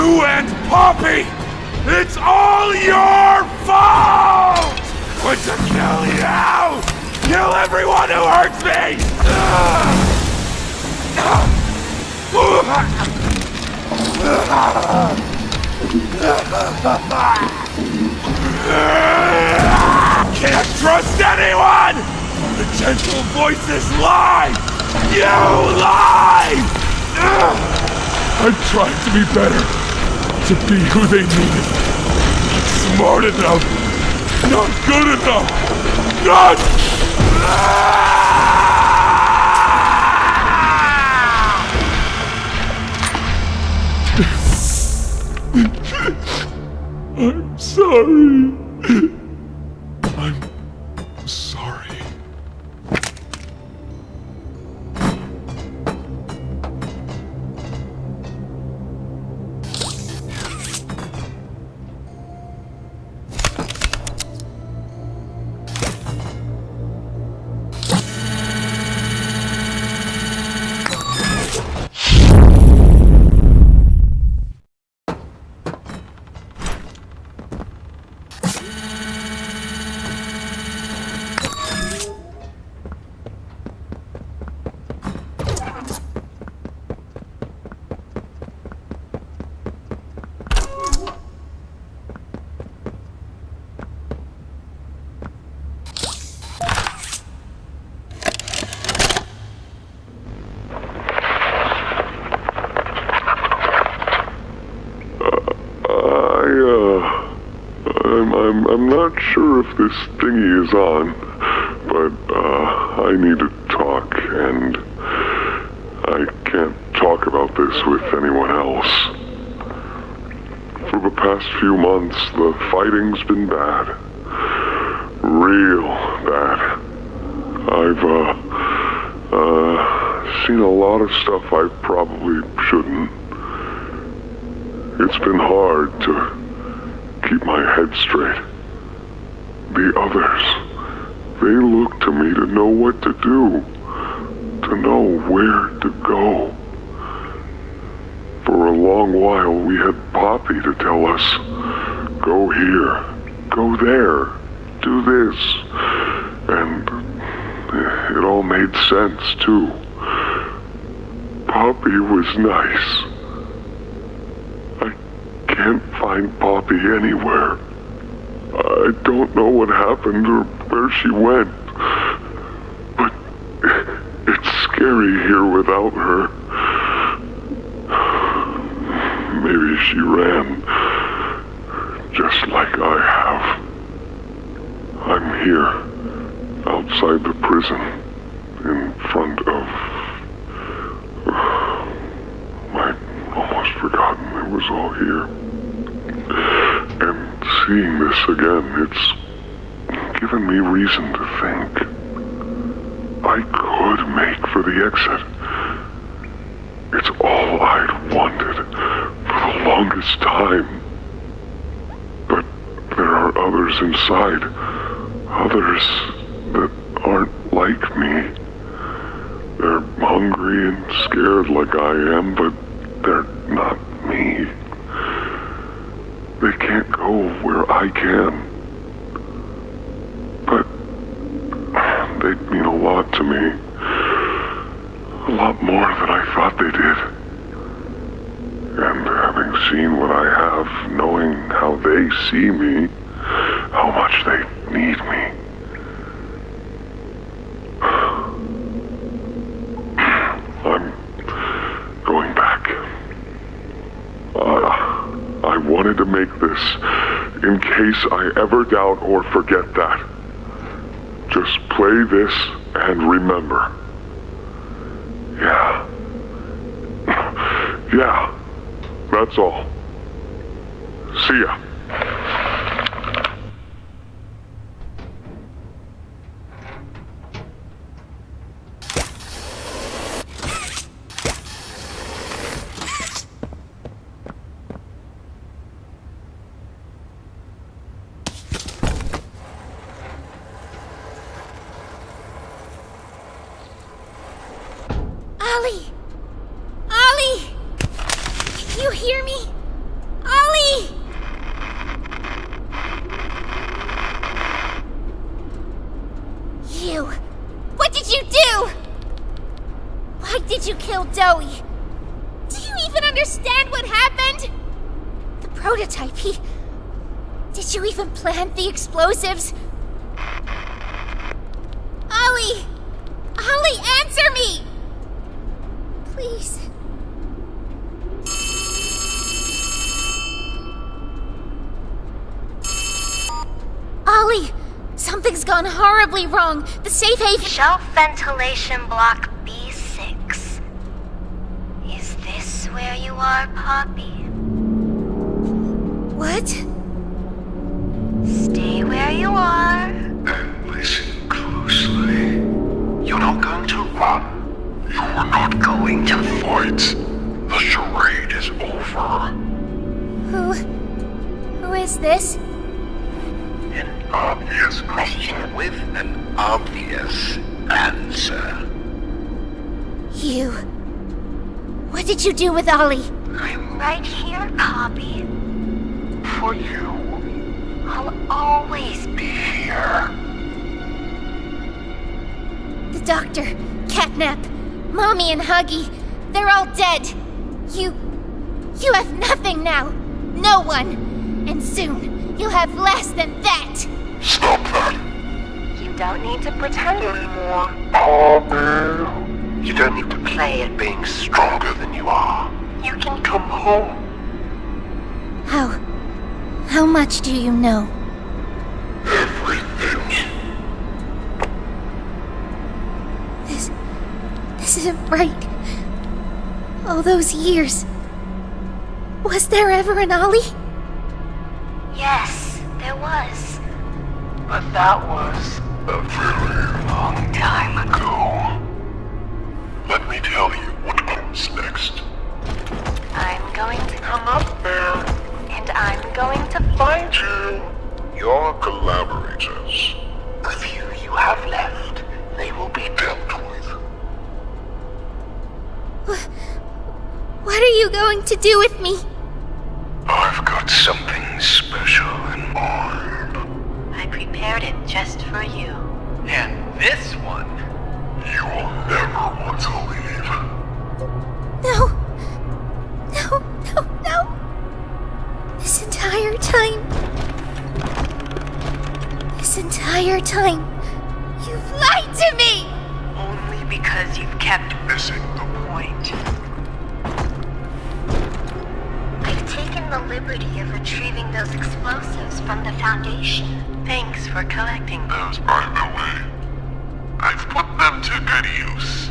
You and Poppy! It's all your fault! Want to kill you! Kill everyone who hurts me! Can't trust anyone! The gentle voices lie! You lie! I'm trying to be better, to be who they needed. Not smart enough, not good enough, not... I'm sorry. I'm sorry. I'm not sure if this thingy is on, but I need to talk, and I can't talk about this with anyone else. For the past few months, the fighting's been bad. Real bad. I've seen a lot of stuff I probably shouldn't. It's been hard to keep my head straight. The others, they look to me to know what to do, to know where to go. For a long while, we had Poppy to tell us, go here, go there, do this. And it all made sense, too. Poppy was nice. I can't find Poppy anywhere. I don't know what happened or where she went, but it's scary here without her. Maybe she ran, just like I have. I'm here, outside the prison, in front of... I'd almost forgotten it was all here. And seeing this again, it's given me reason to think. I could make for the exit. It's all I'd wanted for the longest time. But there are others inside. Others that aren't like me. They're hungry and scared like I am, but they're not me. They can't go where I can. But they'd mean a lot to me. A lot more than I thought they did. And having seen what I have, knowing how they see me, how much they need me. I'm going back. I wanted to make this in case I ever doubt or forget that. Just play this and remember. Yeah. Yeah. That's all. See ya. Ollie! Ollie! Can you hear me? What did you do? Why did you kill Dowie? Do you even understand what happened? The prototype, Did you even plant the explosives? Ollie! Ollie, answer me! Please. Ollie! Something's gone horribly wrong. The safe haven... Shelf ventilation block B6. Is this where you are, Poppy? What? Stay where you are. And listen closely. You're not going to run. You're not going to fight. The charade is over. Who is this? An obvious question with an obvious answer. You. What did you do with Ollie? I'm right here, Poppy. For you. I'll always be here. The doctor, Catnap, Mommy and Huggy, they're all dead. You have nothing now. No one. And soon, you'll have less than that. Stop that. You don't need to pretend anymore. Poppy. You don't need to play at being stronger than you are. You can come home. How much do you know? Everything. This isn't right. All those years. Was there ever an Ollie? Yes, there was. But that was a very long time ago. Let me tell you what comes next. I'm going to Come up there. and I'm going to Find you. Your collaborators. The few you have left, they will be dealt with. What are you going to do with me? I've got something special in mind. I prepared it just for you. And this one, you will never want to leave. No. This entire time, you've lied to me! Only because you've kept Missing the point. I've taken the liberty of retrieving those explosives from the Foundation. Thanks for collecting them. those, by the way. I've put them to good use.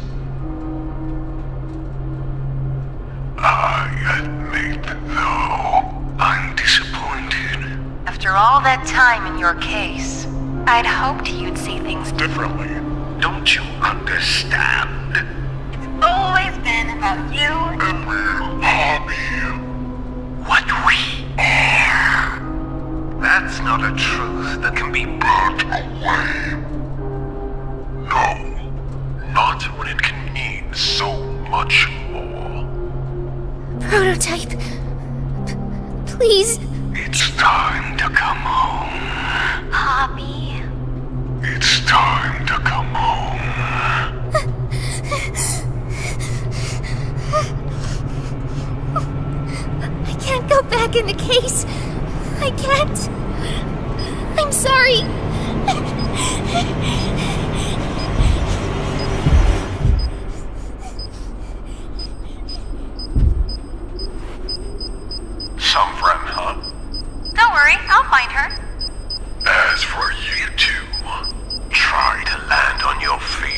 I admit, though, I'm disappointed. After all that time in your case, I'd hoped you'd see things Differently. Don't you understand? It's always been about you And we'll hobby what we are. That's not a truth that can be burnt away. No, not when it can mean so much more. Prototype. Please. It's time to come home. Poppy. It's time to come home. I can't go back in the case. I can't. I'm sorry. Some friend, huh? Don't worry, I'll find her. As for you two, try to land on your feet.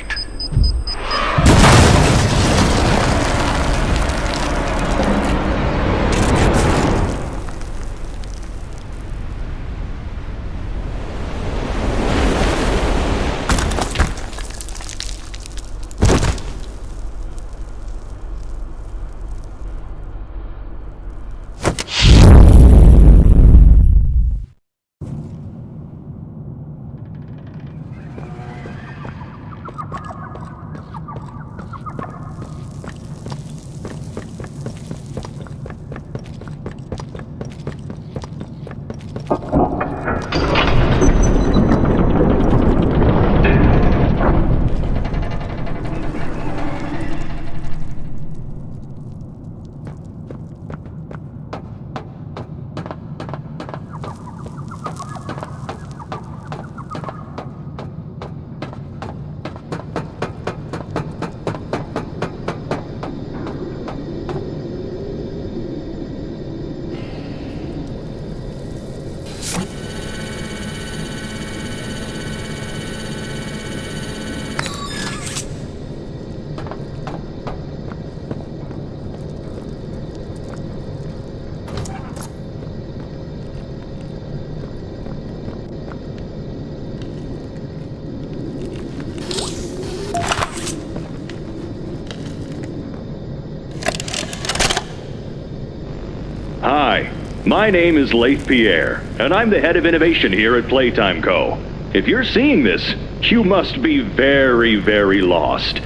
My name is Leif Pierre, and I'm the head of innovation here at Playtime Co. If you're seeing this, you must be very, very lost.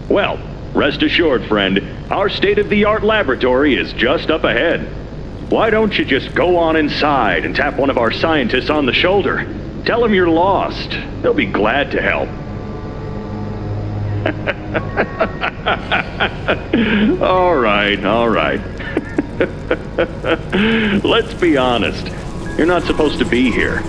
Well, rest assured, friend, our state-of-the-art laboratory is just up ahead. Why don't you just go on inside and tap one of our scientists on the shoulder? Tell them you're lost. They'll be glad to help. All right. Let's be honest. You're not supposed to be here.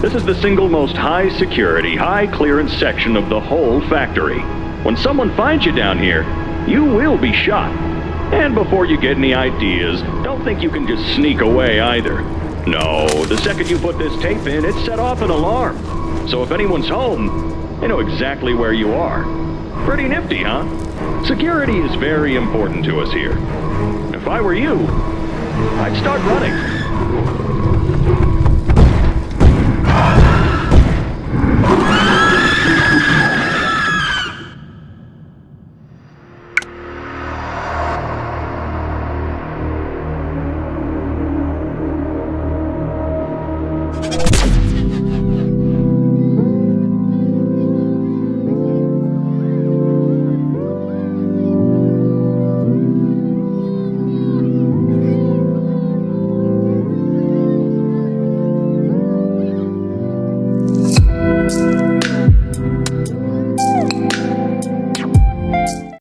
This is the single most high security, high clearance section of the whole factory. When someone finds you down here, you will be shot. And before you get any ideas, don't think you can just sneak away either. No, the second you put this tape in, it set off an alarm. So if anyone's home, they know exactly where you are. Pretty nifty, huh? Security is very important to us here. If I were you, I'd start running.